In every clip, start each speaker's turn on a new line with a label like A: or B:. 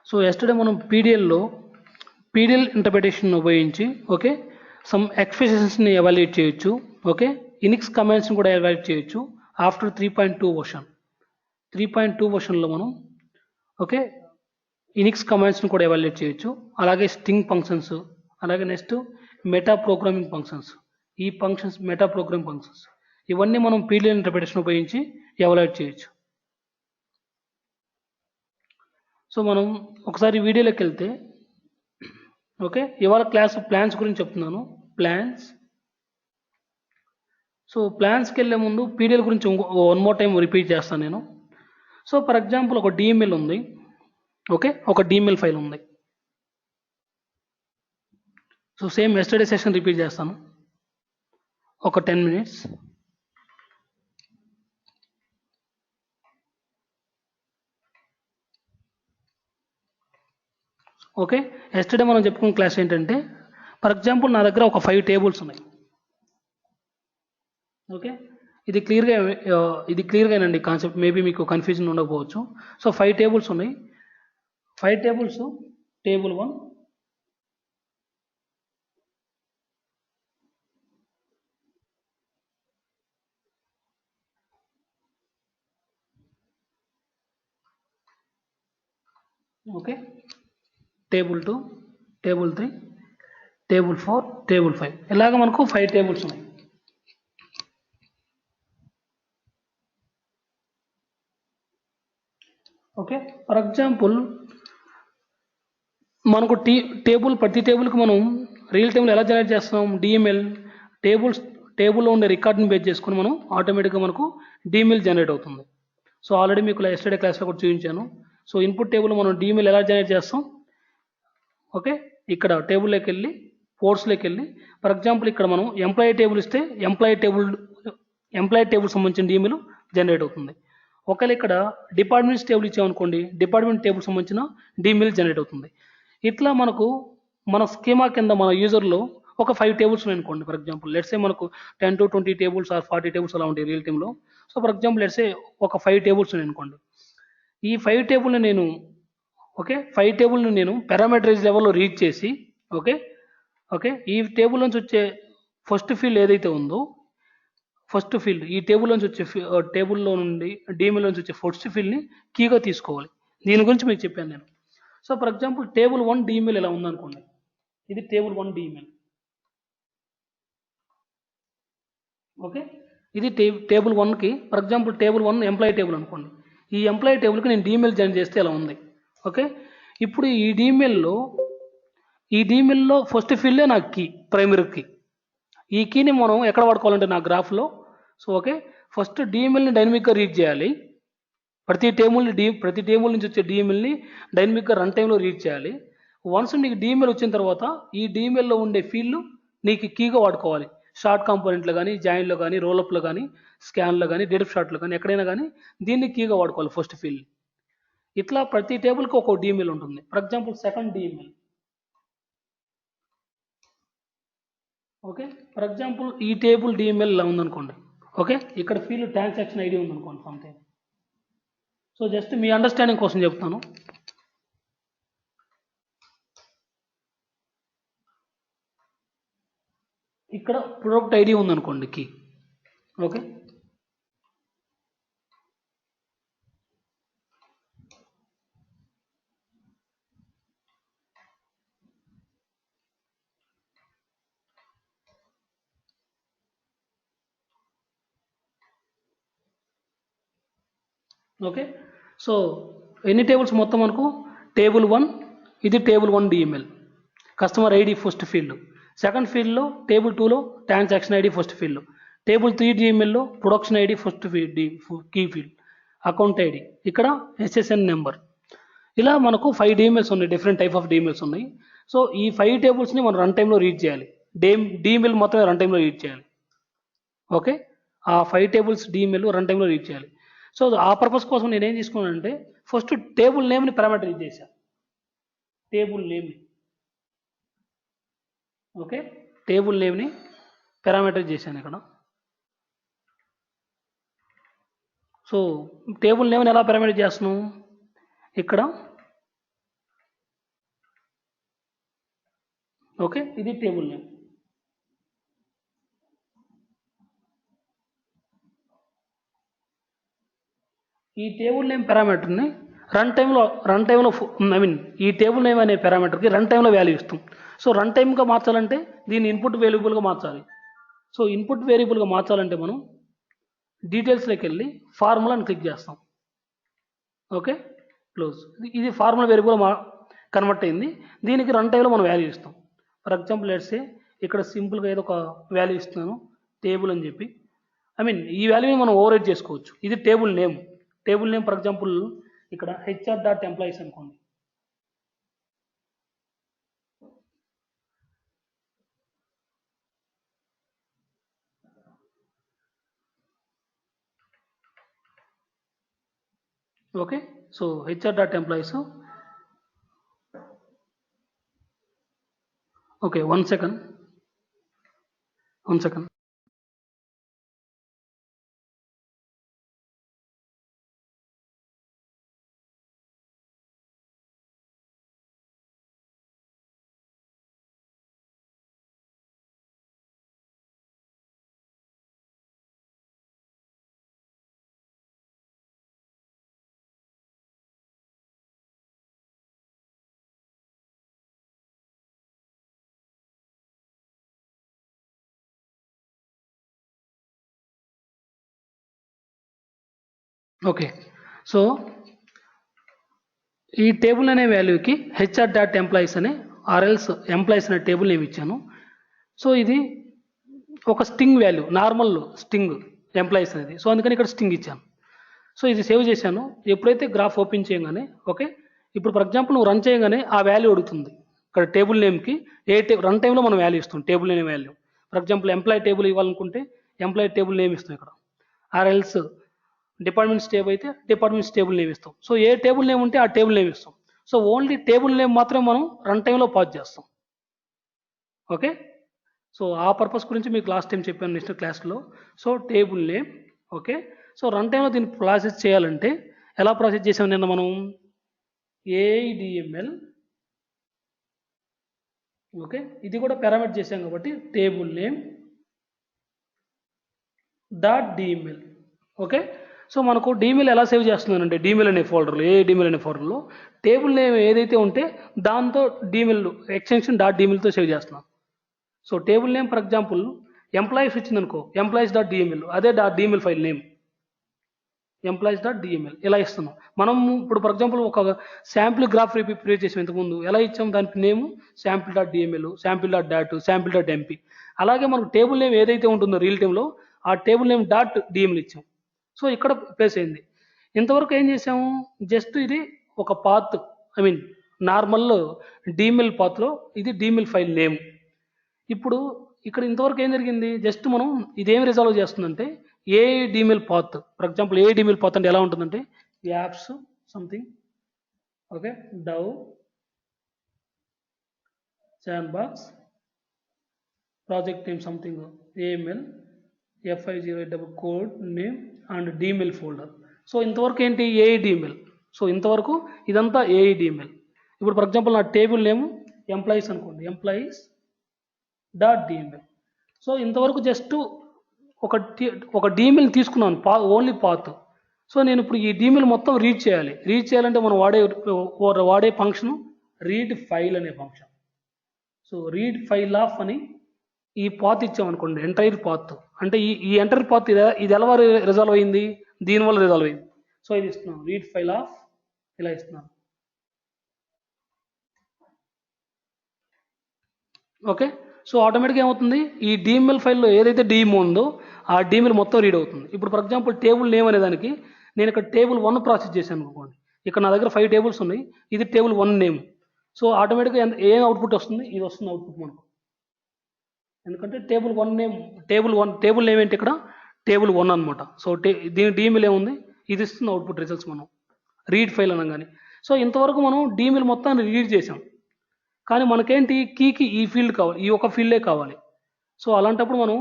A: So yesterday మనం PDL interpretation ఉపయోగించి okay some ఎక్స్ప్రెషన్స్ని evaluate చేయొచ్చు. ఓకే ఇనిక్స్ కమాండ్స్ని కూడా ఎవాల్యుయేట్ చేయొచ్చు ఆఫ్టర్ 3.2 వర్షన్. 3.2 వర్షన్లో మనం ఓకే ఇనిక్స్ కమాండ్స్ని కూడా ఎవాల్యుయేట్ చేయొచ్చు. అలాగే స్ట్రింగ్ ఫంక్షన్స్, అలాగే నెక్స్ట్ మెటా ప్రోగ్రామింగ్ ఫంక్షన్స్. ఈ ఫంక్షన్స్ మెటా ప్రోగ్రామింగ్ ఫంక్షన్స్ ఇవన్నీ మనం పీడిఎల్ ఇంటర్ప్రిటేషన్ ఉపయోగించి ఎవాల్యుయేట్ చేయొచ్చు. సో మనం ఒకసారి వీడియోలోకి వెళ్తే ఓకే ఇవాళ క్లాస్ ప్లాన్స్ గురించి చెప్తున్నాను. ప్లాన్స్. సో ప్లాన్స్కి వెళ్ళే ముందు పీడిఎల్ గురించి వన్ మోర్ టైం రిపీట్ చేస్తాను నేను. సో ఫర్ ఎగ్జాంపుల్ ఒక డిఎంఎల్ ఉంది. ఓకే ఒక డిఎంఎల్ ఫైల్ ఉంది. So same yesterday session repeat చేస్తాను ఒక 10 minutes. ఓకే ఎస్టర్డే మనం చెప్పుకున్న క్లాస్ ఏంటంటే ఫర్ ఎగ్జాంపుల్ నా దగ్గర ఒక 5 టేబుల్స్ ఉన్నాయి. ఓకే ఇది క్లియర్గానండి కాన్సెప్ట్. మేబీ మీకు కన్ఫ్యూజన్ ఉండకపోవచ్చు. సో 5 టేబుల్స్ ఉన్నాయి. 5 tables table 1, okay table 2, table 3, table 4, table 5 ఇలాగ మనకు 5 టేబుల్స్ ఉన్నాయి. ఓకే ఫర్ ఎగ్జాంపుల్ మనకు ప్రతి టేబుల్కి మనం రియల్ టైంలో ఎలా జనరేట్ చేస్తున్నాం? డిఎంఎల్ టేబుల్లో ఉండే రికార్డ్ని బేస్ చేసుకుని మనం ఆటోమేటిక్గా మనకు డిఎంఎల్ జనరేట్ అవుతుంది. సో ఆల్రెడీ మీకు ఎస్టర్డే క్లాస్లో కూడా చూపించాను. సో ఇన్పుట్ టేబుల్ మనం డిఎంఎల్ ఎలా జనరేట్ చేస్తాం? ఓకే ఇక్కడ టేబుల్లోకి వెళ్ళి పోర్ట్స్లోకి వెళ్ళి ఫర్ ఎగ్జాంపుల్ ఇక్కడ మనం ఎంప్లాయీ టేబుల్ ఇస్తే ఎంప్లాయీ టేబుల్ సంబంధించిన డిఎంఎల్ జనరేట్ అవుతుంది. ఒకవేళ ఇక్కడ డిపార్ట్మెంట్స్ టేబుల్ ఇచ్చామనుకోండి డిపార్ట్మెంట్ టేబుల్ సంబంధించిన డిఎంఎల్ జనరేట్ అవుతుంది. ఇట్లా మనకు మన స్కీమా కింద మన యూజర్లో ఒక 5 టేబుల్స్ అనుకోండి. ఫర్ ఎగ్జాంపుల్ లెట్సే మనకు 10 to 20 టేబుల్స్ ఆర్ 40 టేబుల్స్ అలా ఉంటాయి రియల్ టైంలో. సో ఫర్ ఎగ్జాంపుల్ లెట్సే ఒక 5 టేబుల్స్ అనుకోండి. ఈ 5 టేబుల్ని నేను పారామీటరైజ్ లెవెల్లో రీడ్ చేసి ఓకే ఈ టేబుల్ నుంచి వచ్చే ఫస్ట్ ఫీల్డ్ ఏదైతే ఉందో ఈ టేబుల్ నుంచి వచ్చే టేబుల్లో నుండి డిఎంఎల్ నుంచి వచ్చే ఫస్ట్ ఫీల్డ్ని కీగా తీసుకోవాలి. దీని గురించి మీకు చెప్పాను నేను. So for example table 1 DML ఎలా ఉందనుకోండి. ఇది టేబుల్ 1 డిఎంఎల్. ఓకే ఇది టేబుల్ 1కి for example table 1 employee table అనుకోండి. ఈ ఎంప్లాయీ టేబుల్కి నేను డిఎంఎల్ జనరేట్ చేస్తే ఎలా ఉంది. ఓకే ఇప్పుడు ఈ డిఎంఎల్లో ఫస్ట్ ఫీల్డే నాకు కీ, ప్రైమరీ కీ. ఈ కీని మనం ఎక్కడ వాడుకోవాలంటే నా గ్రాఫ్లో. సో ఓకే ఫస్ట్ డిఎంఎల్ని డైనమిక్గా రీడ్ చేయాలి. ప్రతి టేబుల్ నుంచి వచ్చే డిఎంఎల్ని డైనమిక్గా రన్ టైంలో రీడ్ చేయాలి. వన్స్ నీకు డిఎంఎల్ వచ్చిన తర్వాత ఈ డిఎంఎల్లో ఉండే ఫీల్డ్ నీకు కీగా వాడుకోవాలి. షార్ట్ కాంపోనెంట్లో కానీ, జాయిన్లో కానీ, రోలప్లో కానీ, స్కాన్లో కానీ, డెడప్ షార్ట్లో కానీ ఎక్కడైనా కానీ దీన్ని కీగా వాడుకోవాలి ఫస్ట్ ఫీల్డ్. ఇట్లా ప్రతి టేబుల్కి ఒక డిఎంఎల్ ఉంటుంది. For example second DML. Okay for example ఈ టేబుల్ డిఎంఎల్ ఇలా ఉందనుకోండి. ఓకే ఇక్కడ ఫీల్డ్ ట్రాన్సాక్షన్ ఐడి ఉందనుకోండి సంథింగ్. సో జస్ట్ మీ అండర్స్టాండింగ్ కోసం చెప్తాను. ఇక్కడ ప్రొడక్ట్ ఐడి ఉందనుకోండి కీ. ఓకే ఓకే సో ఎన్ని టేబుల్స్ మొత్తం మనకు? టేబుల్ 1 ఇది table 1 DML customer ID first field. Second ఫీల్డ్లో టేబుల్ 2లో transaction ID first field. Table 3 డిఎంఎల్లో production ID first key field. Account ID ఇక్కడ ఎస్ఎస్ఎన్ నెంబర్. ఇలా మనకు 5 డిఎంఎల్స్ ఉన్నాయి. డిఫరెంట్ టైప్ ఆఫ్ డిఎంఎల్స్ ఉన్నాయి. సో ఈ 5 టేబుల్స్ని మనం రన్ టైంలో రీడ్ చేయాలి. డిఎంఎల్ మాత్రమే రన్ టైంలో రీడ్ చేయాలి. ఓకే ఆ 5 టేబుల్స్ డిఎంఎల్ రన్ టైంలో రీడ్ చేయాలి. సో ఆ పర్పస్ కోసం నేను ఏం తీసుకున్నానంటే ఫస్ట్ టేబుల్ నేమ్ని పారామీటరైజ్ చేశాను. టేబుల్ నేమ్ని ఓకే టేబుల్ నేమ్ని పారామీటరైజ్ చేశాను ఇక్కడ. సో టేబుల్ నేమ్ని ఎలా పారామీటరైజ్ చేస్తున్నాం? ఇక్కడ ఓకే, ఇది టేబుల్ నేమ్. ఈ టేబుల్ నేమ్ పారామీటర్ని రన్ టైంలో ఐ మీన్ ఈ టేబుల్ నేమ్ అనే పారామీటర్కి రన్ టైంలో వాల్యూ ఇస్తాం. సో రన్ టైమ్గా మార్చాలంటే దీన్ని ఇన్పుట్ వేరియబుల్గా మార్చాలి. సో ఇన్పుట్ వేరియబుల్గా మార్చాలంటే మనం డీటెయిల్స్లోకి వెళ్ళి ఫార్ములా అని క్లిక్ చేస్తాం. Okay, close. ఇది ఫార్ములా వేరియబుల్ కన్వర్ట్ అయింది. దీనికి రన్ టైంలో మనం వాల్యూ ఇస్తాం. ఫర్ ఎగ్జాంపుల్ లెట్స్ సే ఇక్కడ సింపుల్గా ఏదో ఒక వాల్యూ ఇస్తున్నాను టేబుల్ అని చెప్పి. ఐ మీన్ ఈ వాల్యూని మనం ఓవర్ రైట్ చేసుకోవచ్చు. ఇది table name. Table name for example ఇక్కడ HR.employees అనుకోండి. Okay, so HR.employees. Okay, one second. Okay, so ఈ టేబుల్ అనే వాల్యూకి HR.employees అనే ఆర్ఎల్స్ ఎంప్లాయీస్ అనే టేబుల్ నేమ్ ఇచ్చాను. సో ఇది ఒక string value, normal string employees అనేది. సో అందుకని ఇక్కడ స్ట్రింగ్ ఇచ్చాను. సో ఇది సేవ్ చేశాను. ఎప్పుడైతే గ్రాఫ్ ఓపెన్ చేయగానే ఓకే, ఇప్పుడు ఫర్ ఎగ్జాంపుల్ నువ్వు రన్ చేయగానే ఆ వాల్యూ అడుగుతుంది. ఇక్కడ టేబుల్ నేమ్కి రన్ టైంలో మనం వాల్యూ ఇస్తాం. Table name value for example employee table ఇవ్వాలనుకుంటే ఎంప్లాయీ టేబుల్ నేమ్ ఇస్తాం ఇక్కడ. ఆర్ఎల్స్ డిపార్ట్మెంట్స్ టేబుల్ అయితే డిపార్ట్మెంట్స్ టేబుల్ నేమ్ ఇస్తాం. సో ఏ టేబుల్ నేమ్ ఉంటే ఆ టేబుల్ నేమ్ ఇస్తాం. సో ఓన్లీ టేబుల్ నేమ్ మాత్రమే మనం రన్ టైంలో పాస్ చేస్తాం. ఓకే, సో ఆ పర్పస్ గురించి మీకు లాస్ట్ టైం చెప్పాను నెక్స్ట్ క్లాస్లో. So table name okay. So run టైంలో దీన్ని ప్రాసెస్ చేయాలంటే ఎలా ప్రాసెస్ చేసాం నిన్న మనం ADML. ఓకే, ఇది కూడా పారామీటర్ చేసాం కాబట్టి table name .dml. Okay, so మనకు డీమెయిల్ ఎలా సేవ్ చేస్తున్నానంటే డీమెయిల్ అనే ఫోల్డర్లో డీమెయిల్ అనే ఫోల్డర్లో టేబుల్ నేమ్ ఏదైతే ఉంటే దాంతో డీమెయిల్ ఎక్స్టెన్షన్ .dmlతో సేవ్ చేస్తున్నాను. So table name for example employees ఇచ్చిందనుకో employees.dml, అదే .dml ఫైల్ నేమ్ employees.dml ఇలా ఇస్తున్నాం. మనం ఇప్పుడు ఫర్ ఎగ్జాంపుల్ ఒక శాంపిల్ గ్రాఫ్ ప్రిపేర్ చేసాం ఇంతకుముందు. ఎలా ఇచ్చాం దానికి నేమ్ sample.dml, sample.dat, sample.mp. అలాగే మనకు టేబుల్ నేమ్ ఏదైతే ఉంటుందో రియల్ టైంలో ఆ టేబుల్ నేమ్ .dml ఇచ్చాం. సో ఇక్కడ ప్లేస్ అయింది. ఇంతవరకు ఏం చేసాము, జస్ట్ ఇది ఒక పాత్, ఐ మీన్ నార్మల్ డీమెయిల్ పాత్లో ఇది డీమెయిల్ ఫైల్ నేమ్. ఇప్పుడు ఇక్కడ ఇంతవరకు ఏం జరిగింది, జస్ట్ మనం ఇదేం రిజాల్వ్ చేస్తుందంటే A DML path. For example A DML path అంటే ఎలా ఉంటుందంటే apps something okay, dev sandbox project name something AML F508 code name and DML folder. So ఇంతవరకు ఏంటి AEDML. సో ఇంతవరకు ఇదంతా AEDML. ఇప్పుడు ఫర్ ఎగ్జాంపుల్ నా టేబుల్ నేమ్ ఎంప్లాయీస్ అనుకోండి employees.dml. సో ఇంతవరకు జస్ట్ ఒక డీమెయిల్ తీసుకున్నాను ఓన్లీ పాత్. సో నేను ఇప్పుడు ఈ డీమెయిల్ మొత్తం రీడ్ చేయాలంటే మనం వాడే ఫంక్షన్ రీడ్ ఫైల్ అనే function. So read file of అని ఈ పాత్ ఇచ్చామనుకోండి ఎంటైర్ పాత్. అంటే ఈ ఎంటైర్ పాత్ ఇది ఎలా రిజాల్వ్ అయింది, దీనివల్ల రిజాల్వ్ అయింది. సో ఇది ఇస్తున్నాను రీడ్ ఫైల్ ఆఫ్ ఇలా ఇస్తున్నాను. ఓకే, సో ఆటోమేటిక్గా ఏమవుతుంది, ఈ డీమెయిల్ ఫైల్లో ఏదైతే డీమ్ ఉందో ఆ డీమెయిల్ మొత్తం రీడ్ అవుతుంది. ఇప్పుడు ఫర్ ఎగ్జాంపుల్ టేబుల్ నేమ్ అనే దానికి నేను ఇక్కడ టేబుల్ 1 ప్రాసెస్ చేశాను అనుకోండి. ఇక్కడ నా దగ్గర 5 టేబుల్స్ ఉన్నాయి, ఇది టేబుల్ 1 నేమ్. సో ఆటోమేటిక్గా ఏం అవుట్పుట్ వస్తుంది, ఇది వస్తుంది అవుట్పుట్ మనకు. ఎందుకంటే టేబుల్ 1 నేమ్ టేబుల్ నేమ్ ఏంటి ఇక్కడ టేబుల్ 1 అనమాట. సో దీని డీమెయిల్ ఏముంది, ఇది ఇస్తుంది అవుట్పుట్ రిజల్ట్స్ మనం రీడ్ ఫైల్ అనగానే. సో ఇంతవరకు మనం డీమెయిల్ మొత్తాన్ని రీడ్ చేసాం, కానీ మనకేంటి కీకి ఈ ఫీల్డ్ కావాలి, ఈ ఒక ఫీల్డే కావాలి. సో అలాంటప్పుడు మనం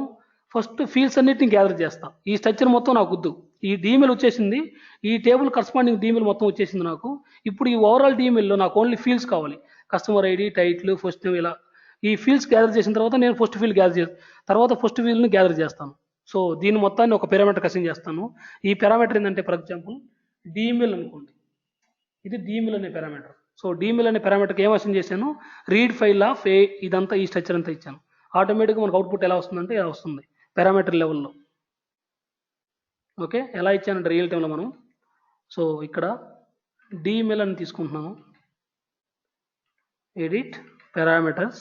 A: ఫస్ట్ ఫీల్డ్స్ అన్నిటిని గ్యాదర్ చేస్తాం. ఈ స్ట్రక్చర్ మొత్తం నాకు వద్దు, ఈ డీమెయిల్ వచ్చేసింది, ఈ టేబుల్ కరస్పాండింగ్ డీమెయిల్ మొత్తం వచ్చేసింది నాకు. ఇప్పుడు ఈ ఓవరాల్ డీమెయిల్లో నాకు ఓన్లీ ఫీల్డ్స్ కావాలి, customer ID, title, first name, ఇలా ఈ ఫీల్డ్స్ గ్యాదర్ చేసిన తర్వాత నేను ఫస్ట్ ఫీల్డ్ గ్యాదర్ చేస్తాను, తర్వాత ఫస్ట్ ఫీల్డ్ని గ్యాదర్ చేస్తాను. సో దీని మొత్తాన్ని ఒక పారామీటర్ అసైన్ చేస్తాను. ఈ పారామీటర్ ఏంటంటే ఫర్ ఎగ్జాంపుల్ డిమిల్ అనుకోండి, ఇది డిమిల్ అనే పారామీటర్. సో డిమిల్ అనే పారామీటర్కి ఏం అసైన్ చేశాను, రీడ్ ఫైల్ ఆఫ్ ఏ, ఇదంతా ఈ స్ట్రక్చర్ అంతా ఇచ్చాను. ఆటోమేటిక్గా మనకు అవుట్పుట్ ఎలా వస్తుందంటే ఇలా వస్తుంది పారామీటర్ లెవెల్లో. ఓకే, ఎలా ఇచ్చానంటే రియల్ టైంలో మనం, సో ఇక్కడ డిమిల్ అని తీసుకుంటున్నాను, ఎడిట్ పారామీటర్స్,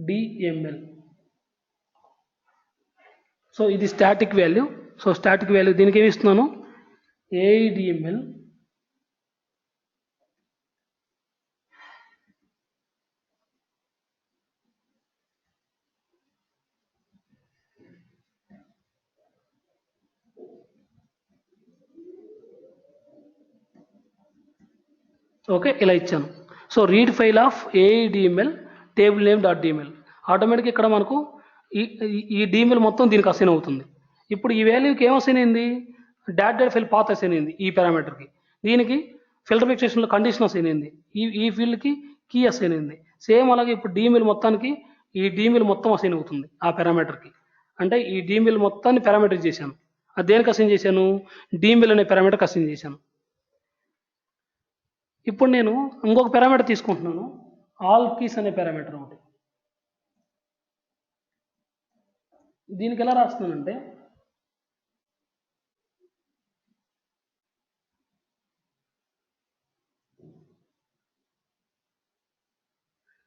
A: డిఎంఎల్. సో ఇది static value. So static value దీనికి ఏమి ఇస్తున్నాను, ఏడిఎంఎల్ ఓకే ఇలా ఇచ్చాను. So read file of ADML table name dot DML. ఆటోమేటిక్గా ఇక్కడ మనకు ఈ డిఎంఎల్ మొత్తం దీనికి అసైన్ అవుతుంది. ఇప్పుడు ఈ వాల్యూకి ఏం అసైన్ అయింది, డాట్ ఫైల్ పాత్ అసైన్ అయింది ఈ పారామీటర్కి. దీనికి ఫిల్టర్ ఫిక్సేషన్లో కండిషన్ అసైన్ అయింది, ఈ ఫీల్డ్కి కీ అసైన్ అయింది. సేమ్ అలాగే ఇప్పుడు డిఎంఎల్ మొత్తానికి ఈ డిఎంఎల్ మొత్తం అసైన్ అవుతుంది ఆ పారామీటర్కి. అంటే ఈ డిఎంఎల్ మొత్తాన్ని పారామీటర్ చేశాను. అది దేనికి అసైన్ చేశాను, డిఎంఎల్ అనే పారామీటర్కి అసైన్ చేశాను. ఇప్పుడు నేను ఇంకొక పారామీటర్ తీసుకుంటున్నాను, ఆల్ కీస్ అనే పారామీటర్ ఒకటి. దీనికి ఎలా రాస్తున్నానంటే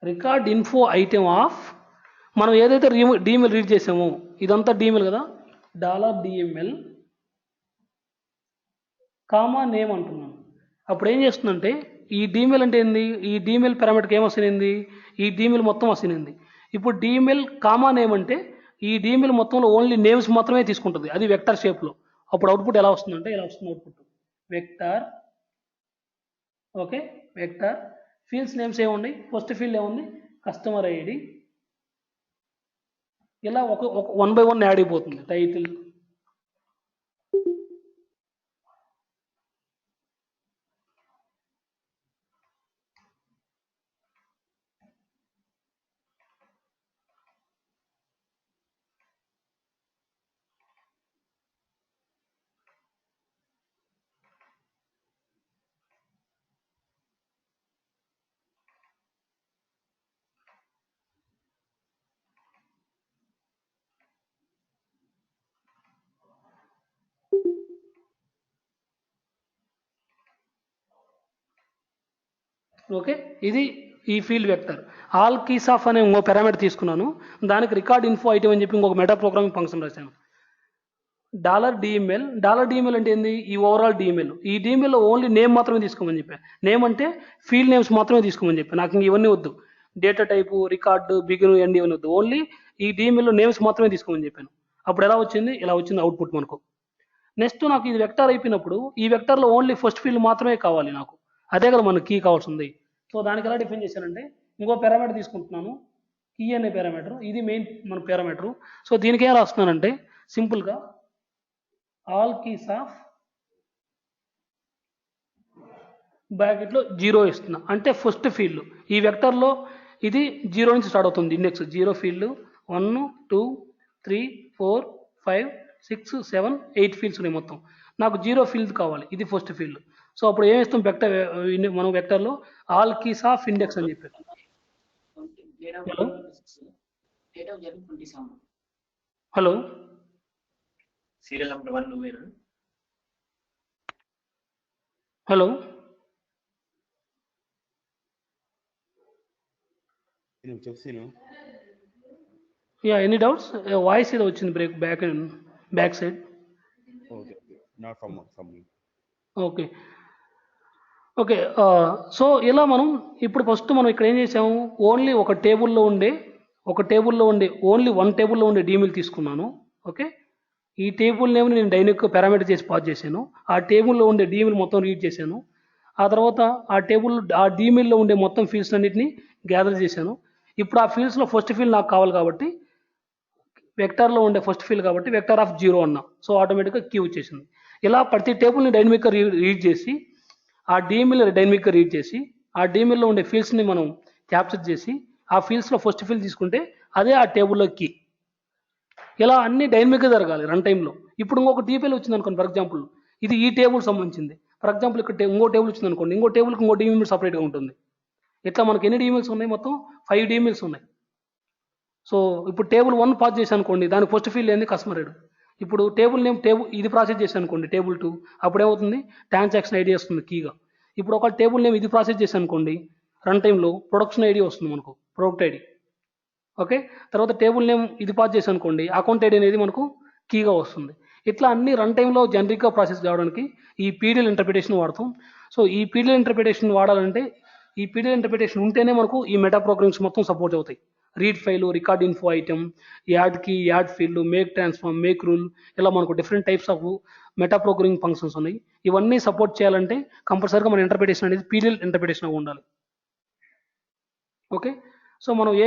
A: రికార్డ్ ఇన్ఫో ఐటెమ్ ఆఫ్, మనం ఏదైతే డిఎంఎల్ రీడ్ చేసామో ఇదంతా డిఎంఎల్ కదా, $డిఎంఎల్ కామా నేమ్ అంటున్నాను. అప్పుడు ఏం చేస్తుందంటే ఈ డిఎంఎల్ అంటే ఏంది, ఈ డిఎంఎల్ పారామీటర్కి ఏం అసైన్ అయింది, ఈ డిఎంఎల్ మొత్తం అసైన్ అయింది. ఇప్పుడు డిఎంఎల్ కామా నేమ్ అంటే ఈ డిఎంఎల్ మొత్తంలో ఓన్లీ నేమ్స్ మాత్రమే తీసుకుంటుంది, అది వెక్టర్ షేప్లో. అప్పుడు అవుట్పుట్ ఎలా వస్తుందంటే ఇలా వస్తుంది output, vector. Okay, vector fields names ఏముంది, ఫస్ట్ ఫీల్డ్ ఏముంది కస్టమర్ ఐడి. ఇలా ఒక 1 by 1 యాడ్ అయిపోతుంది. టైటిల్, ఓకే ఇది ఈ field vector. All keys of అనే ఇంకో పారామీటర్ తీసుకున్నాను, దానికి రికార్డ్ ఇన్ఫో ఐటమ్ అని చెప్పి ఇంకొక మెటా ప్రోగ్రామింగ్ ఫంక్షన్ రాశాను. $డిఎంఎల్ అంటే ఏంది, ఈ ఓవరాల్ డిఎంఎల్. ఈ డిఎంఎల్లో ఓన్లీ నేమ్ మాత్రమే తీసుకోమని చెప్పాను. నేమ్ అంటే ఫీల్డ్ నేమ్స్ మాత్రమే తీసుకోమని చెప్పాను. నాకు ఇంక ఇవన్నీ వద్దు, data type, record, begin, end ఇవన్నీ వద్దు, ఓన్లీ ఈ డిఎంఎల్లో నేమ్స్ మాత్రమే తీసుకోమని చెప్పాను. అప్పుడు ఎలా వచ్చింది, ఇలా వచ్చింది అవుట్పుట్ మనకు. నెక్స్ట్ నాకు ఇది వెక్టర్ అయిపోయినప్పుడు ఈ వెక్టర్లో ఓన్లీ ఫస్ట్ ఫీల్డ్ మాత్రమే కావాలి నాకు, అదే కదా మనకు కీ కావాల్సింది. సో దానికి ఎలా డిఫైన్ చేశానంటే ఇంకో పారామీటర్ తీసుకుంటున్నాను, కీ అనే పారామీటర్, ఇది మెయిన్ మన పారామీటర్. సో దీనికి ఏం రాస్తున్నానంటే సింపుల్గా ఆల్ కీస్ ఆఫ్ బ్రాకెట్లో 0 ఇస్తున్నా, అంటే ఫస్ట్ ఫీల్డ్ ఈ వెక్టర్లో ఇది 0 నుంచి స్టార్ట్ అవుతుంది ఇండెక్స్. 0 ఫీల్డ్ 1 2 3 4 5 6 7 8 ఫీల్డ్స్ ఉన్నాయి మొత్తం. నాకు 0 ఫీల్డ్ కావాలి, ఇది ఫస్ట్ ఫీల్డ్. సో అప్పుడు ఏమి ఇస్తాం, వెక్టర్ మనం వెక్టర్లో ఆల్ కీస్ ఆఫ్ ఇండెక్స్ అని చెప్పారు. హలో,
B: సీరియల్ నెంబర్ 1 నువ్వేనా?
A: Hello, yeah any doubts, voice ఏదో వచ్చింది back side. Okay okay so ఇలా మనం ఇప్పుడు ఫస్ట్ మనం ఇక్కడ ఏం చేసాము, ఓన్లీ ఒక టేబుల్లో ఉండే ఓన్లీ 1 టేబుల్లో ఉండే డిఎంఎల్ తీసుకున్నాను. ఓకే, ఈ టేబుల్ నేమ్ని నేను డైనమిక్ పారామీటర్ చేసి పాస్ చేశాను. ఆ టేబుల్లో ఉండే డిఎంఎల్ మొత్తం రీడ్ చేశాను. ఆ తర్వాత ఆ డిఎంఎల్లో ఉండే మొత్తం ఫీల్డ్స్ అన్నింటినీ గ్యాదర్ చేశాను. ఇప్పుడు ఆ ఫీల్డ్స్లో ఫస్ట్ ఫీల్డ్ నాకు కావాలి కాబట్టి వెక్టర్లో ఉండే ఫస్ట్ ఫీల్డ్ కాబట్టి వెక్టర్ ఆఫ్ 0 అన్నా. సో ఆటోమేటిక్గా కీ వచ్చేసింది. ఇలా ప్రతి టేబుల్ని డైనమిక్గా రీడ్ చేసి ఆ డిఎంఎల్ డైనమిక్గా రీడ్ చేసి ఆ డిఎంఎల్లో ఉండే ఫీల్డ్స్ని మనం క్యాప్చర్ చేసి ఆ ఫీల్డ్స్లో ఫస్ట్ ఫీల్డ్ తీసుకుంటే అదే ఆ టేబుల్లో కీ. ఇలా అన్ని డైనమిక్గా జరగాలి రన్ టైంలో. ఇప్పుడు ఇంకొక డిపిఎల్ వచ్చింది అనుకోండి, ఫర్ ఎగ్జాంపుల్ ఇది ఈ టేబుల్ సంబంధించింది. ఫర్ ఎగ్జాంపుల్ ఇక్కడ ఇంకో టేబుల్ వచ్చింది అనుకోండి, ఇంకో టేబుల్కి ఇంకో డిఎంఎల్ సపరేట్గా ఉంటుంది. ఇట్లా మనకి ఎన్ని డిఎంఎల్స్ ఉన్నాయి? మొత్తం 5 డిఎంఎల్స్ ఉన్నాయి. సో ఇప్పుడు టేబుల్ 1 పాస్ చేశాను అనుకోండి, దానికి ఫస్ట్ ఫీల్డ్ ఏంది? Customer ID. ఇప్పుడు టేబుల్ నేమ్ ఇది ప్రాసెస్ చేశాను అనుకోండి, టేబుల్ 2, అప్పుడు ఏమవుతుంది? ట్రాన్సాక్షన్ ఐడి వస్తుంది కీగా. ఇప్పుడు ఒక టేబుల్ నేమ్ ఇది ప్రాసెస్ చేశాను అనుకోండి, రన్ టైంలో ప్రొడక్షన్ ఐడి వస్తుంది మనకు, ప్రొడక్ట్ ఐడి. ఓకే, తర్వాత టేబుల్ నేమ్ ఇది పాస్ చేశాను అనుకోండి, అకౌంట్ ఐడి అనేది మనకు కీగా వస్తుంది. ఇట్లా అన్ని రన్ టైంలో జనరిక్గా ప్రాసెస్ కావడానికి ఈ పీడిఎల్ ఇంటర్ప్రిటేషన్ వాడతాం. సో ఈ పీడిఎల్ ఇంటర్ప్రిటేషన్ వాడాలంటే ఈ పీడిఎల్ ఇంటర్ప్రిటేషన్ ఉంటేనే మనకు ఈ మెటా ప్రోగ్రామ్స్ మొత్తం సపోర్ట్ అవుతాయి. Read file, record info item, add key, add field, make transform, make rule, ఇలా మనకు different types of meta programming functions ఉన్నాయి. ఇవన్నీ సపోర్ట్ చేయాలంటే కంపల్సరీగా మన ఇంటర్ప్రిటేషన్ అనేది పీడిఎల్ ఇంటర్ప్రిటేషన్ ఉండాలి. ఓకే, సో మనం ఏ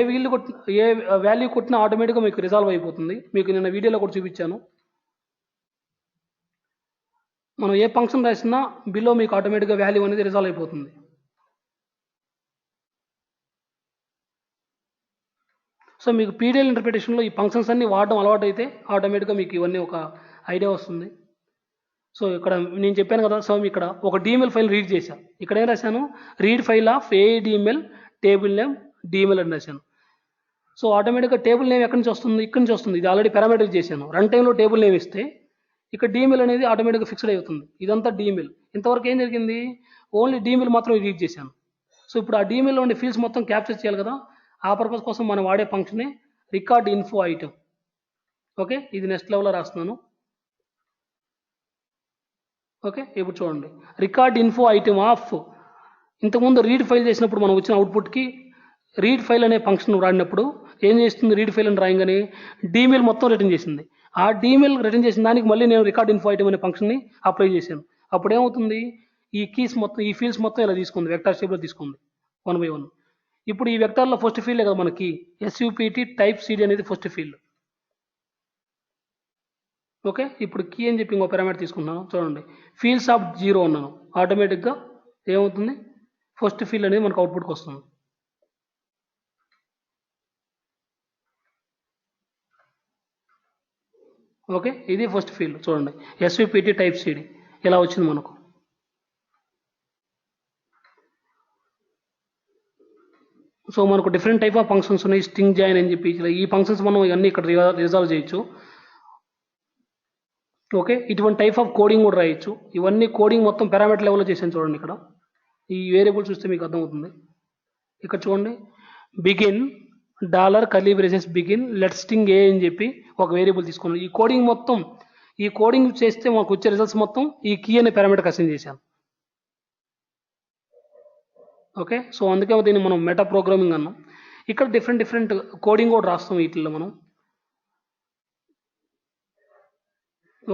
A: వాల్యూ కొట్టినా ఆటోమేటిక్గా మీకు రిజాల్వ్ అయిపోతుంది. మీకు నిన్న వీడియోలో కూడా చూపించాను. మనం ఏ ఫంక్షన్ రాసినా బిలో మీకు ఆటోమేటిక్గా వాల్యూ అనేది రిజాల్వ్ అయిపోతుంది. సో మీకు పీడిఎల్ ఇంటర్ప్రిటేషన్లో ఈ ఫంక్షన్స్ అన్ని వాడడం అలవాటు అయితే ఆటోమేటిక్గా మీకు ఇవన్నీ ఒక ఐడియా వస్తుంది. సో ఇక్కడ నేను చెప్పాను కదా, సో ఇక్కడ ఒక డిఎంఎల్ ఫైల్ రీడ్ చేశాను. ఇక్కడ ఏం రాశాను? Read file of ADML table name DML అని రాశాను. సో ఆటోమేటిక్గా టేబుల్ నేమ్ ఎక్కడి నుంచి వస్తుంది? ఇక్కడి నుంచి వస్తుంది. ఇది ఆల్రెడీ పారామీటర్ చేశాను. రన్ టైంలో టేబుల్ నేమ్ ఇస్తే ఇక్కడ డిఎంఎల్ అనేది ఆటోమేటిక్గా ఫిక్స్డ్ అవుతుంది. ఇదంతా డిఎంఎల్. ఇంతవరకు ఏం జరిగింది? ఓన్లీ డిఎంఎల్ మాత్రం రీడ్ చేశాను. సో ఇప్పుడు ఆ డిఎంఎల్లో ఉండే ఫీల్డ్స్ మొత్తం క్యాప్చర్ చేయాలి కదా, ఆ పర్పస్ కోసం మనం వాడే ఫంక్షనే రికార్డ్ ఇన్ఫో ఐటమ్. ఓకే, ఇది నెక్స్ట్ లెవెల్లో రాస్తున్నాను. ఓకే, ఇప్పుడు చూడండి, రికార్డ్ ఇన్ఫో ఐటమ్ ఆఫ్. ఇంతకుముందు రీడ్ ఫైల్ చేసినప్పుడు మనం వచ్చిన అవుట్పుట్కి రీడ్ ఫైల్ అనే ఫంక్షన్ రాడినప్పుడు ఏం చేస్తుంది? రీడ్ ఫైల్ అని రాయంగానే డిమెయిల్ మొత్తం రిటర్న్ చేసింది. ఆ డిమెయిల్ రిటర్న్ చేసిన దానికి మళ్ళీ నేను రికార్డ్ ఇన్ఫో ఐటమ్ అనే ఫంక్షన్ని అప్లై చేశాను. అప్పుడు ఏమవుతుంది? ఈ కీస్ మొత్తం, ఈ ఫీల్డ్స్ మొత్తం ఇలా తీసుకుంది, వెక్టార్ షేప్లో తీసుకుంది 1 by 1. ఇప్పుడు ఈ వెక్టార్లో ఫస్ట్ ఫీల్డ్ కదా మనకి ఎస్యూపీటీ టైప్ సిడి అనేది ఫస్ట్ ఫీల్డ్. ఓకే, ఇప్పుడు కీ అని చెప్పి ఇంకో పారామీటర్ తీసుకుంటున్నాను. చూడండి, ఫీల్డ్స్ ఆఫ్ 0 అన్నాను. ఆటోమేటిక్గా ఏమవుతుంది? ఫస్ట్ ఫీల్డ్ అనేది మనకు అవుట్పుట్కి వస్తుంది. ఓకే, ఇది ఫస్ట్ ఫీల్డ్. చూడండి, ఎస్యూపీటీ టైప్ సిడి ఇలా వచ్చింది మనకు. సో మనకు డిఫరెంట్ టైప్ ఆఫ్ ఫంక్షన్స్ ఉన్నాయి. స్ట్రింగ్ జాయిన్ అని చెప్పి ఈ ఫంక్షన్స్ మనం ఇవన్నీ ఇక్కడ రిజాల్వ్ చేయొచ్చు. ఓకే, ఇటువంటి టైప్ ఆఫ్ కోడింగ్ కూడా రాయొచ్చు. ఇవన్నీ కోడింగ్ మొత్తం పారామీటర్ లెవెల్లో చేసాను. చూడండి, ఇక్కడ ఈ వేరియబుల్ చూస్తే మీకు అర్థమవుతుంది. ఇక్కడ చూడండి, begin dollar curly braces begin let string A అని చెప్పి ఒక వేరియబుల్ తీసుకున్నాను. ఈ కోడింగ్ చేస్తే మాకు వచ్చే రిజల్ట్స్ మొత్తం ఈ కీ అనే పారామీటర్ అసైన్ చేశాను. ఓకే, సో అందుకే దీన్ని మనం మెటా ప్రోగ్రామింగ్ అన్నాం. ఇక్కడ డిఫరెంట్ కోడింగ్ కూడా రాస్తాం వీటిల్లో మనం.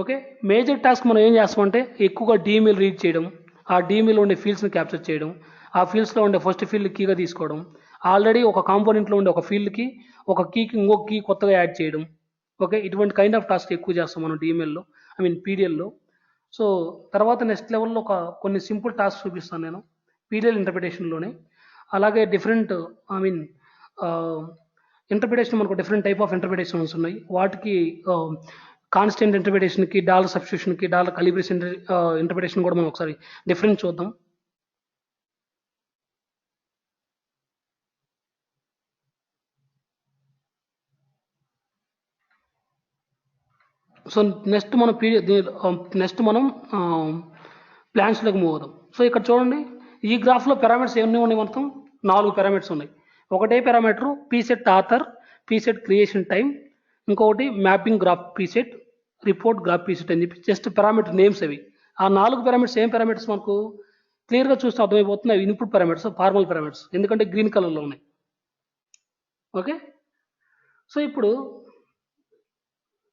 A: ఓకే, మేజర్ టాస్క్ మనం ఏం చేస్తామంటే ఎక్కువగా డిమెయిల్ రీడ్ చేయడం, ఆ డిమెయిల్లో ఉండే ఫీల్డ్స్ని క్యాప్చర్ చేయడం, ఆ ఫీల్డ్స్లో ఉండే ఫస్ట్ ఫీల్డ్ కీగా తీసుకోవడం, ఆల్రెడీ ఒక కాంపోనెంట్లో ఉండే ఒక ఫీల్డ్కి ఒక కీకి ఇంకొక కీ కొత్తగా యాడ్ చేయడం. ఓకే, ఇటువంటి కైండ్ ఆఫ్ టాస్క్ ఎక్కువ చేస్తాం మనం డిమెయిల్లో, పీడిఎల్లో. సో తర్వాత నెక్స్ట్ లెవెల్లో కొన్ని సింపుల్ టాస్క్ చూపిస్తాను నేను పీడిఎల్ ఇంటర్ప్రిటేషన్లోనే. అలాగే డిఫరెంట్ ఇంటర్ప్రిటేషన్ మనకు డిఫరెంట్ టైప్ ఆఫ్ ఇంటర్ప్రిటేషన్స్ ఉన్నాయి. వాటికి కాన్స్టెంట్ ఇంటర్ప్రిటేషన్కి, డాలర్ సబ్స్టిట్యూషన్కి, డాలర్ కాలిబ్రేషన్ ఇంటర్ప్రిటేషన్ కూడా మనం ఒకసారి డిఫరెన్స్ చూద్దాం. సో నెక్స్ట్ మనం ప్లాన్స్లోకి మూవ్ అవుదాం. సో ఇక్కడ చూడండి, ఈ గ్రాఫ్లో పారామీటర్స్ ఎన్ని ఉన్నాయి? మొత్తం 4 పారామీటర్స్ ఉన్నాయి. ఒకటే parameter pset author, pset creation time, ఇంకొకటి mapping graph pset, report graph pset అని చెప్పి జస్ట్ పారామీటర్ నేమ్స్ అవి. ఆ 4 పారామీటర్స్ ఏం పారామీటర్స్ మనకు క్లియర్గా చూస్తే అర్థమైపోతుంది. అవి ఇన్పుట్ పారామీటర్స్, ఫార్మల్ పారామీటర్స్, ఎందుకంటే గ్రీన్ కలర్లో ఉన్నాయి. ఓకే, సో ఇప్పుడు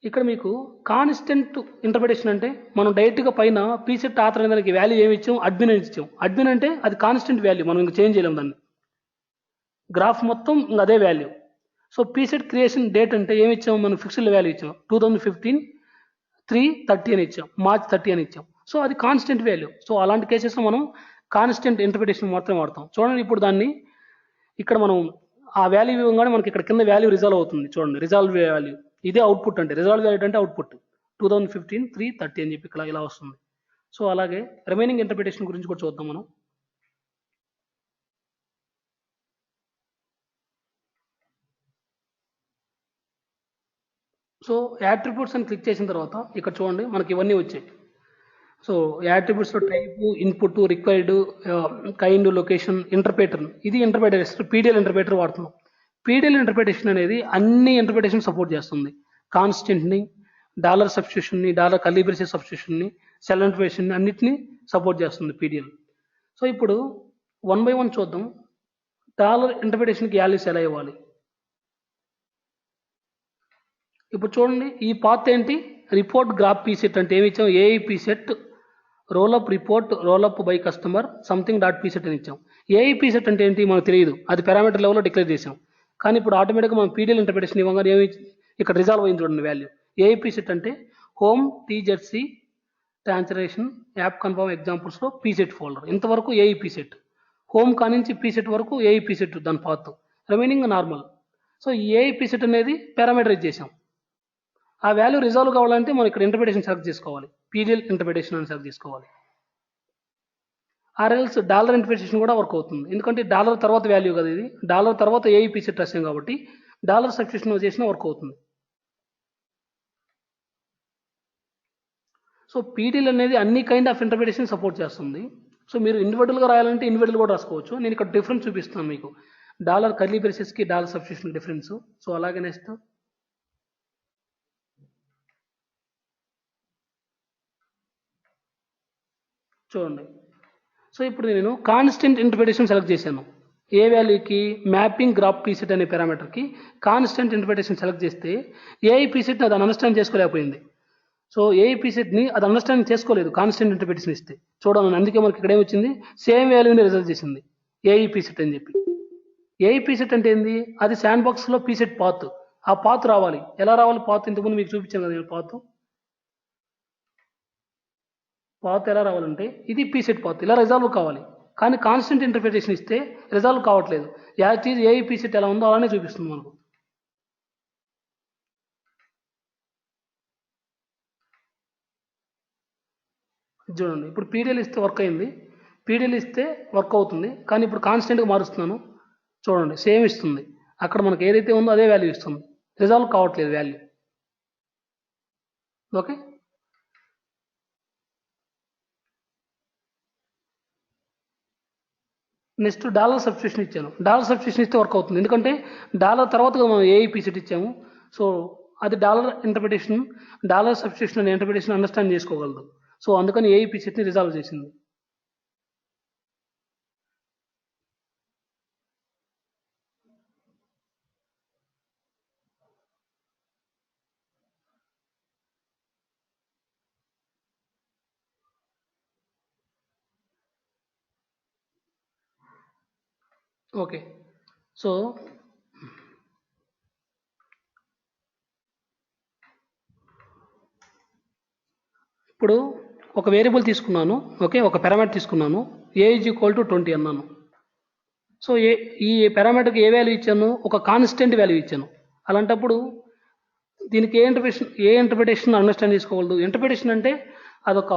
A: ఇక్కడ మీకు కాన్స్టెంట్ ఇంటర్ప్రిటేషన్ అంటే మనం డైరెక్ట్గా పైన పీసెట్ ఆథర్ అనే దానికి వాల్యూ ఏమి ఇచ్చాం? అడ్మిన్ అని ఇచ్చాం. అడ్మిన్ అంటే అది కాన్స్టెంట్ వాల్యూ, మనం ఇంకా చేంజ్ చేయలేం దాన్ని. గ్రాఫ్ మొత్తం ఇంకా అదే value. So PECET creation date అంటే ఏమి ఇచ్చాం? మనం ఫిక్స్డ్ వాల్యూ ఇచ్చాం, 2015 3/30 అని ఇచ్చాం, March 30 అని ఇచ్చాం. సో అది కాన్స్టెంట్ వాల్యూ. సో అలాంటి కేసెస్లో మనం కాన్స్టెంట్ ఇంటర్ప్రిటేషన్ మాత్రమే వాడతాం. చూడండి ఇప్పుడు దాన్ని ఇక్కడ మనం ఆ వాల్యూ ఇవ్వగానే మనకి ఇక్కడ కింద వాల్యూ రిజాల్వ్ అవుతుంది. చూడండి రిజాల్వ్ వాల్యూ ఇదే అవుట్పుట్ అంటే రిజాల్వ్ వాల్యూ అంటే అవుట్పుట్ 2015 330 అని చెప్పి ఇక్కడ ఇలా వస్తుంది. సో అలాగే రిమైనింగ్ ఇంటర్ప్రిటేషన్ గురించి కూడా చూద్దాం మనం. సో యాట్రిబ్యూట్స్ అని క్లిక్ చేసిన తర్వాత ఇక్కడ చూడండి మనకి ఇవన్నీ వచ్చాయి. సో యాట్రిబ్యూట్స్లో type, input, required, kind, location, interpreter. ఇది ఇంటర్ప్రిటేషన్ పీడిఎల్ ఇంటర్ప్రిటర్ వాడుతున్నాం. పీడిఎల్ ఇంటర్ప్రిటేషన్ అనేది అన్ని ఇంటర్ప్రిటేషన్ సపోర్ట్ చేస్తుంది. కాన్స్టెంట్ని, డాలర్ సబ్స్టిట్యూషన్ని, డాలర్ కర్లీ బ్రేసెస్ సబ్స్టిట్యూషన్ని, సెల్ ఇంటర్ప్రిటేషన్ అన్నిటిని సపోర్ట్ చేస్తుంది పీడిఎల్. సో ఇప్పుడు 1 by 1 చూద్దాం. డాలర్ ఇంటర్ప్రిటేషన్కి వాల్యూస్ ఎలా ఇవ్వాలి. ఇప్పుడు చూడండి ఈ పాత్ ఏంటి, రిపోర్ట్ గ్రాఫ్ పీ సెట్ అంటే ఏమి ఇచ్చాం, AI P set roll-up report roll-up by customer something dot P set అని ఇచ్చాం. ఏఐ పీ సెట్ అంటే ఏంటి మనకు తెలియదు, అది పారామీటర్ లెవెల్లో డిక్లేర్ చేసాం. కానీ ఇప్పుడు ఆటోమేటిక్గా మనం పీడిఎల్ ఇంటర్ప్రిటేషన్ ఇవ్వగానే ఏమి ఇక్కడ రిజాల్వ్ అయింది చూడండి వాల్యూ. ఏఐ పీ సెట్ అంటే హోమ్ టీజెర్సీ ట్రాన్స్లేషన్ యాప్ కన్ఫర్మ్ ఎగ్జాంపుల్స్లో పీ సెట్ ఫోల్డర్. ఇంతవరకు ఏఐ పీ సెట్, హోమ్ కానించి పీ సెట్ వరకు ఏఐ పీ సెట్ దాని పాత్, రిమైనింగ్ నార్మల్. సో ఈ ఏఐ పీ సెట్ అనేది పారామీటరైజ్ చేసాం. ఆ వాల్యూ రిజాల్వ్ కావాలంటే మనం ఇక్కడ ఇంటర్ప్రిటేషన్ సెలెక్ట్ చేసుకోవాలి, పీడిఎల్ ఇంటర్ప్రిటేషన్ అని సెలెక్ట్ చేసుకోవాలి. ఆర్ఎల్స్ డాలర్ ఇంటర్ప్రిటేషన్ కూడా వర్క్ అవుతుంది, ఎందుకంటే డాలర్ తర్వాత వాల్యూ కదా ఇది, డాలర్ తర్వాత ఏఐ పీ సెట్ రాసాం కాబట్టి డాలర్ సబ్స్టిట్యూషన్ చేసినా వర్క్ అవుతుంది. సో పీడిఎల్ అనేది అన్ని కైండ్ ఆఫ్ ఇంటర్ప్రిటేషన్ సపోర్ట్ చేస్తుంది. సో మీరు ఇండివిజువల్గా రాయాలంటే ఇండివిజువల్ కూడా రాసుకోవచ్చు. నేను ఇక్కడ డిఫరెన్స్ చూపిస్తాను మీకు, డాలర్ కర్లీ బ్రేసెస్కి డాలర్ సబ్స్టిట్యూషన్ డిఫరెన్స్. సో అలాగే నెక్స్ట్ చూడండి. సో ఇప్పుడు నేను కాన్స్టెంట్ ఇంటర్ప్రిటేషన్ సెలెక్ట్ చేశాను. ఏ వాల్యూకి, మ్యాపింగ్ గ్రాఫ్ పీసెట్ అనే పారామీటర్కి కాన్స్టెంట్ ఇంటర్ప్రిటేషన్ సెలెక్ట్ చేస్తే ఏఐ పీసెట్ని అది అండర్స్టాండ్ చేసుకోలేకపోయింది. సో ఏఐ పీసెట్ని అది అండర్స్టాండ్ చేసుకోలేదు కాన్స్టెంట్ ఇంటర్ప్రిటేషన్ ఇస్తే. చూడండి అందుకే మనకి ఇక్కడ ఏమొచ్చింది, సేమ్ వాల్యూని రిజల్ట్ చేసింది ఏఐ పీసెట్ అని చెప్పి. ఏఐ పీసెట్ అంటే ఏంది, అది శాండ్ బాక్స్లో పీసెట్ పాత్, ఆ పాత్ రావాలి. ఎలా రావాలి పాత్, ఇంతకుముందు మీకు చూపించాను కదా నేను పాత్ ఎలా రావాలంటే ఇది పీసెట్ పాత్ ఇలా రిజాల్వ్ కావాలి. కానీ కాన్స్టెంట్ ఇంటర్ప్రిటేషన్ ఇస్తే రిజాల్వ్ కావట్లేదు. యాజ్ ఈజ్ ఏఐ పీసెట్ ఎలా ఉందో అలానే చూపిస్తుంది మనకు. చూడండి ఇప్పుడు పీడిఎల్ ఇస్తే వర్క్ అయింది, పీడిఎల్ ఇస్తే వర్క్ అవుతుంది. కానీ ఇప్పుడు కాన్స్టెంట్గా మారుస్తున్నాను, చూడండి సేమ్ ఇస్తుంది. అక్కడ మనకు ఏదైతే ఉందో అదే వాల్యూ ఇస్తుంది, రిజాల్వ్ కావట్లేదు value. Okay, next dollar substitution ఇచ్చాను. డాలర్ సబ్స్టిట్యూషన్ ఇస్తే వర్క్ అవుతుంది, ఎందుకంటే డాలర్ తర్వాత మనం ఏఐ పీసెట్ ఇచ్చాము. సో అది డాలర్ ఇంటర్ప్రిటేషన్, డాలర్ సబ్స్టిట్యూషన్ అనే ఇంటర్ప్రిటేషన్ అండర్స్టాండ్ చేసుకోగలదు. సో అందుకని ఏఐ పీసెట్ని రిజాల్వ్ చేసింది. ఓకే, సో ఇప్పుడు ఒక వేరియబుల్ తీసుకున్నాను. ఓకే, ఒక పారామీటర్ తీసుకున్నాను, ఏ ఈజ్ ఈక్వల్ టు 20 అన్నాను. సో ఈ పారామీటర్కి ఏ వాల్యూ ఇచ్చాను, ఒక కాన్స్టెంట్ వాల్యూ ఇచ్చాను. అలాంటప్పుడు దీనికి ఏ ఇంటర్ప్రిటేషన్ అండర్స్టాండ్ చేసుకోగలదు. ఇంటర్ప్రిటేషన్ అంటే అదొక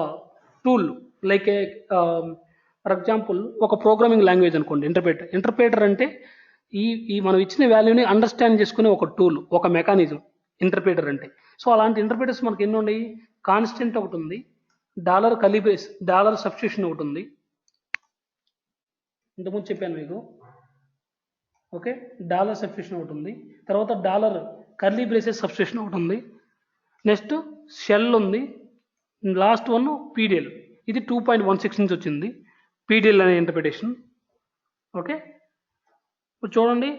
A: టూల్, లైక్ ఫర్ ఎగ్జాంపుల్ ఒక ప్రోగ్రామింగ్ లాంగ్వేజ్ అనుకోండి. ఇంటర్ప్రిటర్ అంటే ఈ మనం ఇచ్చిన వాల్యూని అండర్స్టాండ్ చేసుకునే ఒక టూల్, ఒక మెకానిజం ఇంటర్ప్రిటర్ అంటే. సో అలాంటి ఇంటర్ప్రిటర్స్ మనకి ఎన్ని ఉన్నాయి, కాన్స్టెంట్ ఒకటి ఉంది, dollar curly brace dollar substitution ఒకటి ఉంది, ఇంతకుముందు చెప్పాను మీకు. ఓకే, డాలర్ సబ్స్టిట్యూషన్ ఒకటి ఉంది, తర్వాత డాలర్ కర్లీ బ్రేసెస్ సబ్స్టిట్యూషన్ ఒకటి ఉంది, నెక్స్ట్ షెల్ ఉంది, లాస్ట్ వన్ పీడిఎల్. ఇది 2.16 నుంచి వచ్చింది పీడిఎల్ అనే ఇంటర్ప్రిటేషన్. ఓకే, ఇప్పుడు చూడండి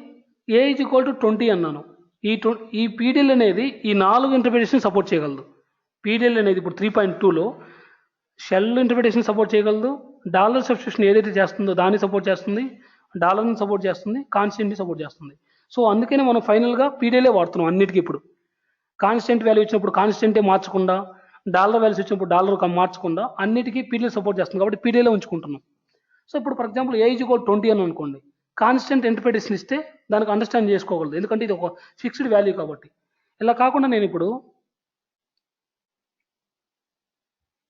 A: ఏ ఈజ్ ఈక్వల్ టు 20 అన్నాను. ఈ పీడిఎల్ అనేది ఈ 4 ఇంటర్ప్రిటేషన్ సపోర్ట్ చేయగలదు. పీడిఎల్ అనేది ఇప్పుడు 3.2లో షెల్ ఇంటర్ప్రిటేషన్ సపోర్ట్ చేయగలదు, డాలర్ సబ్స్టిట్యూషన్ ఏదైతే చేస్తుందో దాన్ని సపోర్ట్ చేస్తుంది, డాలర్ని సపోర్ట్ చేస్తుంది, కాన్స్టెంట్ని సపోర్ట్ చేస్తుంది. సో అందుకనే మనం ఫైనల్గా పీడిఎలే వాడుతున్నాం అన్నిటికీ. ఇప్పుడు కాన్స్టెంట్ వాల్యూ ఇచ్చినప్పుడు కాన్స్టెంటే మార్చకుండా, డాలర్ వాల్యూస్ ఇచ్చినప్పుడు డాలర్ మార్చకుండా అన్నిటికీ పీడిఎల్ సపోర్ట్ చేస్తుంది కాబట్టి పీడిఎలే ఉంచుకుంటున్నాం. సో ఇప్పుడు for example A is equal 20 అని అనుకోండి, కాన్స్టెంట్ ఇంటర్ప్రిటేషన్ ఇస్తే దానికి అండర్స్టాండ్ చేసుకోగలదు, ఎందుకంటే ఇది ఒక ఫిక్స్డ్ వాల్యూ కాబట్టి. ఇలా కాకుండా నేను ఇప్పుడు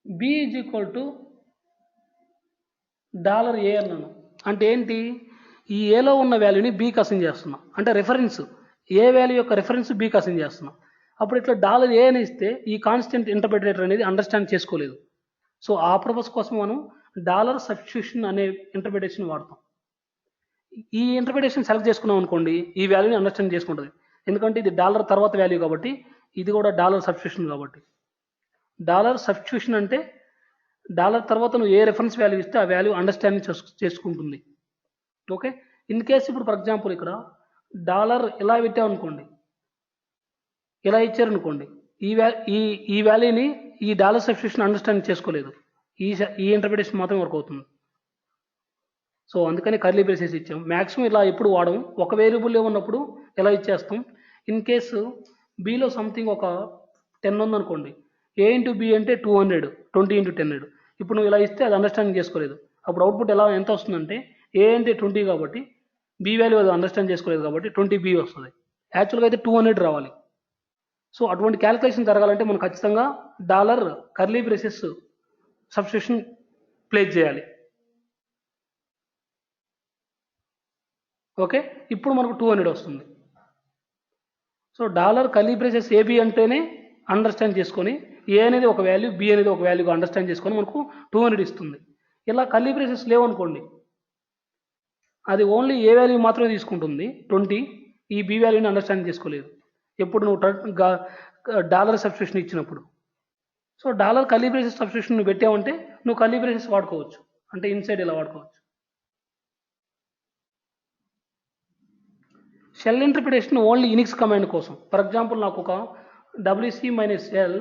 A: B is equal to $A అన్నాను అంటే ఏంటి, ఈ ఏలో ఉన్న వాల్యూని బీకి అసైన్ చేస్తున్నా, అంటే రిఫరెన్స్ ఏ వాల్యూ యొక్క రిఫరెన్స్ బీకి అసైన్ చేస్తున్నా. అప్పుడు ఇట్లా $A అని ఇస్తే ఈ కాన్స్టెంట్ ఇంటర్ప్రిటేటర్ అనేది అండర్స్టాండ్ చేసుకోలేదు. సో ఆ పర్పస్ కోసం మనం $సబ్స్టిట్యూషన్ అనే ఇంటర్ప్రిటేషన్ వాడతాం. ఈ ఇంటర్ప్రిటేషన్ సెలెక్ట్ చేసుకున్నాం అనుకోండి, ఈ వాల్యూని అండర్స్టాండ్ చేసుకుంటుంది, ఎందుకంటే ఇది డాలర్ తర్వాత వాల్యూ కాబట్టి, ఇది కూడా $సబ్స్టిట్యూషన్ కాబట్టి. $సబ్స్టిట్యూషన్ అంటే డాలర్ తర్వాత నువ్వు ఏ రెఫరెన్స్ వాల్యూ ఇస్తే ఆ వాల్యూ అండర్స్టాండింగ్ చేసుకుంటుంది. ఓకే, ఇన్ కేస్ ఇప్పుడు ఫర్ ఎగ్జాంపుల్ ఇక్కడ డాలర్ ఇలా పెట్టామనుకోండి, ఇలా ఇచ్చారనుకోండి, ఈ వాల్యూని ఈ $సబ్స్టిట్యూషన్ అండర్స్టాండ్ చేసుకోలేదు, ఈ ఇంటర్ప్రిటేషన్ మాత్రం వర్క్ అవుతుంది. సో అందుకని కర్లీ బ్రేసెస్ ఇచ్చాం. మ్యాక్సిమం ఇలా ఎప్పుడు వాడడం, ఒక వేరియబుల్లో ఉన్నప్పుడు ఇలా ఇచ్చేస్తాం. ఇన్ కేసు బీలో సంథింగ్ ఒక 10 ఉందనుకోండి, A ఇంటూ బి అంటే 200, 20 ఇంటూ 10. ఇప్పుడు నువ్వు ఇలా ఇస్తే అది అండర్స్టాండింగ్ చేసుకోలేదు, అప్పుడు అవుట్పుట్ ఎంత వస్తుందంటే ఏ అంటే 20 కాబట్టి బి వాల్యూ అది అండర్స్టాండ్ చేసుకోలేదు కాబట్టి 20B వస్తుంది. యాక్చువల్గా అయితే 200 రావాలి. సో అటువంటి క్యాలిక్యులేషన్ జరగాలంటే మనం ఖచ్చితంగా కర్లీ బ్రేసెస్ సబ్స్టిట్యూషన్ ప్లేస్ చేయాలి. ఓకే, ఇప్పుడు మనకు 200 వస్తుంది. సో కర్లీ బ్రేసెస్ ఏబి అంటేనే అండర్స్టాండ్ చేసుకొని ఏ అనేది ఒక వాల్యూ, బి అనేది ఒక వాల్యూగా అండర్స్టాండ్ చేసుకొని మనకు 200 ఇస్తుంది. ఇలా కర్లీ బ్రేసెస్ లేవనుకోండి, అది ఓన్లీ ఏ వాల్యూ మాత్రమే తీసుకుంటుంది 20, ఈ బి వాల్యూని అండర్స్టాండ్ చేసుకోలేదు ఎప్పుడు నువ్వు సబ్స్టిట్యూషన్ ఇచ్చినప్పుడు. సో కర్లీ బ్రేసెస్ సబ్స్టిట్యూషన్ నువ్వు పెట్టావంటే నువ్వు కర్లీ బ్రేసెస్ వాడుకోవచ్చు, అంటే ఇన్సైడ్ ఇలా వాడుకోవచ్చు. Shell interpretation only Unix command కోసం. ఫర్ ఎగ్జాంపుల్ నాకు ఒక WC-L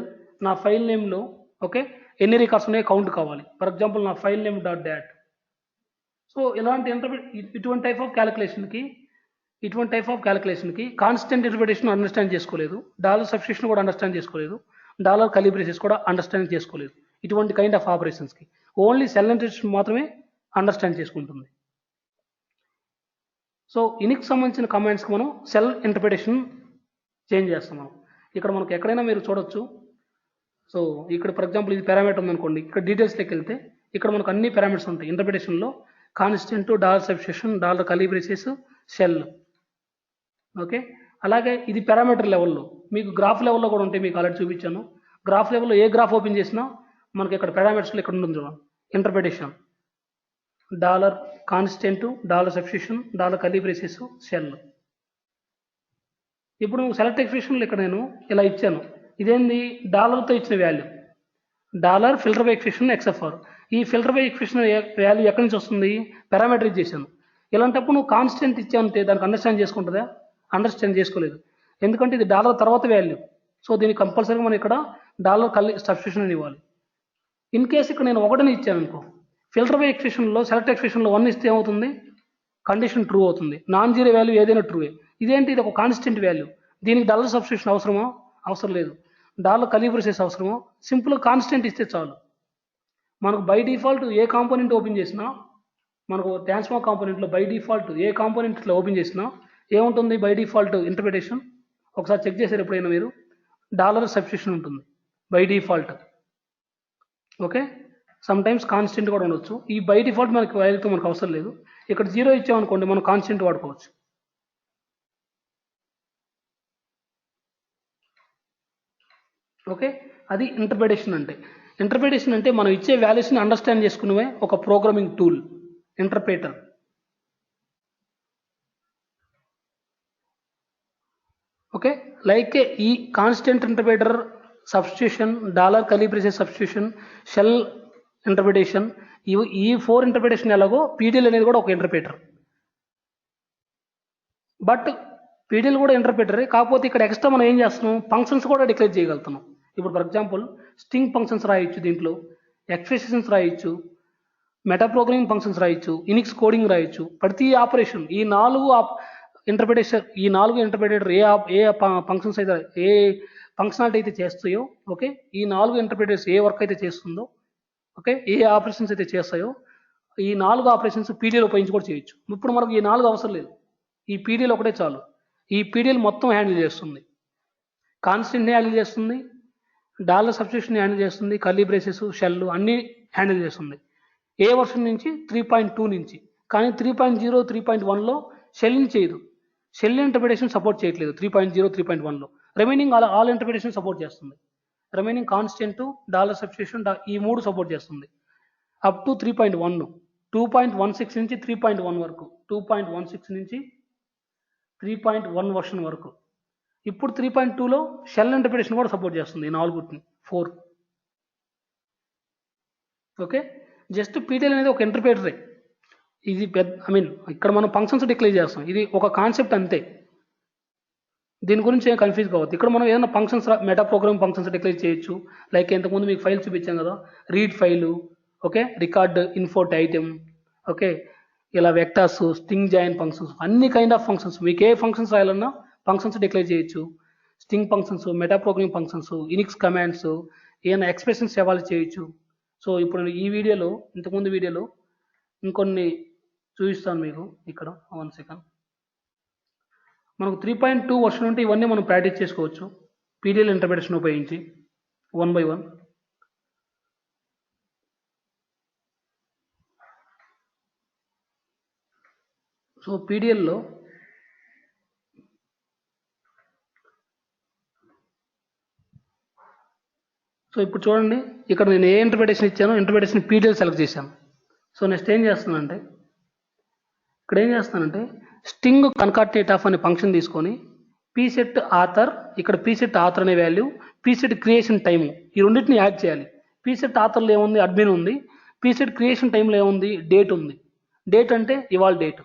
A: నా ఫైల్ నేమ్లో ఓకే ఎన్ని రికార్డ్స్ ఉన్నాయో కౌంట్ కావాలి. ఫర్ ఎగ్జాంపుల్ నా ఫైల్ నేమ్ .dat. సో ఇలాంటి ఇటువంటి టైప్ ఆఫ్ క్యాలిక్యులేషన్కి కాన్స్టెంట్ ఇంటర్ప్రిటేషన్ అండర్స్టాండ్ చేసుకోలేదు, సబ్స్టిట్యూషన్ కూడా అండర్స్టాండ్ చేసుకోలేదు, కర్లీ బ్రేసెస్ కూడా అండర్స్టాండ్ చేసుకోలేదు. ఇటువంటి కైండ్ ఆఫ్ ఆపరేషన్స్కి ఓన్లీ షెల్ ఇంటర్ప్రిటేషన్ మాత్రమే అండర్స్టాండ్ చేసుకుంటుంది. సో యూనిక్స్ సంబంధించిన కమాండ్స్కి మనం షెల్ ఇంటర్ప్రిటేషన్ చేంజ్ చేస్తాం. మనం ఇక్కడ మనకు ఎక్కడైనా మీరు చూడొచ్చు. సో ఇక్కడ ఫర్ ఎగ్జాంపుల్ ఇది పారామీటర్ ఉందనుకోండి, ఇక్కడ డీటెయిల్స్లోకి వెళ్తే ఇక్కడ మనకు అన్ని పారామీటర్స్ ఉంటాయి ఇంటర్ప్రిటేషన్లో. Constant, substitution, curly braces, shell. Okay, అలాగే ఇది పారామీటర్ లెవెల్లో, మీకు గ్రాఫ్ లెవెల్లో కూడా ఉంటాయి, మీకు ఆల్రెడీ చూపించాను. గ్రాఫ్ లెవెల్లో ఏ గ్రాఫ్ ఓపెన్ చేసినా మనకి ఇక్కడ పారామీటర్స్లో ఇక్కడ ఉంటుంది చూడండి, interpretation constant, substitution, curly braces, shell. ఇప్పుడు సెలెక్ట్ ఎక్స్ప్రెషన్లో ఇక్కడ నేను ఇలా ఇచ్చాను, ఇదేంది డాలర్తో ఇచ్చిన value, filter by expression XFR. ఈ ఫిల్టర్ బై ఎక్స్ప్రెషన్ వాల్యూ ఎక్కడి నుంచి వస్తుంది, పారామీటర్ చేశాను. ఇలాంటప్పుడు నువ్వు కాన్స్టెంట్ ఇచ్చావంటే దానికి అండర్స్టాండ్ చేసుకుంటుందా, అండర్స్టాండ్ చేసుకోలేదు, ఎందుకంటే ఇది డాలర్ తర్వాత వాల్యూ. సో దీనికి కంపల్సరీగా మనం ఇక్కడ కర్లీ సబ్స్టిట్యూషన్ అని ఇవ్వాలి. ఇన్ కేసు ఇక్కడ నేను 1 ఇచ్చాను అనుకో, ఫిల్టర్ బై ఎక్స్ప్రెషన్లో సెలెక్ట్ ఎక్స్ప్రెషన్లో 1 ఇస్తే ఏమవుతుంది, కండిషన్ ట్రూ అవుతుంది, నాన్ జీరో వాల్యూ ఏదైనా ట్రూయే. ఇదేంటి, ఇది ఒక కాన్స్టెంట్ వాల్యూ, దీనికి సబ్స్టిట్యూషన్ అవసరమా, అవసరం లేదు, కర్లీ బ్రేసెస్ అవసరమా, సింపుల్గా కాన్స్టెంట్ ఇస్తే చాలు. మనకు బై డిఫాల్ట్ ఏ కాంపోనెంట్ ఓపెన్ చేసినా, మనకు ట్రాన్స్ఫార్మ్ కాంపోనెంట్లో బై డిఫాల్ట్ ఏ కాంపోనెంట్ ఇట్లా ఓపెన్ చేసినా ఏముంటుంది, బై డిఫాల్ట్ ఇంటర్ప్రిటేషన్. ఒకసారి చెక్ చేశారు ఎప్పుడైనా మీరు, సబ్స్టిట్యూషన్ ఉంటుంది by default. Okay, sometimes constant కూడా ఉండొచ్చు. ఈ బై డిఫాల్ట్ వాల్యూతో మనకు అవసరం లేదు. ఇక్కడ 0 ఇచ్చామనుకోండి మనం కాన్స్టెంట్ వాడుకోవచ్చు. ఓకే, అది ఇంటర్ప్రిటేషన్ అంటే. ఇంటర్ప్రిటేషన్ అంటే మనం ఇచ్చే వాల్యూస్ని అండర్స్టాండ్ చేసుకునే ఒక programming tool interpreter. Okay, like ఈ constant interpreter, substitution, curly braces substitution, shell interpretation, ఈ 4 ఇంటర్ప్రిటేషన్ ఎలాగో పీడిఎల్ అనేది కూడా ఒక ఇంటర్ప్రిటర్. బట్ పీడిఎల్ కూడా ఇంటర్ప్రిటరే, కాకపోతే ఇక్కడ ఎక్స్ట్రా మనం ఏం చేస్తున్నాం, ఫంక్షన్స్ కూడా డిక్లేర్ చేయగలుగుతున్నాం. ఇప్పుడు ఫర్ ఎగ్జాంపుల్ స్ట్రింగ్ ఫంక్షన్స్ రాయొచ్చు, దీంట్లో ఎక్స్ప్రెషన్స్ రాయొచ్చు, మెటా ప్రోగ్రామింగ్ ఫంక్షన్స్ రాయొచ్చు, యూనిక్స్ కోడింగ్ రాయొచ్చు. ప్రతి ఆపరేషన్ ఈ 4 ఇంటర్ప్రిటేటర్ ఏ ఫంక్షన్స్ అయితే ఏ ఫంక్షనాలిటీ అయితే చేస్తాయో, ఓకే, ఈ 4 ఇంటర్ప్రిటేటర్స్ ఏ వర్క్ అయితే చేస్తుందో, ఓకే, ఏ ఆపరేషన్స్ అయితే చేస్తాయో ఈ 4 ఆపరేషన్స్ పీడిఎల్ ఉపయోగించి కూడా చేయొచ్చు. ఇప్పుడు మనకు ఈ 4 అవసరం లేదు. ఈ పీడిఎల్ ఒకటే చాలు. ఈ పీడిఎల్ మొత్తం హ్యాండిల్ చేస్తుంది. కాన్స్టెంట్ని హ్యాండిల్ చేస్తుంది, డాలర్ సబ్స్టిట్యూషన్ హ్యాండిల్ చేస్తుంది, కర్లీ బ్రేసెస్, షెల్ అన్నీ హ్యాండిల్ చేస్తుంది. ఏ వర్షన్ నుంచి 3.2 నుంచి. కానీ 3.0, 3.1లో షెల్ని చేయదు. షెల్ ఇంటర్ప్రిటేషన్ సపోర్ట్ చేయట్లేదు 3.0, 3.1లో. రిమైనింగ్ ఆల్ ఇంటర్ప్రిటేషన్ సపోర్ట్ చేస్తుంది. రిమైనింగ్ కాన్స్టెంట్, డాలర్ సబ్స్టిట్యూషన్ ఈ 3 సపోర్ట్ చేస్తుంది. అప్ టు 3.1, 2.16 నుంచి 3.1 వరకు, 2.16 నుంచి 3.1 వర్షన్ వరకు. ఇప్పుడు 3.2లో షెల్ ఇంటర్ప్రిటేషన్ కూడా సపోర్ట్ చేస్తుంది. 4. ఓకే, జస్ట్ పీటీఎల్ అనేది ఒక ఇంటర్ప్రిటరే. ఇది ఇక్కడ మనం ఫంక్షన్స్ డిక్లేర్ చేస్తాం. ఇది ఒక కాన్సెప్ట్ అంతే. దీని గురించి ఏం కన్ఫ్యూజ్ కావద్దు. ఇక్కడ మనం ఏదైనా functions meta program functions declare చేయొచ్చు. లైక్ ఇంతకుముందు మీకు ఫైల్ చూపించాం కదా, రీడ్ ఫైలు, ఓకే, రికార్డ్ ఇన్ఫోట్ ఐటెమ్, ఓకే, ఇలా వెక్టార్స్, స్ట్రింగ్ జాయిన్ ఫంక్షన్స్, అన్ని కైండ్ ఆఫ్ ఫంక్షన్స్. మీకు ఏ ఫంక్షన్స్ రాయాలన్నా ఫంక్షన్స్ డిక్లేర్ చేయొచ్చు. String functions, meta programming functions, Unix commands, ఏమైనా ఎక్స్ప్రెషన్స్ ఎవాల్వ్ చేయొచ్చు. సో ఇప్పుడు ఈ వీడియోలో, ఇంతకుముందు వీడియోలో ఇంకొన్ని చూపిస్తాను మీకు. ఇక్కడ 1 సెకండ్. మనకు 3.2 వర్షన్ ఉంటే ఇవన్నీ మనం ప్రాక్టీస్ చేసుకోవచ్చు పీడిఎల్ ఇంటర్ప్రిటేషన్ ఉపయోగించి 1 by 1. సో పీడిఎల్లో సో ఇప్పుడు చూడండి, ఇక్కడ నేను ఏ ఇంటర్ప్రిటేషన్ ఇచ్చానో ఇంటర్ప్రిటేషన్ పీడిఎల్ సెలెక్ట్ చేశాను. సో నెక్స్ట్ ఏం చేస్తానంటే, ఇక్కడ ఏం చేస్తానంటే స్ట్రింగ్ కన్కాటినేట్ ఆఫ్ అనే ఫంక్షన్ తీసుకొని పీసెట్ ఆథర్, ఇక్కడ పీసెట్ ఆథర్ అనే వాల్యూ, పీసెట్ క్రియేషన్ టైము, ఈ రెండింటిని యాడ్ చేయాలి. పీసెట్ ఆథర్లో ఏముంది, అడ్మిన్ ఉంది. పీసెట్ క్రియేషన్ టైంలో ఏముంది, డేట్ ఉంది. డేట్ అంటే ఇవాళ డేట్.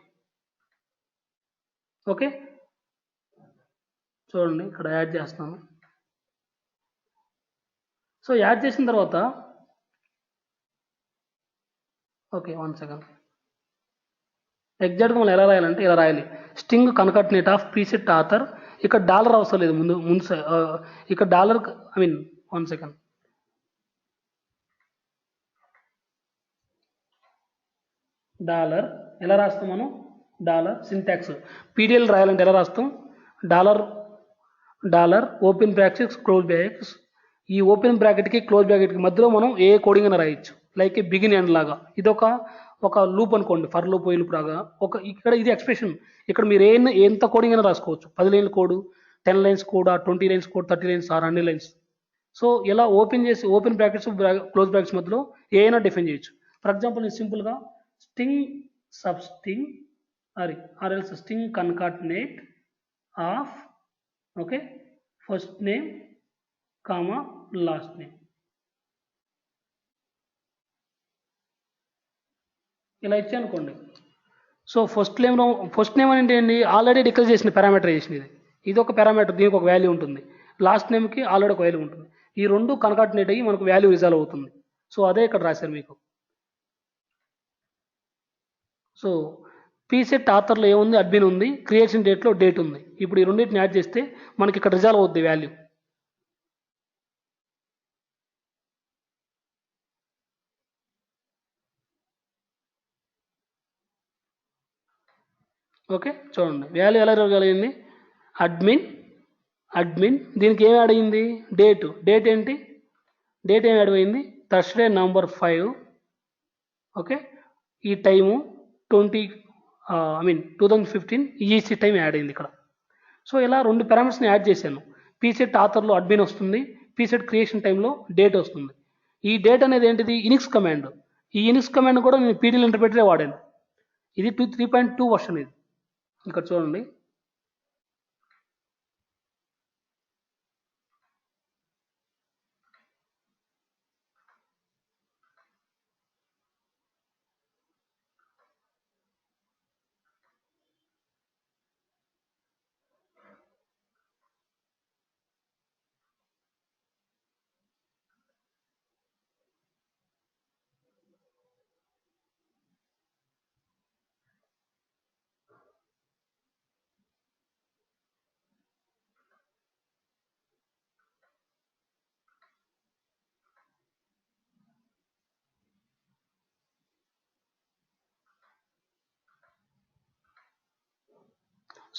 A: ఓకే, చూడండి ఇక్కడ యాడ్ చేస్తాను. సో యాడ్ చేసిన తర్వాత ఓకే 1 సెకండ్. ఎగ్జాక్ట్గా మనం ఎలా రాయాలంటే ఇలా రాయాలి, string concatenate of pset author. ఇక్కడ డాలర్ అవసరం లేదు, ముందు ఇక్కడ డాలర్ 1 సెకండ్. డాలర్ ఎలా రాస్తాం మనం, డాలర్ సింటాక్స్ పీడిఎల్ రాయాలంటే ఎలా రాస్తాం, dollar open brackets close brackets. ఈ ఓపెన్ బ్రాకెట్కి క్లోజ్ బ్రాకెట్కి మధ్యలో మనం ఏ కోడింగ్ అయినా రాయొచ్చు. లైక్ బిగిన్ ఎండ్ లాగా. ఇది ఒక లూప్ అనుకోండి, ఫర్ లూప్, వైల్ లూప్ లాగా. ఇక్కడ ఇది ఎక్స్ప్రెషన్. ఇక్కడ మీరు ఎంత కోడింగ్ అయినా రాసుకోవచ్చు. 10 లైన్ల code, 10 lines code, 20 lines code, 30 lines or 100 lines. So ఇలా ఓపెన్ బ్రాకెట్స్ క్లోజ్ బ్రాకెట్స్ మధ్యలో ఏమైనా డిఫైన్ చేయొచ్చు. ఫర్ ఎగ్జాంపుల్ నేను సింపుల్గా string substring or else string concatenate of, okay, first name comma last name ఇలా ఇచ్చా అనుకోండి. సో ఫస్ట్ నేమ్ అంటే ఏంటి, ఆల్రెడీ డిక్లేర్ చేసిన పారామీటరైజేషన్. ఇది ఒక పారామీటర్, దీనికి ఒక వాల్యూ ఉంటుంది. లాస్ట్ నేమ్కి ఆల్రెడీ ఒక వాల్యూ ఉంటుంది. ఈ రెండు కన్కాటినేట్ అయ్యి మనకు వాల్యూ రిజాల్వ్ అవుతుంది. సో అదే ఇక్కడ రాశారు మీకు. సో పీసెట్ ఆథర్లో ఏముంది, అడ్మిన్ ఉంది. క్రియేషన్ డేట్లో డేట్ ఉంది. ఇప్పుడు ఈ రెండింటిని యాడ్ చేస్తే మనకి ఇక్కడ రిజాల్వ్ అవుద్ది వాల్యూ. ఓకే, చూడండి వాల్యూ ఎలా రాగలిగింది, అడ్మిన్ దీనికి ఏం యాడ్ అయ్యింది, డేట్ ఏంటి, డేట్ ఏం యాడ్ అయింది, థర్స్డే November 5. ఓకే, ఈ టైము 2015 ఈఈసీ టైం యాడ్ అయింది ఇక్కడ. సో ఇలా రెండు పారామీటర్స్ని యాడ్ చేశాను. పీసెట్ ఆథర్లో అడ్మిన్ వస్తుంది, పీసెట్ క్రియేషన్ టైంలో డేట్ వస్తుంది. ఈ డేట్ అనేది ఏంటిది, ఇనిక్స్ కమాండ్. ఈ ఇనిక్స్ కమాండ్ కూడా నేను పీడిఎల్ ఇంటర్ప్రిటరే వాడాను. ఇది 3.2 వర్షన్. ఇది ఇక్కడ చూడండి.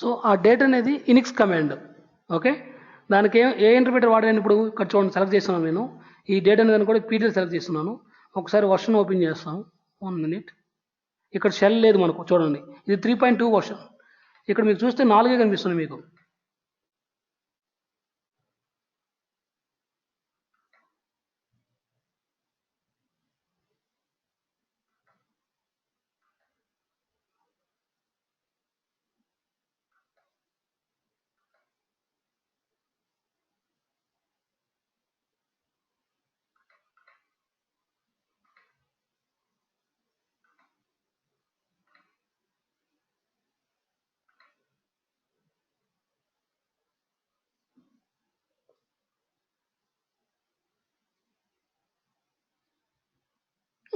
A: సో ఆ డేట్ అనేది ఇనిక్స్ కమాండ్. ఓకే, దానికి ఏ ఇంటర్ప్రిటర్ వాడాను ఇప్పుడు ఇక్కడ చూడండి సెలెక్ట్ చేస్తున్నాను నేను. ఈ డేట్ అనేది కూడా పీటీఎల్ సెలెక్ట్ చేస్తున్నాను. ఒకసారి వర్షన్ ఓపెన్ చేస్తాం. 1 minute. ఇక్కడ షెల్ లేదు మనకు, చూడండి ఇది 3.2 వర్షన్. ఇక్కడ మీకు చూస్తే 4 కనిపిస్తుంది మీకు.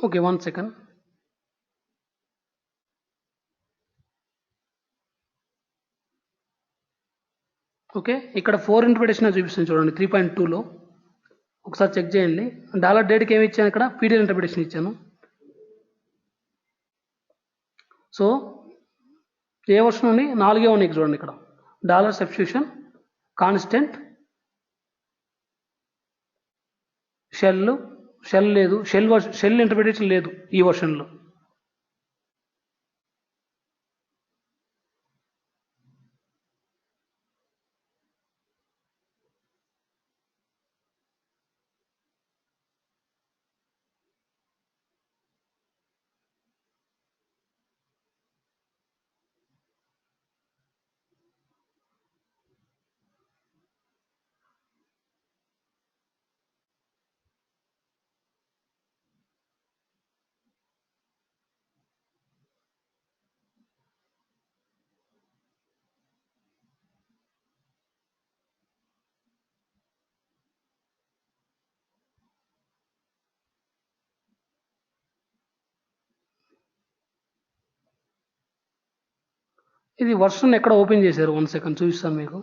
A: Okay, 1 second. ఓకే, ఇక్కడ 4 ఇంటర్ప్రిటేషన్ చూపిస్తుంది చూడండి 3.2లో. ఒకసారి చెక్ చేయండి. డాలర్ డేట్కి ఏమి ఇచ్చాను, ఇక్కడ పీడిఎల్ ఇంటర్ప్రిటేషన్ ఇచ్చాను. సో ఏ వర్షన్ ఉంది, 4 ఉన్నాయి చూడండి. ఇక్కడ డాలర్ సబ్స్టిట్యూషన్ కాన్స్టెంట్ షెల్ లేదు, షెల్ ఇంటర్ప్రిటేషన్ లేదు ఈ వర్షన్లో. ఇది వర్షన్ ఎక్కడ ఓపెన్ చేశారు, 1 second చూపిస్తాను మీకు.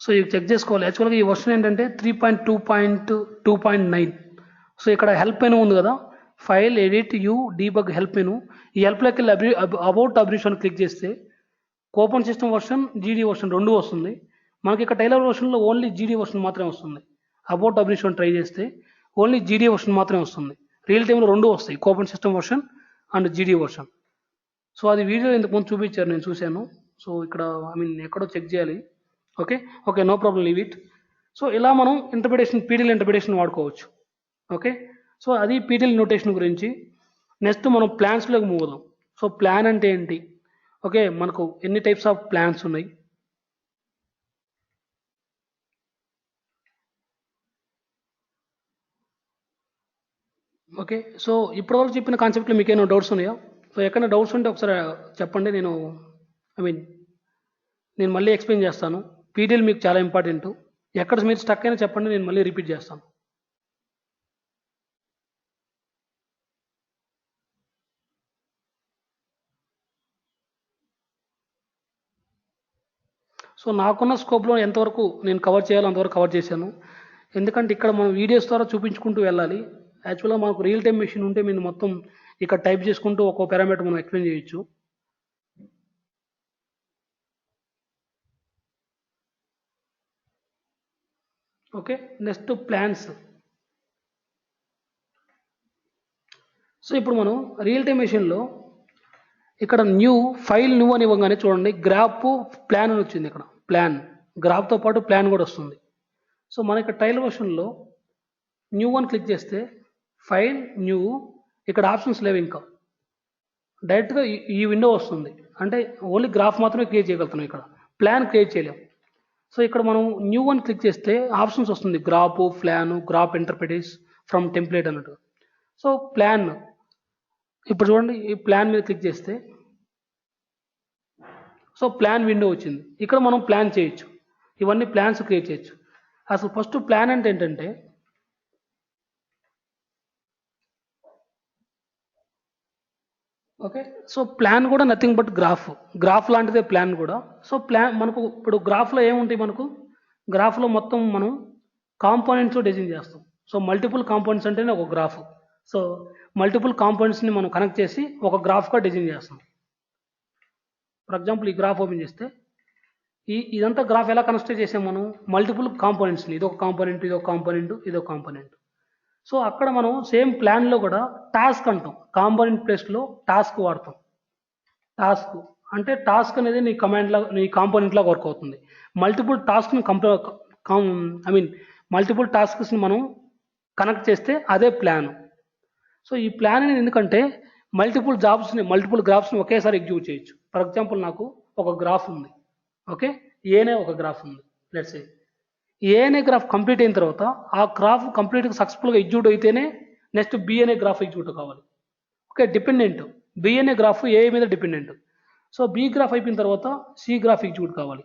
A: సో ఇవి చెక్ చేసుకోవాలి. యాక్చువల్గా ఈ వర్షన్ ఏంటంటే 3.2.2.9. సో ఇక్కడ హెల్ప్ మెనూ ఉంది కదా, file edit you debug help menu. ఈ హెల్ప్లోకి వెళ్ళి అబౌట్ అబ్రిషన్ క్లిక్ చేస్తే ఓపెన్ సిస్టమ్ వర్షన్, జీడీ వర్షన్ 2 వస్తుంది. మనకి ఇక్కడ టైలర్ వర్షన్లో ఓన్లీ జీడీ వర్షన్ మాత్రమే వస్తుంది. అబౌట్ అబ్రిషన్ ట్రై చేస్తే ఓన్లీ జీడీ వర్షన్ మాత్రమే వస్తుంది. రియల్ టైంలో 2 వస్తాయి, ఓపెన్ సిస్టమ్ వర్షన్ అండ్ జీడీ వర్షన్. సో అది వీడియో ఇంతకు ముందు చూపించారు, నేను చూశాను. సో ఇక్కడ ఎక్కడో చెక్ చేయాలి. Okay, no problem, leave it. So ఇలా మనం పీడిఎల్ ఇంటర్ప్రిటేషన్ వాడుకోవచ్చు. ఓకే, సో అది పీడిఎల్ నోటేషన్ గురించి. నెక్స్ట్ మనం ప్లాన్స్లోకి మూవ్ అవుదాం. సో ప్లాన్ అంటే ఏంటి, ఓకే, మనకు ఎన్ని టైప్స్ ఆఫ్ ప్లాన్స్ ఉన్నాయి. ఓకే, సో ఇప్పటివరకు చెప్పిన కాన్సెప్ట్లో మీకు ఏమైనా డౌట్స్ ఉన్నాయా? సో ఎక్కడైనా డౌట్స్ ఉంటే ఒకసారి చెప్పండి, నేను మళ్ళీ ఎక్స్ప్లెయిన్ చేస్తాను. పీడిఎల్ మీకు చాలా ఇంపార్టెంట్. ఎక్కడ మీరు స్టక్ అయినా చెప్పండి, నేను మళ్ళీ రిపీట్ చేస్తాను. సో నాకున్న స్కోప్లో ఎంతవరకు నేను కవర్ చేయాలో అంతవరకు కవర్ చేశాను. ఎందుకంటే ఇక్కడ మనం వీడియోస్ ద్వారా చూపించుకుంటూ వెళ్ళాలి. యాక్చువల్గా మనకు రియల్ టైం మెషిన్ ఉంటే మీరు మొత్తం ఇక్కడ టైప్ చేసుకుంటూ ఒక్కో పారామీటర్ మనం ఎక్స్ప్లెయిన్ చేయొచ్చు. Okay, next plans. సో ఇప్పుడు మనం రియల్ టైం మెషిన్లో ఇక్కడ ఫైల్ న్యూ అని ఇవ్వగానే చూడండి గ్రాఫ్ ప్లాన్ అని వచ్చింది. ఇక్కడ ప్లాన్ గ్రాఫ్తో పాటు ప్లాన్ కూడా వస్తుంది. సో మన ఇక్కడ టైలర్ వర్షన్లో న్యూ అని క్లిక్ చేస్తే ఫైల్ న్యూ, ఇక్కడ ఆప్షన్స్ లేవు ఇంకా. డైరెక్ట్గా ఈ విండో వస్తుంది. అంటే ఓన్లీ గ్రాఫ్ మాత్రమే క్రియేట్ చేయగలుగుతున్నాం, ఇక్కడ ప్లాన్ క్రియేట్ చేయలేం. సో ఇక్కడ మనం న్యూ వన్ క్లిక్ చేస్తే ఆప్షన్స్ వస్తుంది, graph, plan, graph interprets from template అన్నట్టు. సో ప్లాన్, ఇప్పుడు చూడండి ఈ ప్లాన్ మీద క్లిక్ చేస్తే సో ప్లాన్ విండో వచ్చింది. ఇక్కడ మనం ప్లాన్ చేయొచ్చు, ఇవన్నీ ప్లాన్స్ క్రియేట్ చేయొచ్చు. అసలు ఫస్ట్ ప్లాన్ అంటే ఏంటంటే ఓకే, సో ప్లాన్ కూడా నథింగ్ బట్ గ్రాఫ్ లాంటిదే ప్లాన్ కూడా. సో ప్లాన్ మనకు ఇప్పుడు గ్రాఫ్లో ఏముంటాయి, మనకు గ్రాఫ్లో మొత్తం మనం కాంపోనెంట్స్ డిజైన్ చేస్తాం. సో మల్టిపుల్ కాంపోనెంట్స్ అంటేనే ఒక గ్రాఫ్. సో మల్టిపుల్ కాంపోనెంట్స్ని మనం కనెక్ట్ చేసి ఒక గ్రాఫ్గా డిజైన్ చేస్తాం. ఫర్ ఎగ్జాంపుల్ ఈ గ్రాఫ్ ఓపెన్ చేస్తే ఇదంతా గ్రాఫ్ ఎలా కన్స్ట్రక్ట్ చేసాం మనం, మల్టిపుల్ కాంపోనెంట్స్ని, ఇదొక కాంపోనెంట్, ఇదొక కాంపోనెంట్, ఇదొక కాంపోనెంట్. సో అక్కడ మనం సేమ్ ప్లాన్లో కూడా టాస్క్ అంటాం, కాంపోనెంట్ ప్లేస్లో టాస్క్ వాడతాం. టాస్క్ అంటే టాస్క్ అనేది నీ కమాండ్ లాగా, నీ కాంపోనెంట్ లాగా వర్క్ అవుతుంది. మల్టిపుల్ టాస్క్ని మల్టిపుల్ టాస్క్స్ని మనం కనెక్ట్ చేస్తే అదే ప్లాన్. సో ఈ ప్లాన్ అనేది ఎందుకంటే మల్టిపుల్ గ్రాఫ్స్ని ఒకేసారి ఎగ్జిక్యూట్ చేయొచ్చు. ఫర్ ఎగ్జాంపుల్ నాకు ఒక గ్రాఫ్ ఉంది, ఓకే, ఏనే ఒక గ్రాఫ్ ఉంది, లెట్స్ సే ఏ అనే గ్రాఫ్ కంప్లీట్ అయిన తర్వాత ఆ గ్రాఫ్ కంప్లీట్గా సక్సెస్ఫుల్గా ఎగ్జిక్యూట్ అయితేనే నెక్స్ట్ బి అనే గ్రాఫ్ ఎగ్జిక్యూట్ కావాలి. ఓకే, డిపెండెంట్ బి అనే గ్రాఫ్ ఏ మీద డిపెండెంట్. సో బి గ్రాఫ్ అయిపోయిన తర్వాత సి గ్రాఫ్ ఎగ్జిక్యూట్ కావాలి.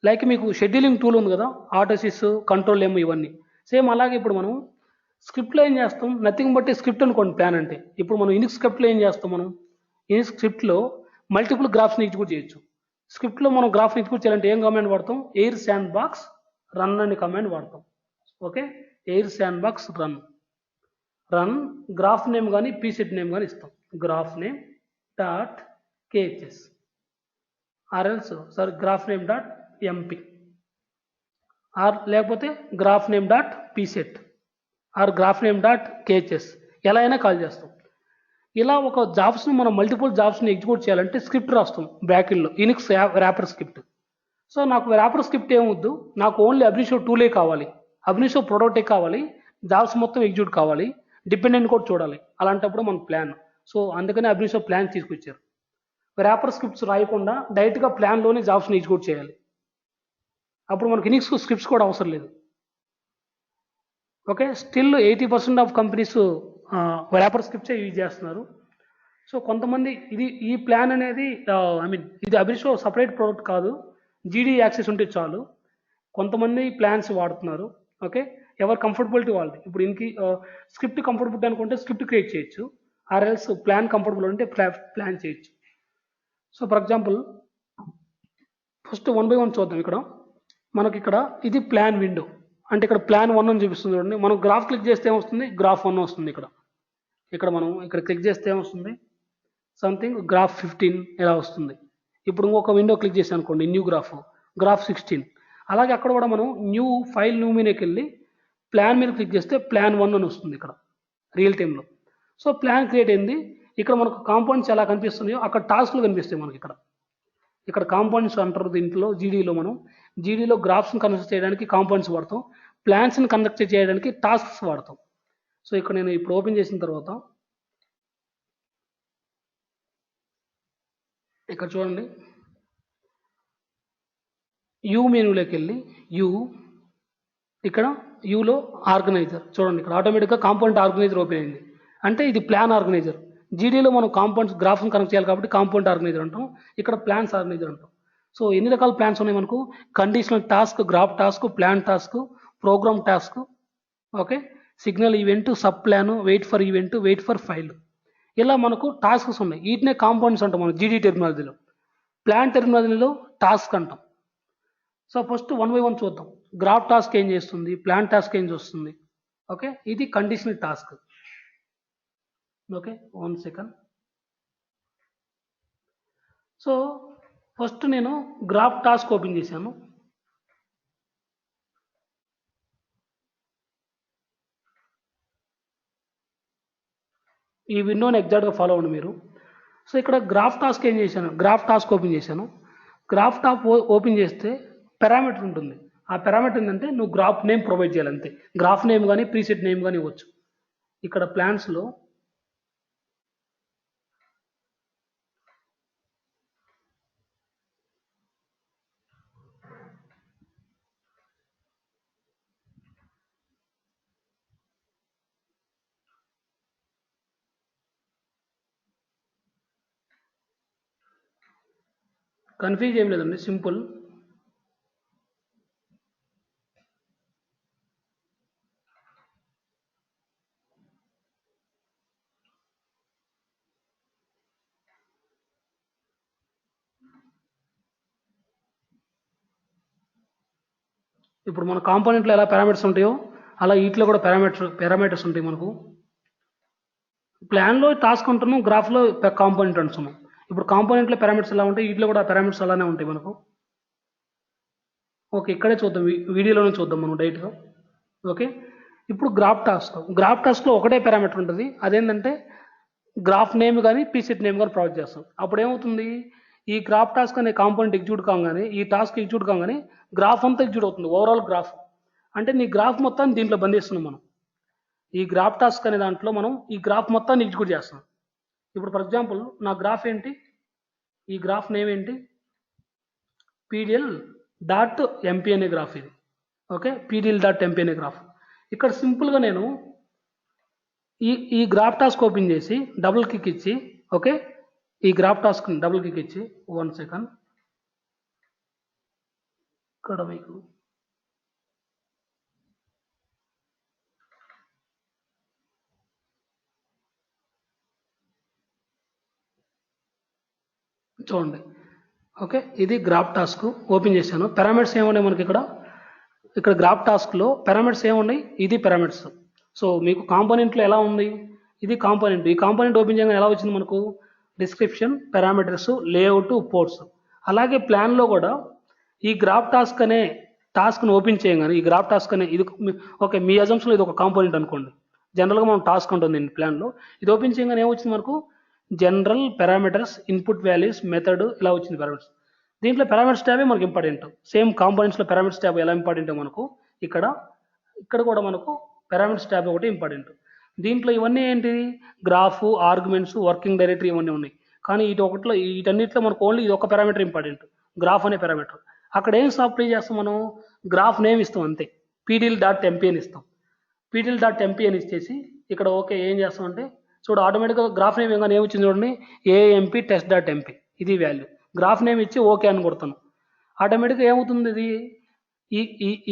A: లైక్ మీకు షెడ్యూలింగ్ టూల్ ఉంది కదా, ఆటోసిస్, కంట్రోల్ ఎమ్, ఇవన్నీ సేమ్ అలాగే. ఇప్పుడు మనం స్క్రిప్ట్లో ఏం చేస్తాం, నథింగ్ బట్ స్క్రిప్ట్ అనుకోండి ప్లాన్ అంటే. ఇప్పుడు మనం ఇనిక్స్ స్క్రిప్ట్లో ఏం చేస్తాం, మనం ఇనిక్స్ స్క్రిప్ట్లో మల్టిపుల్ గ్రాఫ్స్ని ఎగ్జిక్యూట్ చేయొచ్చు. స్క్రిప్ట్లో మనం గ్రాఫ్ని ఎగ్జిక్యూట్ చేయాలంటే ఏం కమాండ్ వాడతాం, ఎయిర్ శాండ్ బాక్స్ రన్ అనే కమాండ్ వాడతాం. Okay, air sandbox run graph name కానీ పీసెట్ నేమ్ కానీ ఇస్తాం, graph name dot KHS or else graph name dot MP or లేకపోతే graph name dot pset or graph name dot KHS, ఎలా అయినా call చేస్తాం. ఇలా ఒక జాబ్స్ని మనం మల్టిపుల్ జాబ్స్ని ఎగ్జిక్యూట్ చేయాలంటే స్క్రిప్ట్ రాస్తాం బ్యాకిల్లో, ఇనిక్స్ ర్యాపర్ స్క్రిప్ట్. సో నాకు ర్యాపర్ స్క్రిప్ట్ ఏమొద్దు, నాకు ఓన్లీ అబ్నిషో టూలే కావాలి, అబ్నిషో ప్రొడక్టే కావాలి, జాబ్స్ మొత్తం ఎగ్జిక్యూట్ కావాలి, డిపెండెంట్ కూడా చూడాలి. అలాంటప్పుడు మన ప్లాన్. సో అందుకని అబ్నిషో ప్లాన్ తీసుకొచ్చారు. ర్యాపర్ స్క్రిప్ట్స్ రాయకుండా డైరెక్ట్గా ప్లాన్లోనే జాబ్స్ని ఎగ్జిక్యూట్ చేయాలి. అప్పుడు మనకి ఇనిక్స్ స్క్రిప్ట్స్ కూడా అవసరం లేదు. Okay, still 80% of companies wrapper స్క్రిప్ట్సే యూజ్ చేస్తున్నారు. సో కొంతమంది ఈ ప్లాన్ అనేది ఇది అబ్నిషో సపరేట్ ప్రోడక్ట్ కాదు, జీడీ యాక్సెస్ ఉంటే చాలు. కొంతమంది ప్లాన్స్ వాడుతున్నారు. ఓకే, ఎవరు కంఫర్టబిలిటీ వాళ్ళది. ఇప్పుడు ఇంకి స్క్రిప్ట్ కంఫర్టబుల్ అనుకుంటే స్క్రిప్ట్ క్రియేట్ చేయొచ్చు, ఆర్ఎల్స్ ప్లాన్ కంఫర్టబుల్ ఉంటే ప్లాన్ చేయొచ్చు. So for example first 1 by 1 చూద్దాం. ఇక్కడ మనకి ఇక్కడ ఇది ప్లాన్ విండో, అంటే ఇక్కడ ప్లాన్ 1 అని చూపిస్తుంది చూడండి. మనం గ్రాఫ్ క్లిక్ చేస్తే ఏమొస్తుంది, గ్రాఫ్ 1 వస్తుంది. ఇక్కడ మనం ఇక్కడ క్లిక్ చేస్తే ఏమొస్తుంది, సంథింగ్ గ్రాఫ్ 15 ఇలా వస్తుంది. ఇప్పుడు ఇంకొక విండో క్లిక్ చేసి అనుకోండి, న్యూ గ్రాఫ్ 16. అలాగే అక్కడ కూడా మనం న్యూ ఫైల్ న్యూ మీదకి వెళ్ళి ప్లాన్ మీద క్లిక్ చేస్తే ప్లాన్ 1 అని వస్తుంది ఇక్కడ రియల్ టైంలో. సో ప్లాన్ క్రియేట్ అయింది. ఇక్కడ మనకు కాంపౌండ్స్ ఎలా కనిపిస్తున్నాయో అక్కడ టాస్క్లు కనిపిస్తాయి మనకి. ఇక్కడ కాంపౌండ్స్ అంటారు. దీంట్లో జీడీలో గ్రాఫ్స్ని కన్వర్ట్ చేయడానికి కాంపౌండ్స్ వాడతాం, ప్లాన్స్ని కండక్ట్ చేయడానికి టాస్క్స్ వాడతాం. సో ఇక్కడ నేను ఇప్పుడు ఓపెన్ చేసిన తర్వాత ఇక్కడ చూడండి, యూ మెనూలోకి వెళ్ళి ఇక్కడ యూలో ఆర్గనైజర్ చూడండి, ఇక్కడ ఆటోమేటిక్గా కాంపౌండ్ ఆర్గనైజర్ ఓపెన్ అయింది. అంటే ఇది ప్లాన్ ఆర్గనైజర్. జీడీలో మనం కాంపౌండ్స్ గ్రాఫ్ని కనెక్ట్ చేయాలి కాబట్టి కాంపౌండ్ ఆర్గనైజర్ అంటాం, ఇక్కడ ప్లాన్స్ ఆర్గనైజర్ అంటాం. సో ఎన్ని రకాల ప్లాన్స్ ఉన్నాయి మనకు, conditional task, graph task, plan task, program task, okay, signal event, sub plan, wait for event, wait for file, ఇలా మనకు టాస్క్స్ ఉన్నాయి. వీటినే కాంపౌండ్స్ అంటాం మనం జీడీ టెర్మినాలజీలో. ప్లాన్ టెర్మినాలజీలో టాస్క్ అంటాం. సో ఫస్ట్ 1 by 1 చూద్దాం. గ్రాఫ్ టాస్క్ ఏం చేస్తుంది, ప్లాన్ టాస్క్ ఏం చేస్తుంది. ఓకే, ఇది conditional task. Okay, 1 second. So first నేను గ్రాఫ్ టాస్క్ ఓపెన్ చేశాను. ఈ విండోని ఎగ్జాక్ట్గా ఫాలో అవ్వండి మీరు. సో ఇక్కడ గ్రాఫ్ టాస్క్ ఏం చేశాను, గ్రాఫ్ టాస్క్ ఓపెన్ చేశాను. గ్రాఫ్ టాప్ ఓపెన్ చేస్తే పారామీటర్ ఉంటుంది. ఆ పారామీటర్ ఏంటంటే నువ్వు గ్రాఫ్ నేమ్ ప్రొవైడ్ చేయాలి అంతే. గ్రాఫ్ నేమ్ కానీ ప్రీసెట్ నేమ్ కానీ ఇవ్వచ్చు. ఇక్కడ ప్లాన్స్లో కన్ఫ్యూజ్ ఏం లేదండి, సింపుల్. ఇప్పుడు మన కాంపోనెంట్లో ఎలా పారామీటర్స్ ఉంటాయో అలా వీటిలో కూడా పారామీటర్స్ ఉంటాయి మనకు. ప్లాన్లో టాస్క్ అంటున్నాం, గ్రాఫ్లో కాంపోనెంట్ అంటున్నాం. ఇప్పుడు కాంపోనెంట్లో పారామీటర్స్ ఎలా ఉంటాయి, వీటిలో కూడా పారామీటర్స్ అలానే ఉంటాయి మనకు. ఓకే, ఇక్కడే చూద్దాం, వీడియోలోనే చూద్దాం మనం డైరెక్ట్గా. ఓకే, ఇప్పుడు గ్రాఫ్ టాస్క్లో ఒకటే పారామీటర్ ఉంటుంది, అదేంటంటే గ్రాఫ్ నేమ్ కానీ పీసెట్ నేమ్ కానీ ప్రొవైడ్ చేస్తాం. అప్పుడు ఏమవుతుంది, ఈ గ్రాఫ్ టాస్క్ అనే కాంపోనెంట్ ఎగ్జిక్యూట్ కాగానే, ఈ టాస్క్ ఎగ్జిక్యూట్ కాగానే గ్రాఫ్ అంతా ఎగ్జిక్యూట్ అవుతుంది, ఓవరాల్ గ్రాఫ్. అంటే నీ గ్రాఫ్ మొత్తాన్ని దీంట్లో బంధిస్తున్నాం మనం. ఈ గ్రాఫ్ టాస్క్ అనే దాంట్లో మనం ఈ గ్రాఫ్ మొత్తాన్ని ఎగ్జిక్యూట్ చేస్తాం. ఇప్పుడు ఫర్ ఎగ్జాంపుల్ నా గ్రాఫ్ ఏంటి, ఈ గ్రాఫ్ నేమ్ ఏంటి, pdl.mp అనే గ్రాఫ్ ఇది. ఓకే, pdl.mp అనే గ్రాఫ్. ఇక్కడ సింపుల్గా నేను ఈ గ్రాఫ్ టాస్క్ ఓపెన్ చేసి డబుల్ క్లిక్ ఇచ్చి, ఓకే, ఈ గ్రాఫ్ టాస్క్ని డబుల్ క్లిక్ ఇచ్చి 1 సెకండ్, ఇక్కడ మీకు చూడండి. ఓకే, ఇది గ్రాఫ్ టాస్క్ ఓపెన్ చేశాను. పారామీటర్స్ ఏమున్నాయి మనకి ఇక్కడ గ్రాఫ్ టాస్క్లో పారామీటర్స్ ఏమున్నాయి, ఇది పారామీటర్స్. సో మీకు కాంపోనెంట్లో ఎలా ఉంది, ఇది కాంపోనెంట్. ఈ కాంపోనెంట్ ఓపెన్ చేయగానే ఎలా వచ్చింది మనకు, డిస్క్రిప్షన్, పారామీటర్స్, లేఅవుట్, పోర్ట్స్. అలాగే ప్లాన్లో కూడా ఈ గ్రాఫ్ టాస్క్ అనే టాస్క్ను ఓపెన్ చేయగానే, ఈ గ్రాఫ్ టాస్క్ అనే ఇది ఓకే, మీ అజంప్షన్లో ఇది ఒక కాంపోనెంట్ అనుకోండి. జనరల్గా మనం టాస్క్ ఉంటుంది ప్లాన్లో. ఇది ఓపెన్ చేయగానే ఏమొచ్చింది మనకు, general, parameters, input values, method, ఇలా వచ్చింది పారామీటర్స్. దీంట్లో పారామీటర్స్ ట్యాబే మనకు ఇంపార్టెంట్. సేమ్ కాంపోనెంట్స్లో పారామీటర్స్ ట్యాబ్ ఎలా ఇంపార్టెంట్ మనకు ఇక్కడ కూడా మనకు పారామీటర్స్ ట్యాబ్ ఒకటి ఇంపార్టెంట్. దీంట్లో ఇవన్నీ ఏంటి, గ్రాఫ్, ఆర్గ్యుమెంట్స్, వర్కింగ్ డైరెక్టరీ ఇవన్నీ ఉన్నాయి. కానీ వీటన్నిటిలో మనకు ఓన్లీ ఇది ఒక పారామీటర్ ఇంపార్టెంట్, గ్రాఫ్ అనే పారామీటర్. అక్కడ ఏం అప్లై చేస్తాం మనం, గ్రాఫ్ నేమ్ ఇస్తాం అంతే, pdl.mp అని ఇస్తాం. pdl.mp అని ఇచ్చేసి ఇక్కడ ఓకే ఏం చేస్తామంటే చూడు, ఆటోమేటిక్గా గ్రాఫ్ నేమ్ ఏమైనా వచ్చింది చూడండి, AMP test.mp, ఇది వాల్యూ. గ్రాఫ్ నేమ్ ఇచ్చి ఓకే అని కొడతాను, ఆటోమేటిక్గా ఏమవుతుంది, ఇది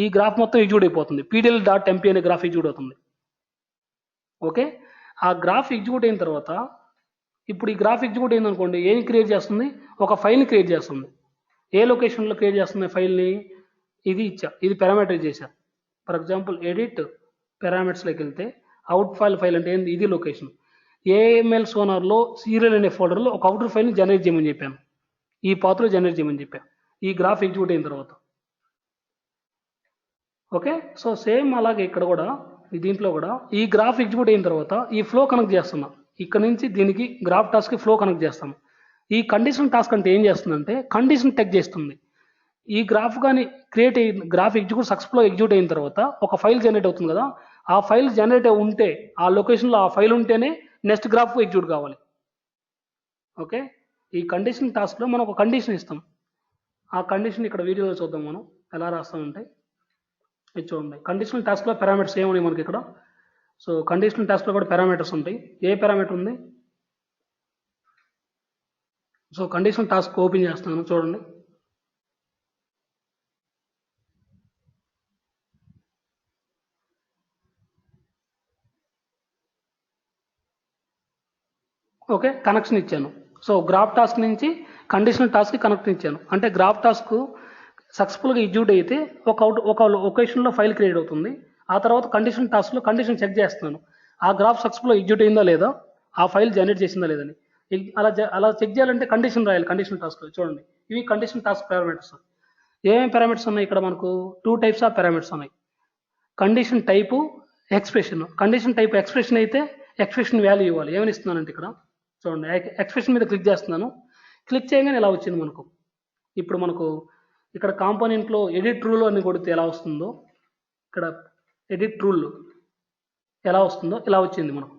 A: ఈ గ్రాఫ్ మొత్తం ఎగ్జిక్యూట్ అయిపోతుంది. pdl.mp అనే గ్రాఫ్ ఎగ్జిక్యూట్ అవుతుంది. ఓకే, ఆ గ్రాఫ్ ఎగ్జిక్యూట్ అయిన తర్వాత ఇప్పుడు ఈ గ్రాఫ్ ఎగ్జిక్యూట్ అయింది అనుకోండి, ఏం క్రియేట్ చేస్తుంది, ఒక ఫైల్ని క్రియేట్ చేస్తుంది. ఏ లొకేషన్లో క్రియేట్ చేస్తుంది ఫైల్ని, ఇది పారామీటర్ చేశా. ఫర్ ఎగ్జాంపుల్ ఎడిట్ పారామీటర్స్లోకి వెళ్తే అవుట్ ఫైల్ అంటే ఏంది, ఇది లొకేషన్. AML సోనార్లో సీరియల్ అనే ఫోల్డర్లో ఒక అవుటర్ ఫైల్ని జనరేట్ చేయమని చెప్పాను, ఈ పాత్రలో జనరేట్ చేయమని చెప్పాను ఈ గ్రాఫ్ ఎగ్జిక్యూట్ అయిన తర్వాత. ఓకే, సో సేమ్ అలాగే ఇక్కడ కూడా దీంట్లో కూడా ఈ గ్రాఫ్ ఎగ్జిక్యూట్ అయిన తర్వాత ఈ ఫ్లో కనెక్ట్ చేస్తున్నా, ఇక్కడ నుంచి దీనికి గ్రాఫ్ టాస్క్కి ఫ్లో కనెక్ట్ చేస్తాను. ఈ కండిషన్ టాస్క్ అంటే ఏం చేస్తుందంటే కండిషన్ చెక్ చేస్తుంది. ఈ గ్రాఫ్ కానీ గ్రాఫ్ సక్సెస్ఫుల్గా ఎగ్జిక్యూట్ అయిన తర్వాత ఒక ఫైల్ జనరేట్ అవుతుంది కదా, ఆ ఫైల్ జనరేట్ ఉంటే ఆ లొకేషన్లో ఆ ఫైల్ ఉంటేనే నెక్స్ట్ గ్రాఫ్ ఎగ్జిక్యూట్ కావాలి. ఓకే, ఈ కండిషన్ టాస్క్లో మనం ఒక కండిషన్ ఇస్తాం. ఆ కండిషన్ ఇక్కడ వీడియోలో చూద్దాం మనం ఎలా రాస్తామంటే, ఇది చూడండి. కండిషనల్ టాస్క్లో పారామీటర్స్ ఏమున్నాయి మనకి ఇక్కడ. సో కండిషనల్ టాస్క్లో కూడా పారామీటర్స్ ఉంటాయి. ఏ పారామీటర్ ఉంది, సో కండిషనల్ టాస్క్ ఓపెన్ చేస్తున్నాను చూడండి. ఓకే, కనెక్షన్ ఇచ్చాను. సో గ్రాఫ్ టాస్క్ నుంచి కండిషనల్ టాస్క్కి కనెక్షన్ ఇచ్చాను. అంటే గ్రాఫ్ టాస్క్ సక్సెస్ఫుల్గా ఎగ్జిక్యూట్ అయితే ఒక లొకేషన్లో ఫైల్ క్రియేట్ అవుతుంది. ఆ తర్వాత కండిషన్ టాస్క్లో కండిషన్ చెక్ చేస్తున్నాను, ఆ గ్రాఫ్ సక్సెస్ఫుల్గా ఎగ్జిక్యూట్ అయిందా లేదా, ఆ ఫైల్ జనరేట్ చేసిందా లేదని. అలా చెక్ చేయాలంటే కండిషన్ రాయాలి కండిషన్ టాస్క్లో. చూడండి, ఇవి కండిషన్ టాస్క్ పారామీటర్స్. ఏమేమి పారామీటర్స్ ఉన్నాయి ఇక్కడ మనకు, 2 టైప్స్ ఆఫ్ పారామీటర్స్ ఉన్నాయి. Condition type, expression. Condition type expression అయితే ఎక్స్ప్రెషన్ వాల్యూ ఇవ్వాలి. ఏమని ఇస్తున్నానంటే ఇక్కడ చూడండి, ఎక్స్ప్రెషన్ మీద క్లిక్ చేస్తున్నాను. క్లిక్ చేయగానే ఇలా వచ్చింది మనకు. ఇప్పుడు మనకు ఇక్కడ కాంపోనెంట్లో ఎడిట్ రూల్ అని కొడితే ఎలా వస్తుందో, ఇక్కడ ఎడిట్ రూల్ ఎలా వస్తుందో ఇలా వచ్చింది మనకు.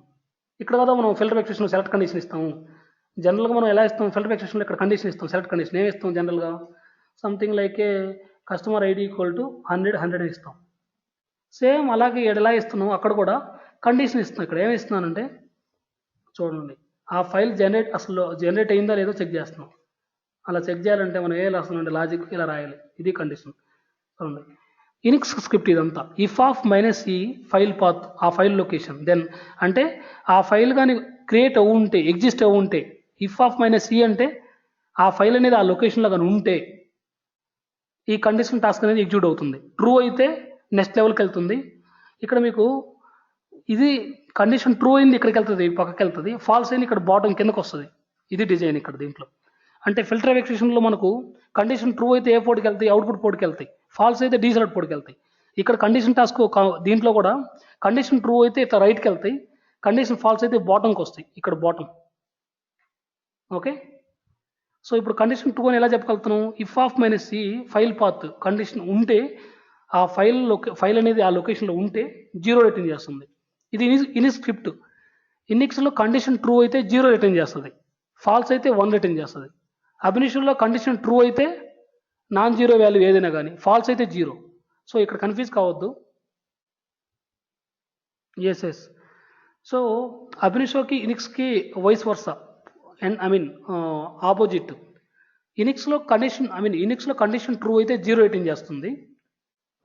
A: ఇక్కడ కదా మనం ఫిల్టర్ ఎక్స్ప్రెషన్ సెలెక్ట్ కండిషన్ ఇస్తాము. జనరల్గా మనం ఎలా ఇస్తాం, ఫిల్టర్ ఎక్స్ప్రెషన్లో ఇక్కడ కండిషన్ ఇస్తాం, సెలెక్ట్ కండిషన్ ఏమి ఇస్తాం జనరల్గా, సంథింగ్ లైక్ ఏ కస్టమర్ ID = 100 ఇస్తాం. సేమ్ అలాగే ఎలా ఇస్తున్నాం అక్కడ కూడా కండిషన్ ఇస్తాం. ఇక్కడ ఏమి ఇస్తున్నానంటే చూడండి, ఆ ఫైల్ జనరేట్ అయిందా లేదో చెక్ చేస్తున్నాం. అలా చెక్ చేయాలంటే మనం ఏ రాస్తామంటే లాజిక్ ఇలా రాయాలి. ఇది కండిషన్. చూడండి ఇనిక్స్ స్క్రిప్ట్ ఇదంతా. ఇఫ్ ఆఫ్ మైనస్ ఈ ఫైల్ పాత్ ఆ ఫైల్ లొకేషన్ దెన్ అంటే ఆ ఫైల్ కానీ క్రియేట్ అవ్వు ఉంటే ఎగ్జిస్ట్ అవ్వు ఉంటే ఇఫ్ ఆఫ్ మైనస్ ఈ అంటే ఆ ఫైల్ అనేది ఆ లొకేషన్లో కానీ ఉంటే ఈ కండిషన్ టాస్క్ అనేది ఎగ్జిక్యూట్ అవుతుంది. ట్రూ అయితే నెక్స్ట్ లెవెల్కి వెళ్తుంది. ఇక్కడ మీకు ఇది కండిషన్ ట్రూ అయింది ఇక్కడికి వెళ్తుంది, పక్కకి వెళ్తుంది. ఫాల్స్ అయింది ఇక్కడ బాటమ్ కిందకు వస్తుంది. ఇది డిజైన్ ఇక్కడ దీంట్లో. అంటే ఫిల్టర్ ఎక్స్ప్రెషన్లో మనకు కండిషన్ ట్రూ అయితే ఏ పోర్ట్కి వెళ్తాయి, అవుట్పుట్ పోర్ట్కి వెళ్తాయి. ఫాల్స్ అయితే డీసెలెక్ట్ పోర్ట్కి వెళ్తాయి. ఇక్కడ కండిషన్ టాస్క్ దీంట్లో కూడా కండిషన్ ట్రూ అయితే ఇట్లా రైట్కి వెళ్తాయి, కండిషన్ ఫాల్స్ అయితే బాటంకి వస్తాయి, ఇక్కడ బాటమ్. ఓకే, సో ఇప్పుడు కండిషన్ ట్రూ అని ఎలా చెప్పగలుగుతున్నాం? ఇఫ్ ఆఫ్ మైనస్ ఈ ఫైల్ పాత్ కండిషన్ ఉంటే ఆ ఫైల్ అనేది ఆ లొకేషన్లో ఉంటే 0 రిటర్న్ చేస్తుంది. ఇది ఇనిక్స్ స్క్రిప్ట్. ఇనిక్స్లో కండిషన్ ట్రూ అయితే 0 రిటర్న్ చేస్తుంది, ఫాల్స్ అయితే 1 రిటర్న్ చేస్తుంది. అబినిషన్లో కండిషన్ ట్రూ అయితే నాన్ జీరో వాల్యూ ఏదైనా కానీ, ఫాల్స్ అయితే 0. సో ఇక్కడ కన్ఫ్యూజ్ కావద్దు. ఎస్. సో అబినిషోకి ఇనిక్స్కి వైస్ వర్సా అండ్ ఆపోజిట్. ఇనిక్స్లో కండిషన్ ట్రూ అయితే 0 రిటర్న్ చేస్తుంది.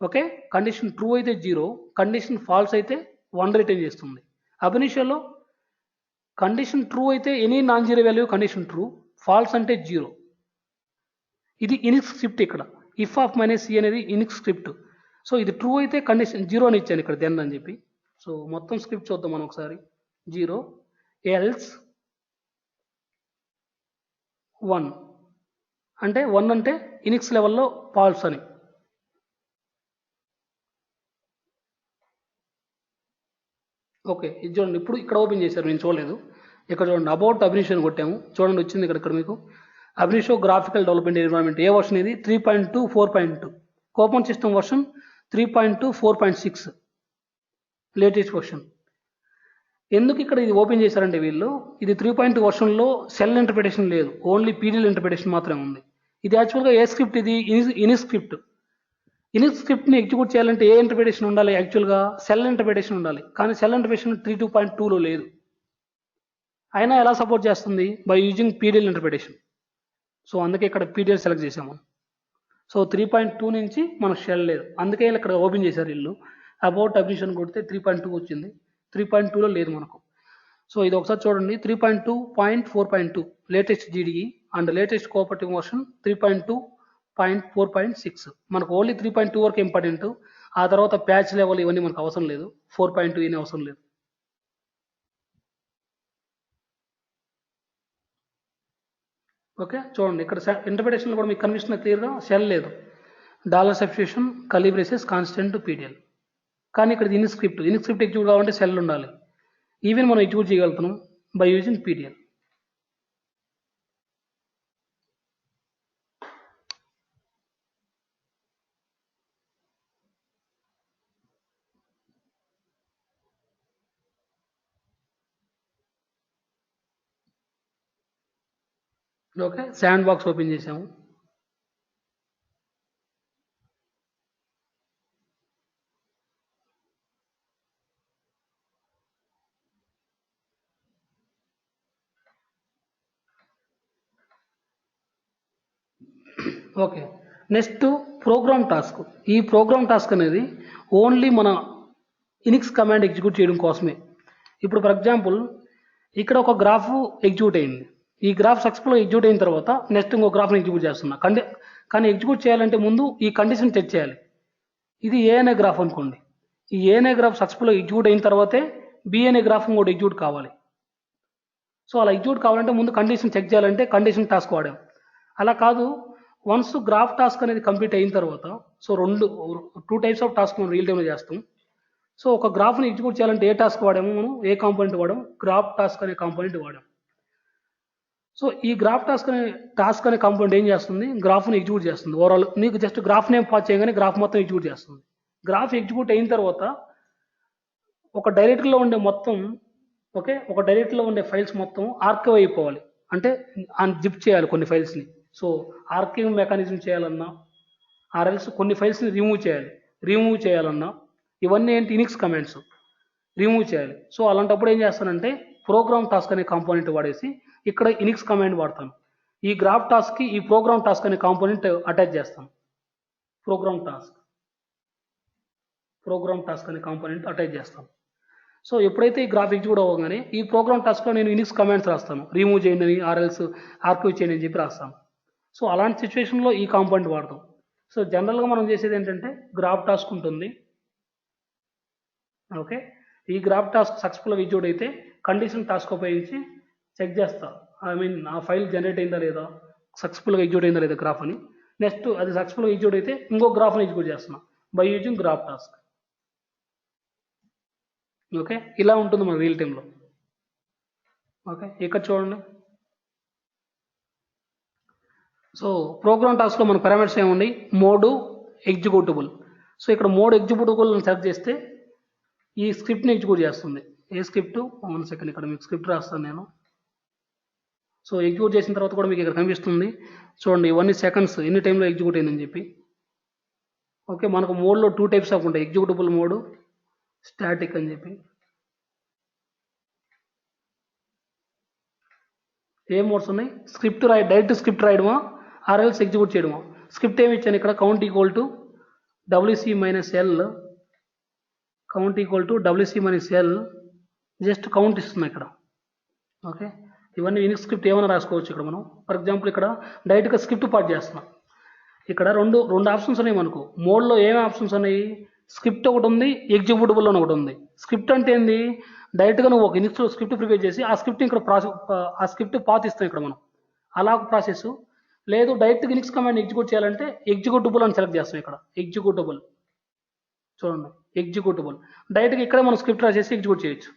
A: ఓకే, కండిషన్ ట్రూ అయితే 0, కండిషన్ ఫాల్స్ అయితే 1 రిటర్న్ చేస్తుంది. అబినిషోలో కండిషన్ ట్రూ అయితే any non zero value condition true, false అంటే 0. ఇది ఇనిక్స్ స్క్రిప్ట్. ఇక్కడ ఇఫ్ ఆఫ్ మైనస్ సి అనేది ఇనిక్స్ స్క్రిప్ట్. సో ఇది ట్రూ అయితే కండిషన్ 0 అని ఇచ్చాను ఇక్కడ దెన్ అని చెప్పి. సో మొత్తం స్క్రిప్ట్ చూద్దాం మనం ఒకసారి. 0 ఎల్స్ 1 అంటే 1 అంటే ఇనిక్స్ లెవెల్లో ఫాల్స్ అని. ఓకే, ఇది చూడండి. ఇప్పుడు ఇక్కడ ఓపెన్ చేశారు, నేను చూడలేదు. ఇక్కడ చూడండి అబౌట్ అబినిషో అని కొట్టాము, చూడండి వచ్చింది ఇక్కడ మీకు అబినిషో గ్రాఫికల్ డెవలప్మెంట్ ఎన్విరాన్మెంట్. ఏ వర్షన్ ఇది? 3.2 4.2. Open system version 3.2 4.6 latest version. ఎందుకు ఇక్కడ ఇది ఓపెన్ చేశారంటే వీళ్ళు ఇది 3.2 వర్షన్లో సెల్ ఇంటర్ప్రిటేషన్ లేదు, ఓన్లీ పీడిఎల్ ఇంటర్ప్రిటేషన్ మాత్రమే ఉంది. ఇది యాక్చువల్గా ఏ స్క్రిప్ట్? ఇది ఇనిక్స్ స్క్రిప్ట్. ఇనిక్స్ స్క్రిప్ట్ని ఎగ్జిక్యూట్ చేయాలంటే ఏ ఇంటర్ప్రిటేషన్ ఉండాలి? యాక్చువల్గా సెల్ ఇంటర్ప్రిటేషన్ ఉండాలి, కానీ సెల్ ఇంటర్ప్రిటేషన్ 3.2లో లేదు. అయినా ఎలా సపోర్ట్ చేస్తుంది? By using PDL interpretation. So అందుకే ఇక్కడ పీడిఎల్ సెలెక్ట్ చేసాము. సో 3.2 నుంచి మనకు షెల్ లేదు, అందుకే ఇక్కడ ఓపెన్ చేశారు వీళ్ళు. అబౌట్ అబినిషన్ కొడితే 3.2 వచ్చింది, 3.2లో లేదు మనకు. సో ఇది ఒకసారి చూడండి. 3.2.4.2 latest GDE and latest cooperative version 3.2.4.6. మనకు ఓన్లీ 3.2 వరకు ఇంపార్టెంట్. ఆ తర్వాత ప్యాచ్ లెవెల్ ఇవన్నీ మనకు అవసరం లేదు, 4.2 ఇవన్నీ అవసరం లేదు. ఓకే, చూడండి ఇక్కడ ఇంటర్ప్రిటేషన్లో కూడా మీకు కనిపిస్తున్న క్లియర్గా షెల్ లేదు, dollar substitution curly braces constant PDL. కానీ ఇక్కడ ఇనిక్స్ స్క్రిప్ట్ ఎగ్జిక్యూట్ కావాలంటే షెల్ ఉండాలి. ఈవెన్ మనం ఎగ్జిక్యూట్ చేయగలుగుతున్నాం by using PDL. Okay, sandbox open చేసాము. Okay, next program task. ఈ ప్రోగ్రామ్ టాస్క్ అనేది ఓన్లీ మన ఇనిక్స్ కమాండ్ ఎగ్జిక్యూట్ చేయడం కోసమే. ఇప్పుడు ఫర్ ఎగ్జాంపుల్ ఇక్కడ ఒక గ్రాఫ్ ఎగ్జిక్యూట్ అయింది. ఈ గ్రాఫ్ సక్సెస్ఫుల్గా ఎగ్జిక్యూట్ అయిన తర్వాత నెక్స్ట్ ఇంకో గ్రాఫ్ని ఎగ్జిక్యూట్ చేస్తున్నా. కానీ ఎగ్జిక్యూట్ చేయాలంటే ముందు ఈ కండిషన్ చెక్ చేయాలి. ఇది ఏ అనే గ్రాఫ్ అనుకోండి. ఈ ఏ అనే గ్రాఫ్ సక్సెస్ఫుల్గా ఎగ్జిక్యూట్ అయిన తర్వాతే బి అనే గ్రాఫ్ ఇంకోటి ఎగ్జిక్యూట్ కావాలి. సో అలా ఎగ్జిక్యూట్ కావాలంటే ముందు కండిషన్ చెక్ చేయాలంటే కండిషన్ టాస్క్ వాడాం. అలా కాదు, వన్స్ గ్రాఫ్ టాస్క్ అనేది కంప్లీట్ అయిన తర్వాత సో 2 టైప్స్ ఆఫ్ టాస్క్ మనం రియల్ టైంలో చేస్తాం. సో ఒక గ్రాఫ్ని ఎగ్జిక్యూట్ చేయాలంటే ఏ టాస్క్ వాడాము మనం? ఏ కాంపోనెంట్ వాడాం? గ్రాఫ్ టాస్క్ అనే కాంపోనెంట్ వాడాం. సో ఈ గ్రాఫ్ టాస్క్ అనే కాంపోనెంట్ ఏం చేస్తుంది? గ్రాఫ్ని ఎగ్జిక్యూట్ చేస్తుంది. ఓవరాల్ మీకు జస్ట్ గ్రాఫ్ నేమ్ పాస్ చేయగానే గ్రాఫ్ మొత్తం ఎగ్జిక్యూట్ చేస్తుంది. గ్రాఫ్ ఎగ్జిక్యూట్ అయిన తర్వాత ఒక డైరెక్టరీలో ఉండే మొత్తం ఒక డైరెక్టరీలో ఉండే ఫైల్స్ మొత్తం ఆర్కైవ్ అయిపోవాలి. అంటే జిప్ చేయాలి కొన్ని ఫైల్స్ని. సో ఆర్కైవ్ మెకానిజం చేయాలన్నా ఆర్ఎల్స్ కొన్ని ఫైల్స్ని రిమూవ్ చేయాలన్నా ఇవన్నీ ఏంటి? ఇనిక్స్ కమాండ్స్ రిమూవ్ చేయాలి. సో అలాంటప్పుడు ఏం చేస్తానంటే ప్రోగ్రామ్ టాస్క్ అనే కాంపోనెంట్ వాడేసి ఇక్కడ ఇనిక్స్ కమాండ్ వాడతాను. ఈ గ్రాఫ్ టాస్క్కి ఈ ప్రోగ్రామ్ టాస్క్ అనే కాంపోనెంట్ అటాచ్ చేస్తాం. ప్రోగ్రామ్ టాస్క్ అనే కాంపోనెంట్ అటాచ్ చేస్తాం. సో ఎప్పుడైతే ఈ గ్రాఫ్ ఎగ్జిక్యూట్ అవ్వగానే ఈ ప్రోగ్రామ్ టాస్క్లో నేను యూనిక్స్ కమాండ్స్ రాస్తాను. రిమూవ్ చేయండి అని, ఆర్ఎల్స్ ఆర్క్యూవ్ చేయండి అని చెప్పి రాస్తాను. సో అలాంటి సిచ్యువేషన్లో ఈ కాంపోనెంట్ వాడతాం. సో జనరల్గా మనం చేసేది ఏంటంటే గ్రాఫ్ టాస్క్ ఉంటుంది. ఓకే, ఈ గ్రాఫ్ టాస్క్ సక్సెస్ఫుల్గా ఎగ్జిక్యూట్ అయితే కండిషన్ టాస్క్ ఉపయోగించి చెక్ చేస్తా. ఆ ఫైల్ జనరేట్ అయిందా లేదా, సక్సెస్ఫుల్గా ఎగ్జిక్యూట్ అయిందా లేదా గ్రాఫ్ అని. నెక్స్ట్ అది సక్సెస్ఫుల్గా ఎగ్జిక్యూట్ అయితే ఇంకో గ్రాఫ్ని ఎగ్జిక్యూట్ చేస్తున్నా by using graph task. Okay, ఇలా ఉంటుంది మన రియల్ టైంలో. ఓకే, ఇక్కడ చూడండి. సో ప్రోగ్రామ్ టాస్క్లో మన పారామీటర్స్ ఏమున్నాయి, మోడు, ఎగ్జిక్యూటబుల్. సో ఇక్కడ మోడ్ ఎగ్జిక్యూటబుల్ సెలెక్ట్ చేస్తే ఈ స్క్రిప్ట్ని ఎగ్జిక్యూట్ చేస్తుంది. ఏ స్క్రిప్ట్, 1 సెకండ్ ఇక్కడ మీకు స్క్రిప్ట్ రాస్తాను నేను. సో ఎగ్జిక్యూట్ చేసిన తర్వాత కూడా మీకు ఇక్కడ కనిపిస్తుంది చూడండి, ఇవన్నీ సెకండ్స్ ఎన్ని టైంలో ఎగ్జిక్యూట్ అయిందని చెప్పి. ఓకే, మనకు మోడ్లో 2 టైప్స్ ఆఫ్ ఉంటాయి, ఎగ్జిక్యూటబుల్ మోడ్, స్టాటిక్ అని చెప్పి. ఏ మోడ్స్ ఉన్నాయి, స్క్రిప్ట్ డైరెక్ట్ స్క్రిప్ట్ రాయడమా ఆర్ఎల్స్ ఎగ్జిక్యూట్ చేయడమా. స్క్రిప్ట్ ఏమి ఇచ్చాను ఇక్కడ, count equal to WC minus L, count equal to WC minus L, just count ఇస్తుంది ఇక్కడ. ఓకే, ఇవన్నీ యూనిక్ స్క్రిప్ట్ ఏమైనా రాసుకోవచ్చు ఇక్కడ మనం. ఫర్ ఎగ్జాంపుల్ ఇక్కడ డైరెక్ట్గా స్క్రిప్ట్ పార్ట్ చేస్తున్నాం. ఇక్కడ రెండు ఆప్షన్స్ ఉన్నాయి మనకు. మోడ్లో ఏమేమి ఆప్షన్స్ ఉన్నాయి, స్క్రిప్ట్ ఒకటి ఉంది, ఎగ్జిక్యూటబుల్ అని ఒకటి ఉంది. స్క్రిప్ట్ అంటే ఏంది, డైరెక్ట్గా నువ్వు ఒక యూనిక్స్ స్క్రిప్ట్ ప్రిపేర్ చేసి ఆ స్క్రిప్ట్ ఇక్కడ ఆ స్క్రిప్ట్ పాత్ ఇస్తాం ఇక్కడ మనం, అలా ఒక ప్రాసెస్. లేదు డైరెక్ట్గా యూనిక్స్ కమాండ్ ఎగ్జిక్యూట్ చేయాలంటే ఎగ్జిక్యూటబుల్ అని సెలెక్ట్ చేస్తాం ఇక్కడ. ఎగ్జిక్యూటబుల్ చూడండి, ఎగ్జిక్యూటబుల్ డైరెక్ట్గా ఇక్కడే మనం స్క్రిప్ట్ రాసేసి ఎగ్జిక్యూట్ చేయొచ్చు.